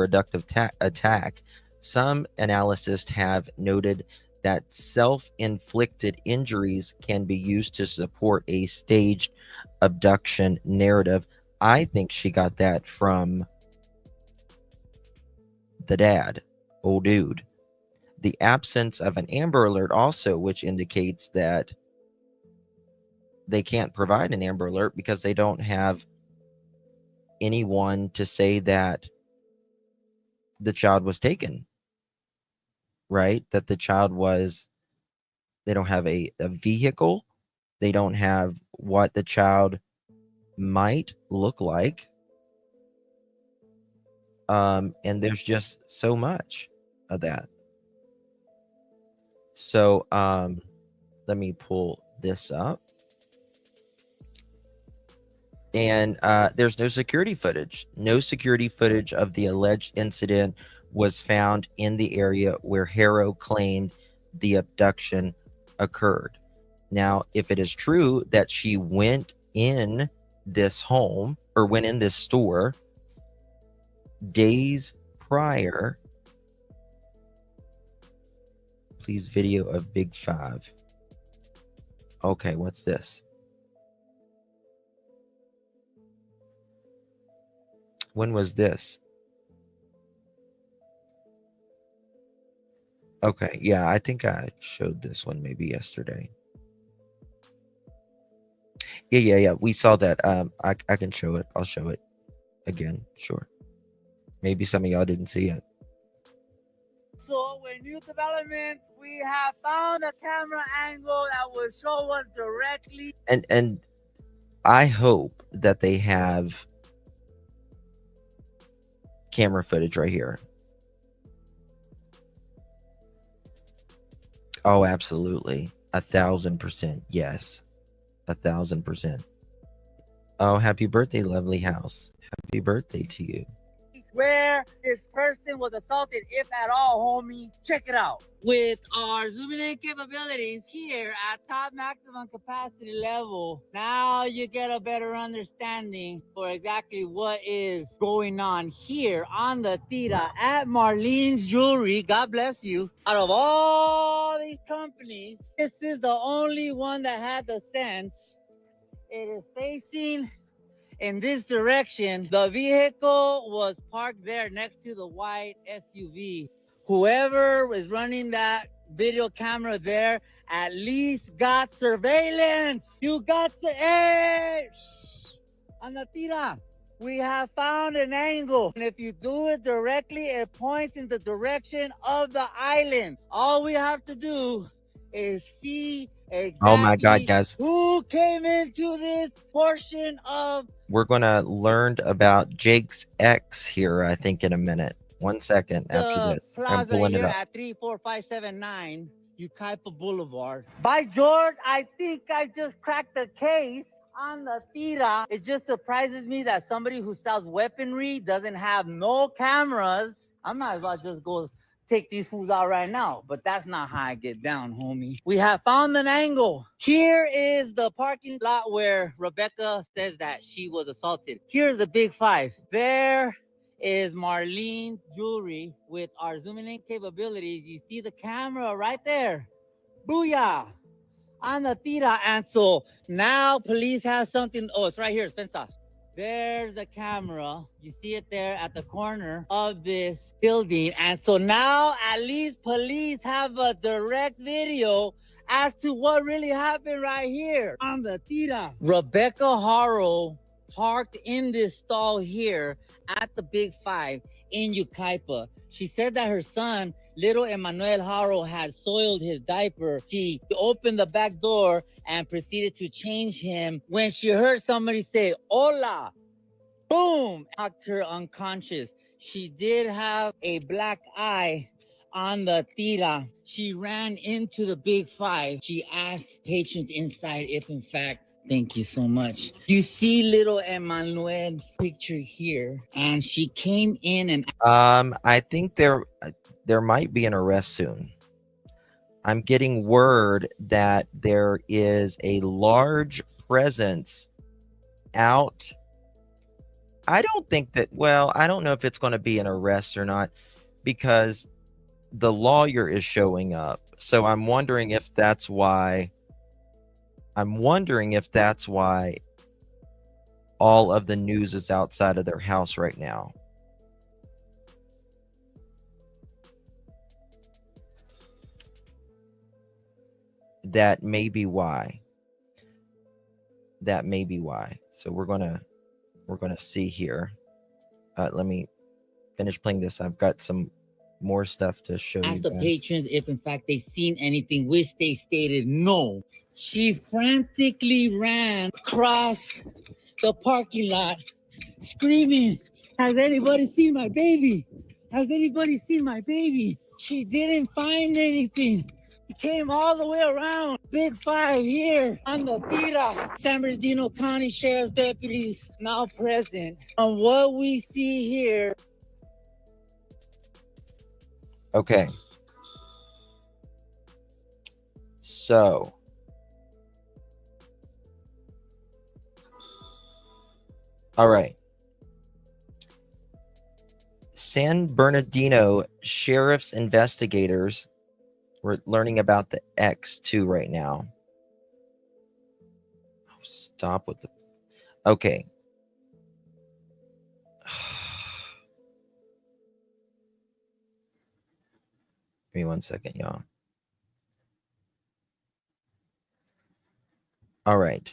abductive attack, some analysts have noted that self-inflicted injuries can be used to support a staged abduction narrative. I think she got that from the dad, old dude. The absence of an Amber Alert also, which indicates that they can't provide an Amber Alert because they don't have anyone to say that the child was taken, right? That the child was, they don't have a vehicle. They don't have what the child might look like. And there's just so much of that. So let me pull this up. And there's no security footage. No security footage of the alleged incident was found in the area where Haro claimed the abduction occurred. Now, if it is true that she went in this home or went in this store days prior, please video of Big Five. Okay, what's this? When was this? Okay, yeah, I think I showed this one maybe yesterday. Yeah. We saw that. I can show it. I'll show it again. Sure. Maybe some of y'all didn't see it. So with new developments, we have found a camera angle that will show us directly. And I hope that they have camera footage right here. Oh, absolutely. 1,000%. Yes. 1,000%. Oh, happy birthday, lovely house. Happy birthday to you. Where this person was assaulted, if at all, homie. Check it out. With our zooming in capabilities here at top maximum capacity level, now you get a better understanding for exactly what is going on here on the Theta at Marlene's Jewelry. God bless you. Out of all these companies, this is the only one that had the sense. It is facing in this direction. The vehicle was parked there next to the white SUV. Whoever is running that video camera there at least got surveillance. You got hey! Anatira, we have found an angle. And if you do it directly, it points in the direction of the island. All we have to do is see exactly Oh my God, guys. who came into this portion of. We're going to learn about Jake's ex here, I think, in a minute. 1 second after this. I'm Plaza pulling it here up. at 34579 Yucaipa Boulevard. By George, I think I just cracked the case on the Theta. It just surprises me that somebody who sells weaponry doesn't have no cameras. I might as well just go take these fools out right now, but that's not how I get down, homie. We have found an angle. Here is the parking lot where Rebecca says that she was assaulted. Here's the Big Five. There is Marlene's jewelry with our zooming in capabilities. You see the camera right there. Booyah! On the tira. And so now police have something. Oh, it's right here, Spencer. There's the camera. You see it there at the corner of this building. And so now at least police have a direct video as to what really happened right here on the tira. Rebecca Haro parked in this stall here at the Big Five in Yucaipa. She said that her son, little Emmanuel Haro, had soiled his diaper. She opened the back door and proceeded to change him when she heard somebody say, "Hola." Boom! Knocked her unconscious. She did have a black eye on the tira. She ran into the Big Five. She asked patrons inside if in fact, thank you so much. You see little Emmanuel picture here, and she came in and I think there might be an arrest soon. I'm getting word that there is a large presence out. I don't think that, well, I don't know if it's going to be an arrest or not, because the lawyer is showing up. So I'm wondering if that's why all of the news is outside of their house right now. That may be why. So we're gonna see here. Let me finish playing this. I've got some more stuff to show you asked the guys. patrons if in fact they seen anything, which they stated no. She frantically ran across the parking lot screaming, "Has anybody seen my baby? Has anybody seen my baby?" She didn't find anything. She came all the way around Big Five here on the tira. San Bernardino County Sheriff's deputies now present. On what we see here. Okay. So all right. San Bernardino Sheriff's investigators, we're learning about the X2 right now. Oh, stop with the... Okay. Give me 1 second, y'all. All right.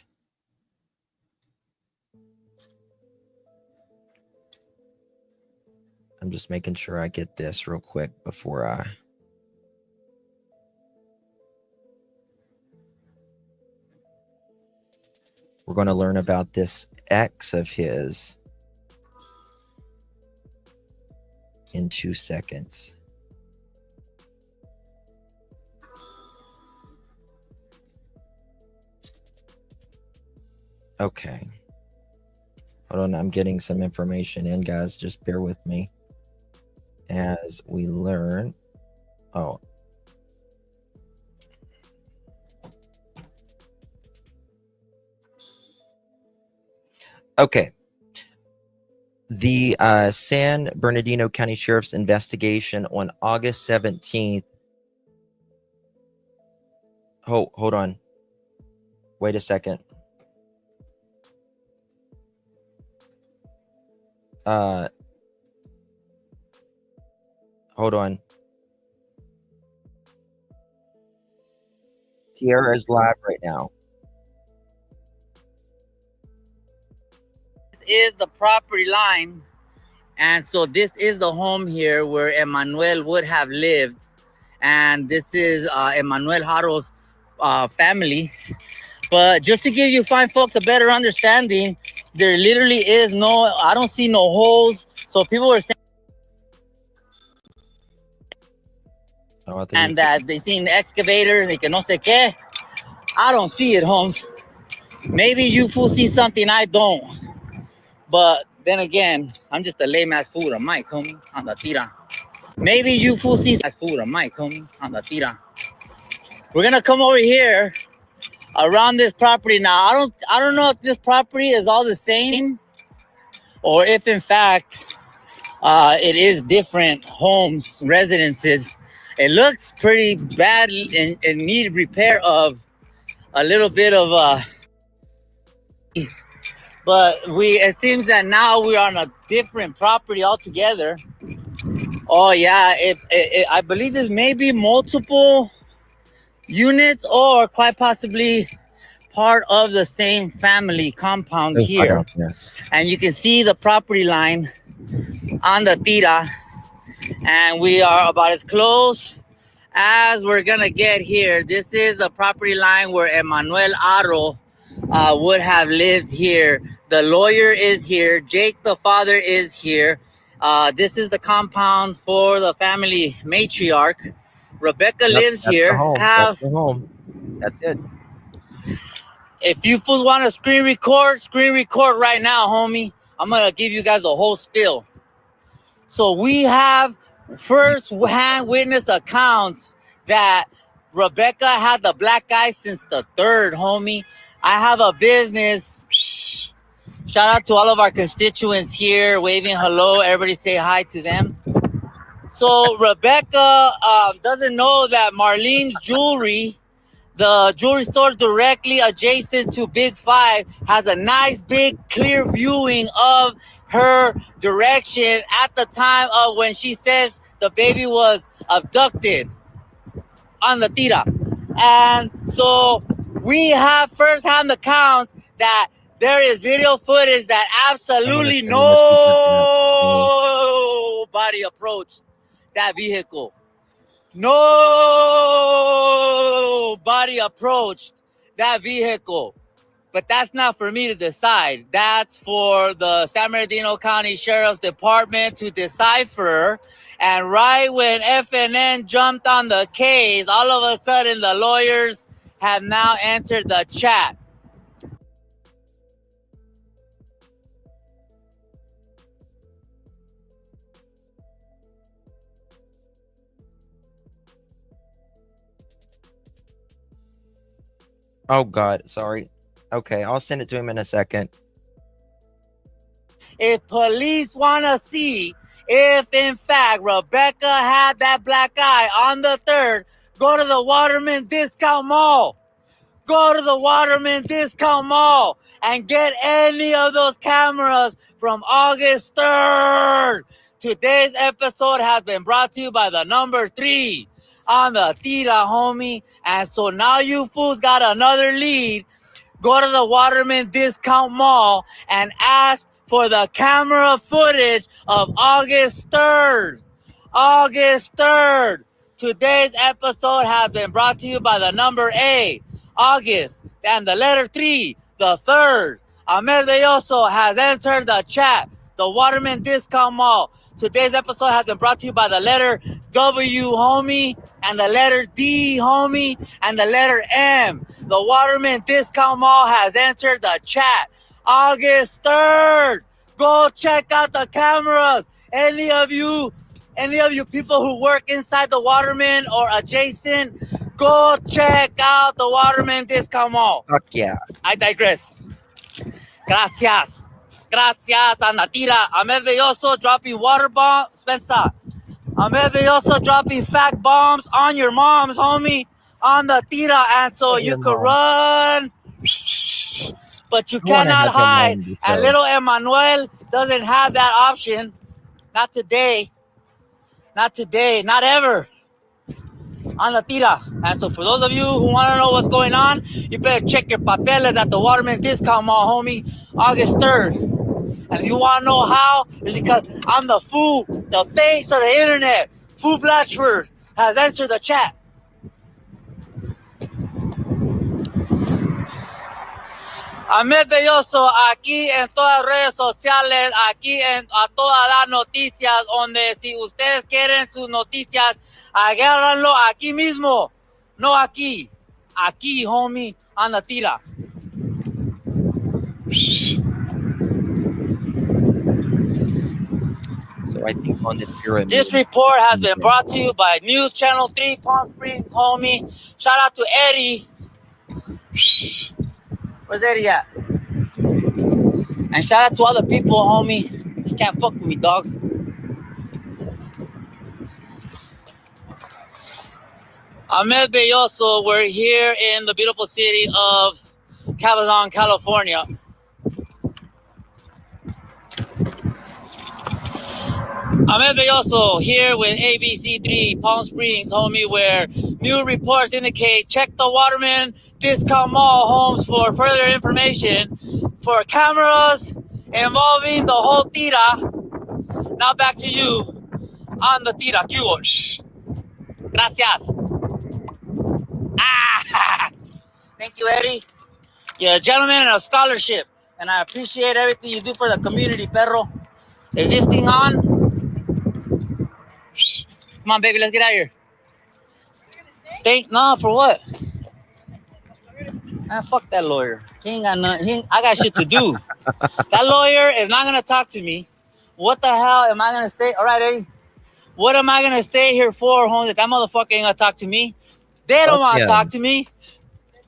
I'm just making sure I get this real quick before I... We're going to learn about this ex of his in 2 seconds. Okay. Hold on, I'm getting some information in, guys. Just bear with me as we learn. Oh. Okay. The San Bernardino County Sheriff's investigation on August 17th. Hold on. Wait a second. Hold on. Tierra is live right now. This is the property line. And so this is the home here where Emmanuel would have lived. And this is Emmanuel Haro's family. But just to give you fine folks a better understanding, there literally is no, I don't see no holes. So people were saying, and that they seen the excavator, and que no sé qué. I don't see it, Holmes. Maybe you fool see something I don't. But then again, I'm just a lame ass fool on mic, homie, on the tira. Maybe you fool see ass fool on mic, homie, on the tira. We're gonna come over here around this property now. I don't know if this property is all the same, or if in fact It is different homes, residences. It looks pretty bad and need repair of a little bit of but it seems that now we're on a different property altogether. Oh yeah, I believe there's maybe multiple units or quite possibly part of the same family compound So hot here. out there. And you can see the property line on the tira, and we are about as close as we're gonna get here. This is the property line where Emmanuel Haro would have lived here. The lawyer is here. Jake, the father, is here. This is the compound for the family matriarch. Rebecca lives That's here. the home. That's the home. That's it. If you fools want to screen record right now, homie. I'm gonna give you guys a whole spill. So we have first-hand witness accounts that Rebecca had the black eye since the 3rd, homie. I have a business. Shout out to all of our constituents here, waving hello. Everybody say hi to them. So Rebecca doesn't know that Marlene's Jewelry, the jewelry store directly adjacent to Big 5, has a nice big clear viewing of her direction at the time of when she says the baby was abducted on the tira. And so we have first-hand accounts that there is video footage that absolutely nobody approached that vehicle. Nobody approached that vehicle. But that's not for me to decide. That's for the San Bernardino County Sheriff's Department to decipher. And right when FNN jumped on the case, all of a sudden the lawyers have now entered the chat. Oh God, sorry. Okay, I'll send it to him in a second. If police want to see if, in fact, Rebecca had that black eye on the 3rd, go to the Waterman Discount Mall. Go to the Waterman Discount Mall and get any of those cameras from August 3rd. Today's episode has been brought to you by the number 3 on the tira, homie. And so now you fools got another lead. Go to the Waterman Discount Mall and ask for the camera footage of August 3rd. August 3rd. Today's episode has been brought to you by the number A, August, and the letter 3, the 3rd. Ahmed Belloso has entered the chat. The Waterman Discount Mall. Today's episode has been brought to you by the letter W, homie, and the letter D, homie, and the letter M. The Waterman Discount Mall has entered the chat. August 3rd. Go check out the cameras. Any of you people who work inside the Waterman or adjacent, go check out the Waterman Discount Mall. Fuck yeah. I digress. Gracias. Gracias, Anatira. Ahmed Belloso dropping water bomb. Spencer. Ahmed Belloso dropping fact bombs on your moms, homie. On the tira. And so you can run, but you cannot hide. And little Emmanuel doesn't have that option. Not today. Not today. Not ever. On the tira. And so for those of you who want to know what's going on, you better check your papeles at the Waterman Discount Mall, homie. August 3rd. And if you want to know how, it's because I'm the fool, the face of the internet. Fool Blatchford has entered the chat. Ahmed Belloso, aquí en todas las redes sociales, aquí a todas las noticias, donde si ustedes quieren sus noticias, agárranlo aquí mismo, no aquí. Aquí, homie, on the tira. So I think on the pyramid. This report has been brought to you by News Channel 3 Palm Springs, homie. Shout out to Eddie. Where's Eddie at? And shout out to other people, homie. You can't fuck with me, dog. Ahmed Belloso. We're here in the beautiful city of Cabazon, California. Ahmed Belloso here with ABC3 Palm Springs, homie, where new reports indicate check the Waterman Discount Mall homes for further information for cameras involving the whole tira. Now back to you on the tira. Shh. Gracias. Ah, thank you, Eddie. You're a gentleman and a scholarship, and I appreciate everything you do for the community, perro. Is this thing on? Shh. Come on, baby, let's get out of here. No, for what? Man, fuck that lawyer. He ain't got nothing. I got shit to do. That lawyer is not gonna talk to me. What the hell am I gonna stay? All right, Eddie. What am I gonna stay here for, homie? That motherfucker ain't gonna talk to me. They don't want to talk to me.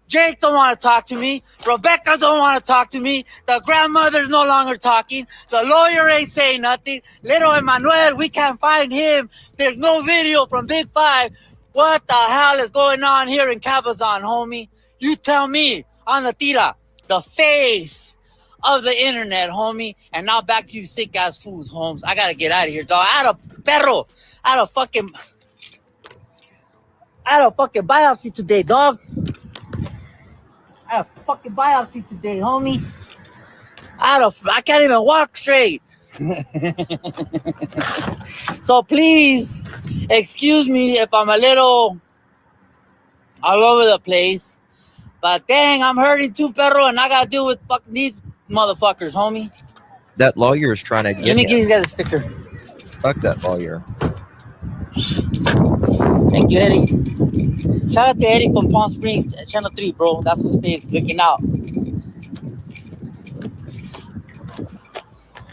Jake don't want to talk to me. Rebecca don't want to talk to me. The grandmother's no longer talking. The lawyer ain't saying nothing. Little Emmanuel, we can't find him. There's no video from Big Five. What the hell is going on here in Cabazon, homie? You tell me on the tira, the face of the internet, homie. And now back to you sick ass fools, Holmes. I gotta get out of here, dog. I had a fucking biopsy today, dog. I had a fucking biopsy today, homie. I can't even walk straight. So please excuse me if I'm a little all over the place. But dang, I'm hurting too, perro, and I gotta deal with fucking these motherfuckers, homie. That lawyer is trying to get Let me him. give you guys a sticker. Fuck that lawyer. Thank you, Eddie. Shout out to Eddie from Palm Springs, Channel 3, bro. That's who stays looking out.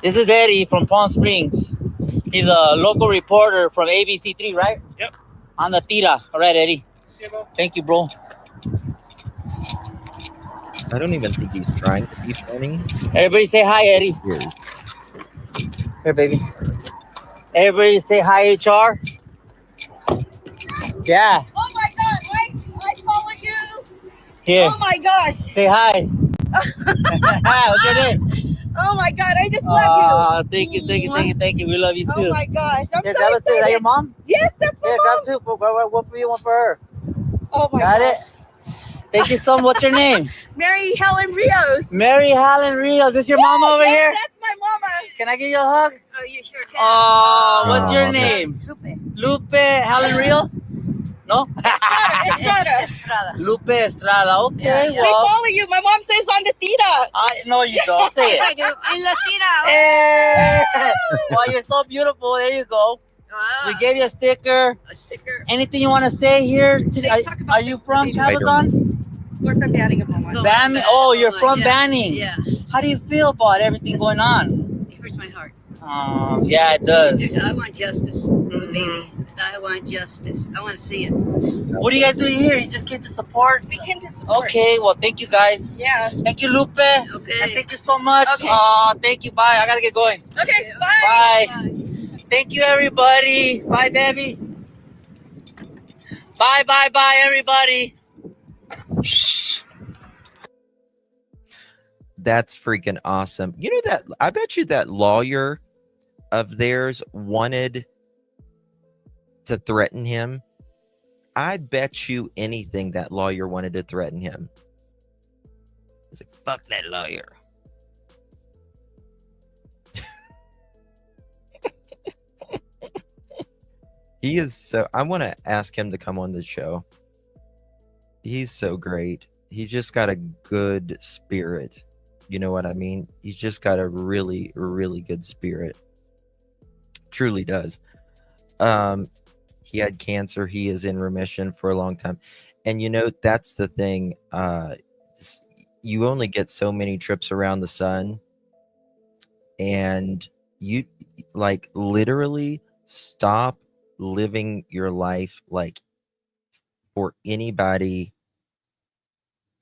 This is Eddie from Palm Springs. He's a local reporter from ABC3, right? Yep. On the tira. All right, Eddie. See you, bro. Thank you, bro. I don't even think he's trying to be funny. Everybody say hi, Eddie. Here, baby. Everybody say hi, HR. Yeah. Oh my God, right? I follow you. Here. Oh my gosh. Say hi. What's your name? Oh my God, I just love Thank you. We love you you. too. Oh my gosh, I'm Here, so grab a seat. Is that excited. your mom? Yes, that's my Here, mom. grab two. One for you, one for her. Oh my Got gosh. it? Thank you so much. What's your name? Mary Helen Rios. Mary Helen Rios. Is this your mom over here? That's my mama. Can I give you a hug? Oh, you sure can. Oh, what's your Oh, name? Lupe. Lupe Helen Rios? No? Estrada. Lupe Estrada. Okay, Yeah. well. We follow you. My mom says on the tira. No, you don't. Say Yes, I it. do. En la tira. Hey! Well, you're so beautiful. There you go. Wow. We gave you a sticker. A sticker. Anything you want to say here? Are you from Cabazon? We're from Banning of Beaumont. Banning. Oh, you're from yeah. Banning. Yeah. How do you feel about everything going on? It hurts my heart. Yeah, it does. I want justice for the baby. I want justice. I want to see it. What do you guys do here? You just came to support? We came to support. Okay, well, thank you guys. Yeah. Thank you, Lupe. Okay. And thank you so much. Okay. Thank you. Bye. I gotta get going. Okay, bye. Bye. Thank you, everybody. Bye, Debbie. Bye, everybody. Shh. That's freaking awesome. You know that I bet you that lawyer of theirs wanted to threaten him. I bet you anything that lawyer wanted to threaten him. He's like, fuck that lawyer. He is so, I want to ask him to come on the show. He's so great. He just got a good spirit. You know what I mean? He's just got a really, really good spirit. Truly does. He had cancer. He is in remission for a long time. And you know, that's the thing. You only get so many trips around the sun. And you like literally stop living your life like for anybody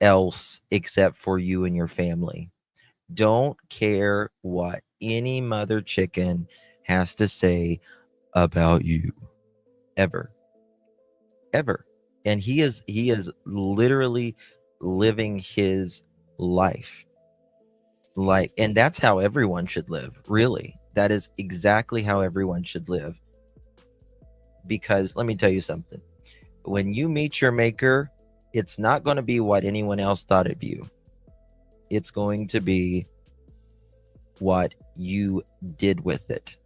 else except for you and your family. Don't care what any mother chicken has to say about you. Ever. And he is literally living his life. Like, and that's how everyone should live, really. That is exactly how everyone should live. Because let me tell you something. When you meet your maker, it's not going to be what anyone else thought of you. It's going to be what you did with it.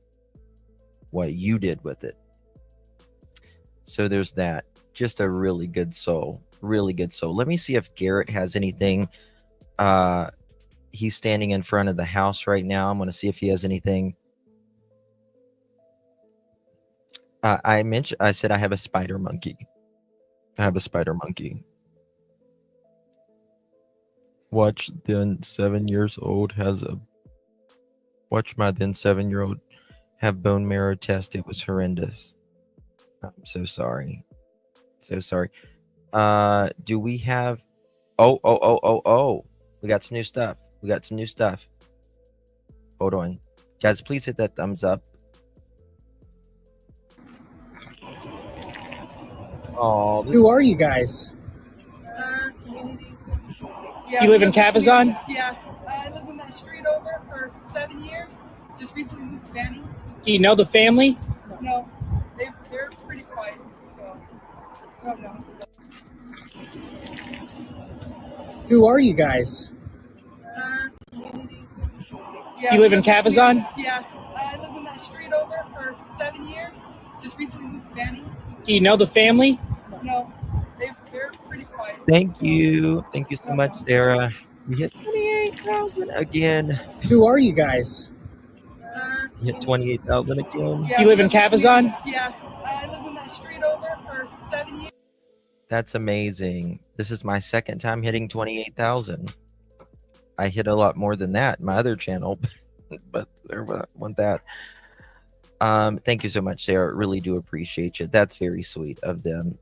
What you did with it. So there's that. Just a really good soul. Really good soul. Let me see if Garrett has anything. He's standing in front of the house right now. I'm going to see if he has anything. I said I have a spider monkey. I have a spider monkey. Watch then 7 years old has a. Watch my then 7-year-old have bone marrow test. It was horrendous. I'm so sorry. So sorry. Do we have? Oh. We got some new stuff. Hold on. Guys, please hit that thumbs up. Oh, Who are you guys? Yeah, You live in Cabazon? Yeah, I lived in that street over for 7 years. Just recently moved to Vanny. Do you know the family? No, they're pretty quiet, so I don't know. Who are you guys? Yeah, You live in Cabazon? Yeah, I lived in that street over for 7 years. Just recently moved to Vanny. Do you know the family? No, they're pretty quiet. Thank you so much, Sarah. We hit 28,000 again. Who are you guys? We hit 28,000 again. Yeah, You live in Cabazon? Yeah, I lived in that street over for 7 years. That's amazing. This is my second time hitting 28,000. I hit a lot more than that in my other channel, but there wasn't that. Thank you so much, Sarah. Really do appreciate you. That's very sweet of them.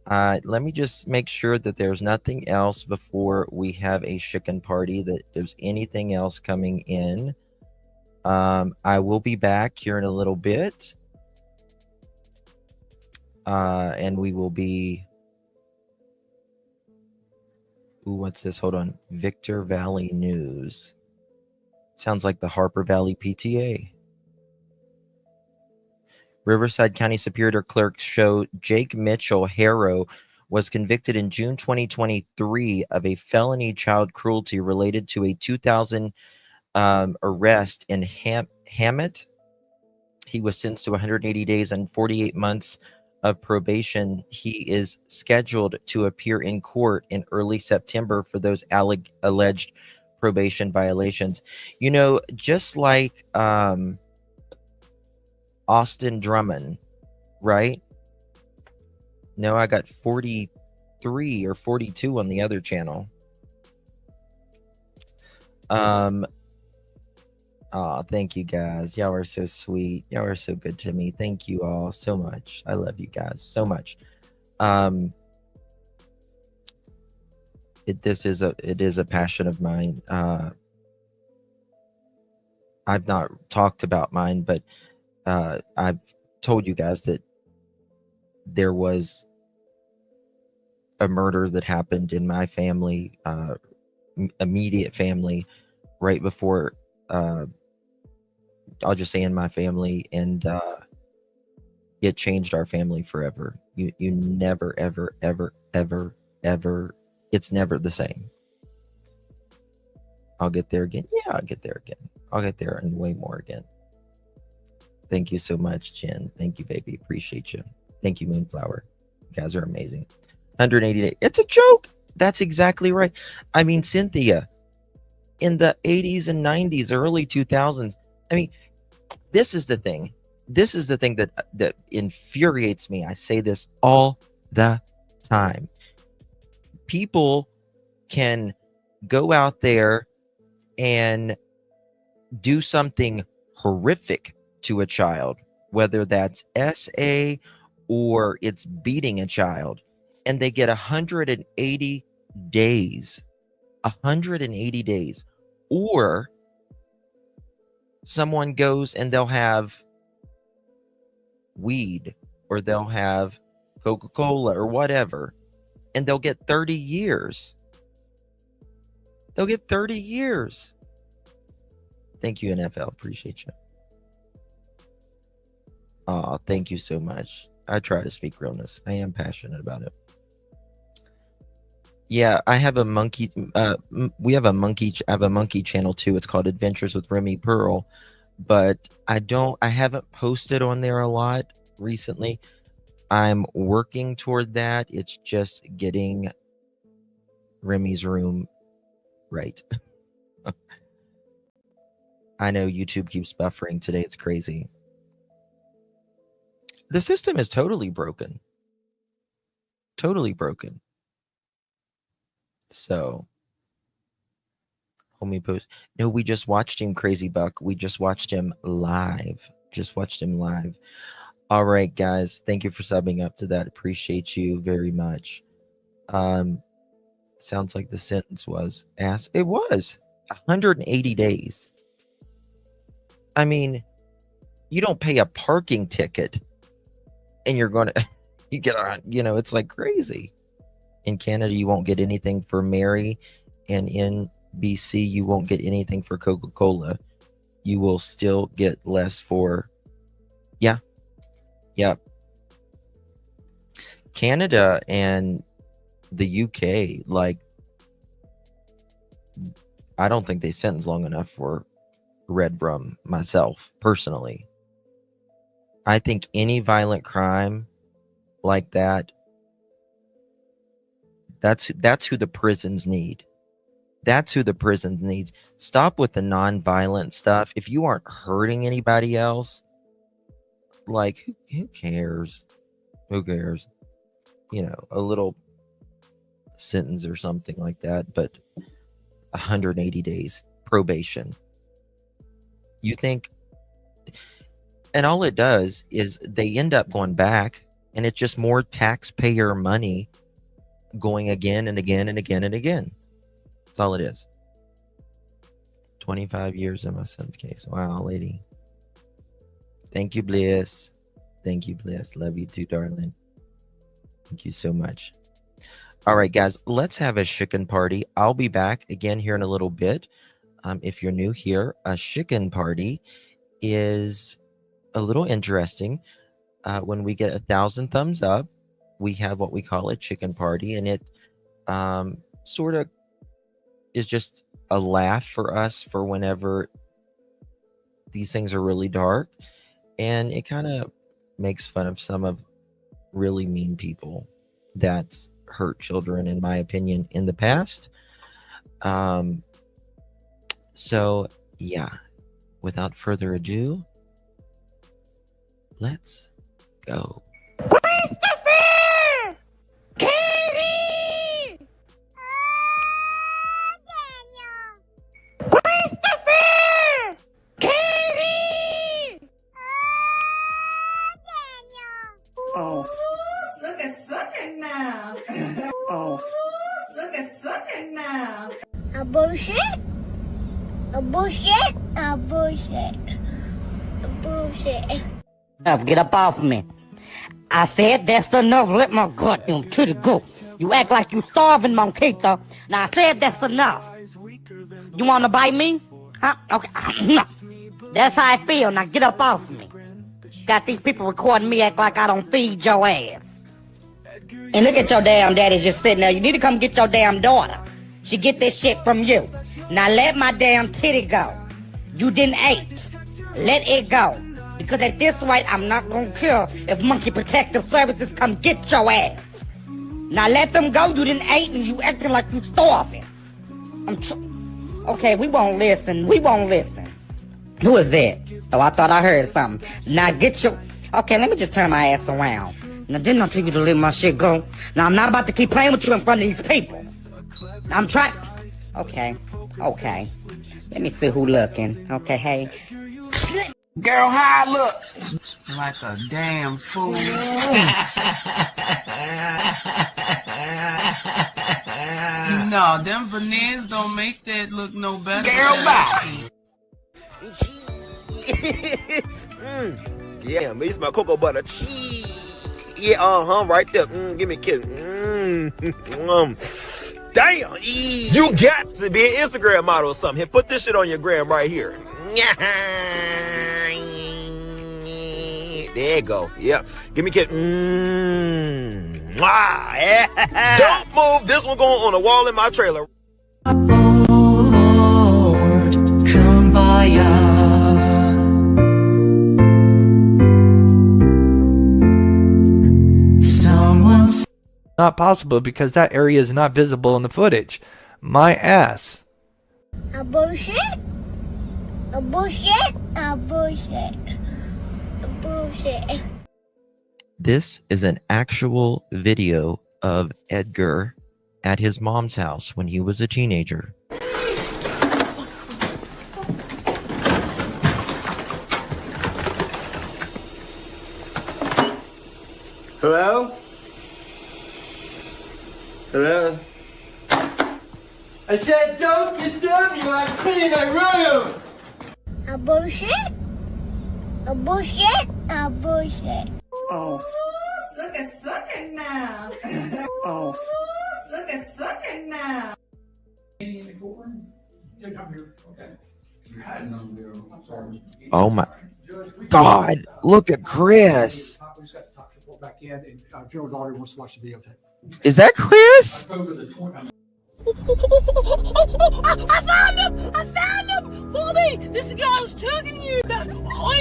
Let me just make sure that there's nothing else before we have a chicken party, that there's anything else coming in. I will be back here in a little bit. And we will be. Ooh, what's this? Hold on. Victor Valley News. Sounds like the Harper Valley PTA. Riverside County Superior Clerk show Jake Mitchell Haro was convicted in June 2023 of a felony child cruelty related to a 2000 arrest in Hammett. He was sentenced to 180 days and 48 months of probation. He is scheduled to appear in court in early September for those alleged probation violations. You know, just like Austin Drummond, right? No, I got 43 or 42 on the other channel. Oh, thank you guys. Y'all are so sweet. Y'all are so good to me. Thank you all so much. I love you guys so much. It is a passion of mine. I've not talked about mine, but I've told you guys that there was a murder that happened in my family, immediate family, right before, I'll just say in my family, and it changed our family forever. You never, ever, ever, ever, ever, it's never the same. I'll get there again. Yeah, I'll get there again. I'll get there and way more again. Thank you so much, Jen. Thank you, baby. Appreciate you. Thank you, Moonflower. You guys are amazing. 180 days. It's a joke. That's exactly right. I mean, Cynthia, in the 80s and 90s, early 2000s, I mean, this is the thing. This is the thing that infuriates me. I say this all the time. People can go out there and do something horrific to a child, whether that's SA or it's beating a child, and they get 180 days. 180 days. Or someone goes and they'll have weed, or they'll have Coca-Cola, or whatever, and they'll get 30 years. They'll get 30 years. Thank you, NFL. Appreciate you. Oh, thank you so much. I try to speak realness. I am passionate about it. Yeah, I have a monkey. We have a monkey. I have a monkey channel too. It's called Adventures with Remy Pearl, but I haven't posted on there a lot recently. I'm working toward that. It's just getting Remy's room right. I know YouTube keeps buffering today. It's crazy. The system is totally broken. Totally broken. So, homie post. No, we just watched him, Crazy Buck. We just watched him live. All right, guys. Thank you for subbing up to that. Appreciate you very much. Sounds like the sentence was ass. It was 180 days. I mean, you don't pay a parking ticket and you're going to, you get on, it's like crazy. In Canada, you won't get anything for Mary, and in BC, you won't get anything for Coca-Cola. You will still get less for, yeah. Canada and the UK, like, I don't think they sentence long enough for red rum myself, personally. I think any violent crime like that, that's who the prisons need. That's who the prisons needs. Stop with the non-violent stuff. If you aren't hurting anybody else, like, who cares? Who cares? A little sentence or something like that, but 180 days probation. You think, and all it does is they end up going back, and it's just more taxpayer money going again and again and again and again. That's all it is. 25 years in my son's case. Wow, lady. Thank you, Bliss. Thank you, Bliss. Love you too, darling. Thank you so much. All right, guys, let's have a chicken party. I'll be back again here in a little bit. If you're new here, a chicken party is a little interesting. When we get 1,000 thumbs up, we have what we call a chicken party, and it sort of is just a laugh for us for whenever these things are really dark, and it kind of makes fun of some of really mean people that hurt children, in my opinion, in the past. So yeah, without further ado, let's go. Christopher! Katie! Christopher! Katie! Oh. Suck it now. Oh. Suck it now. A bullshit? A bullshit? A bullshit. A bullshit. Get up off me. I said that's enough. Let my goddamn titty go. You act like you starving, Monquito. Now I said that's enough. You want to bite me? Huh? Okay. That's how I feel. Now get up off me. Got these people recording me act like I don't feed your ass. And look at your damn daddy just sitting there. You need to come get your damn daughter. She get this shit from you. Now let my damn titty go. You didn't eat. Let it go. Because at this rate, I'm not gonna care if Monkey Protective Services come get your ass. Now let them go. You didn't eat and you acting like you starving. Okay, we won't listen. We won't listen. Who is that? Oh, I thought I heard something. Now get your... Okay, let me just turn my ass around. Now, didn't I tell you to let my shit go? Now, I'm not about to keep playing with you in front of these people. I'm trying... Okay. Let me see who looking. Okay, hey. Girl, how I look? Like a damn fool. No, them veneers don't make that look no better. Girl, bye. Yeah, me smell cocoa butter cheese. Yeah, right there. Give me a kiss. Damn. You got to be an Instagram model or something. Here, put this shit on your gram right here. There you go. Yeah. Give me a kiss. Don't move. This one going on the wall in my trailer. Not possible because that area is not visible in the footage. My ass. A bullshit. A bullshit. A bullshit. A bullshit. This is an actual video of Edgar at his mom's house when he was a teenager. Hello? Hello? I said don't disturb you, I'm cleaning my room! A bullshit. A bullshit. A bullshit. Oh. Suck it now. Oh. Suck it now. Oh my God, look at Chris. Back in, and Joe Daugherty wants to watch the videotape. Is that Chris? I found him! I found him! Bobby, this is the guy I was talking to you about. I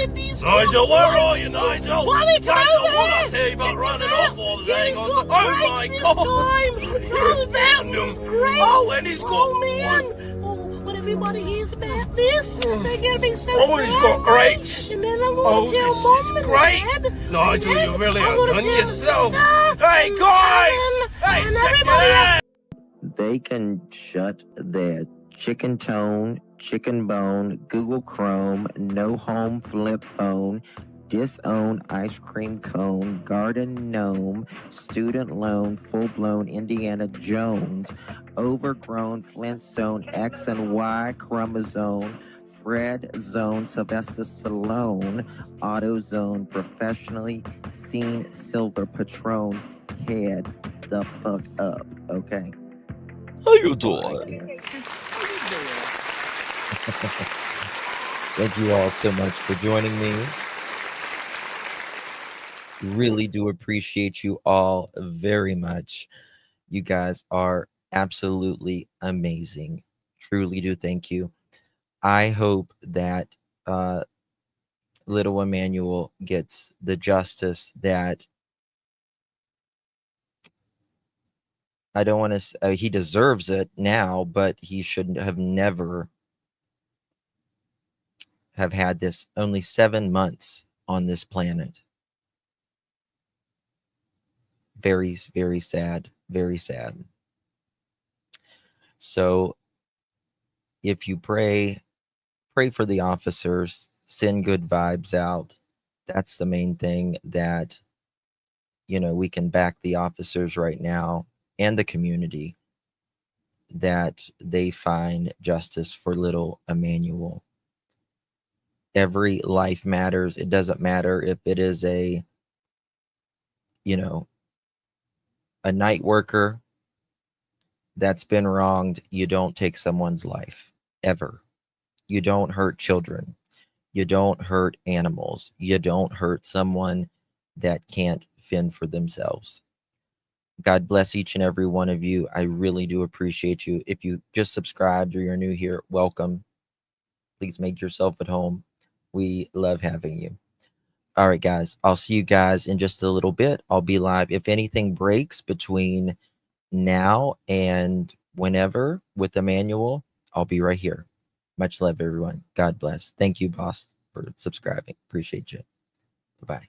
have these. Nigel, where are you, Nigel? Bobby, come Nigel, over what I here. tell you about Check running this off all the out. day? He's Oh got my brakes God! this time. That was great. Oh, and he's got. Oh man! Oh, when everybody hears about this, they're gonna be so Oh, he's got great. And then I'm gonna tell Mom and great. Dad. Nigel, and you really I'm have gonna done tell yourself. Sister Hey, and guys! Alan Hey, and check everybody it else. out. They can shut their chicken tone, chicken bone, Google Chrome, no home flip phone, disown ice cream cone, garden gnome, student loan, full-blown Indiana Jones, overgrown Flintstone, X and Y chromosome, Fred Zone, Sylvester Stallone, AutoZone, professionally seen silver Patron, head the fuck up, okay? How you doing? Thank you all so much for joining me. Really do appreciate you all very much. You guys are absolutely amazing. Truly do thank you. I hope that little Emmanuel gets the justice that I don't want to. He deserves it now, but he shouldn't have never have had this. Only 7 months on this planet. Very, very sad. Very sad. So, if you pray for the officers. Send good vibes out. That's the main thing that we can back the officers right now. And the community, that they find justice for little Emmanuel. Every life matters. It doesn't matter if it is a night worker that's been wronged. You don't take someone's life, ever. You don't hurt children. You don't hurt animals. You don't hurt someone that can't fend for themselves. God bless each and every one of you. I really do appreciate you. If you just subscribed or you're new here, welcome. Please make yourself at home. We love having you. All right, guys. I'll see you guys in just a little bit. I'll be live. If anything breaks between now and whenever with Emmanuel, I'll be right here. Much love, everyone. God bless. Thank you, boss, for subscribing. Appreciate you. Bye-bye.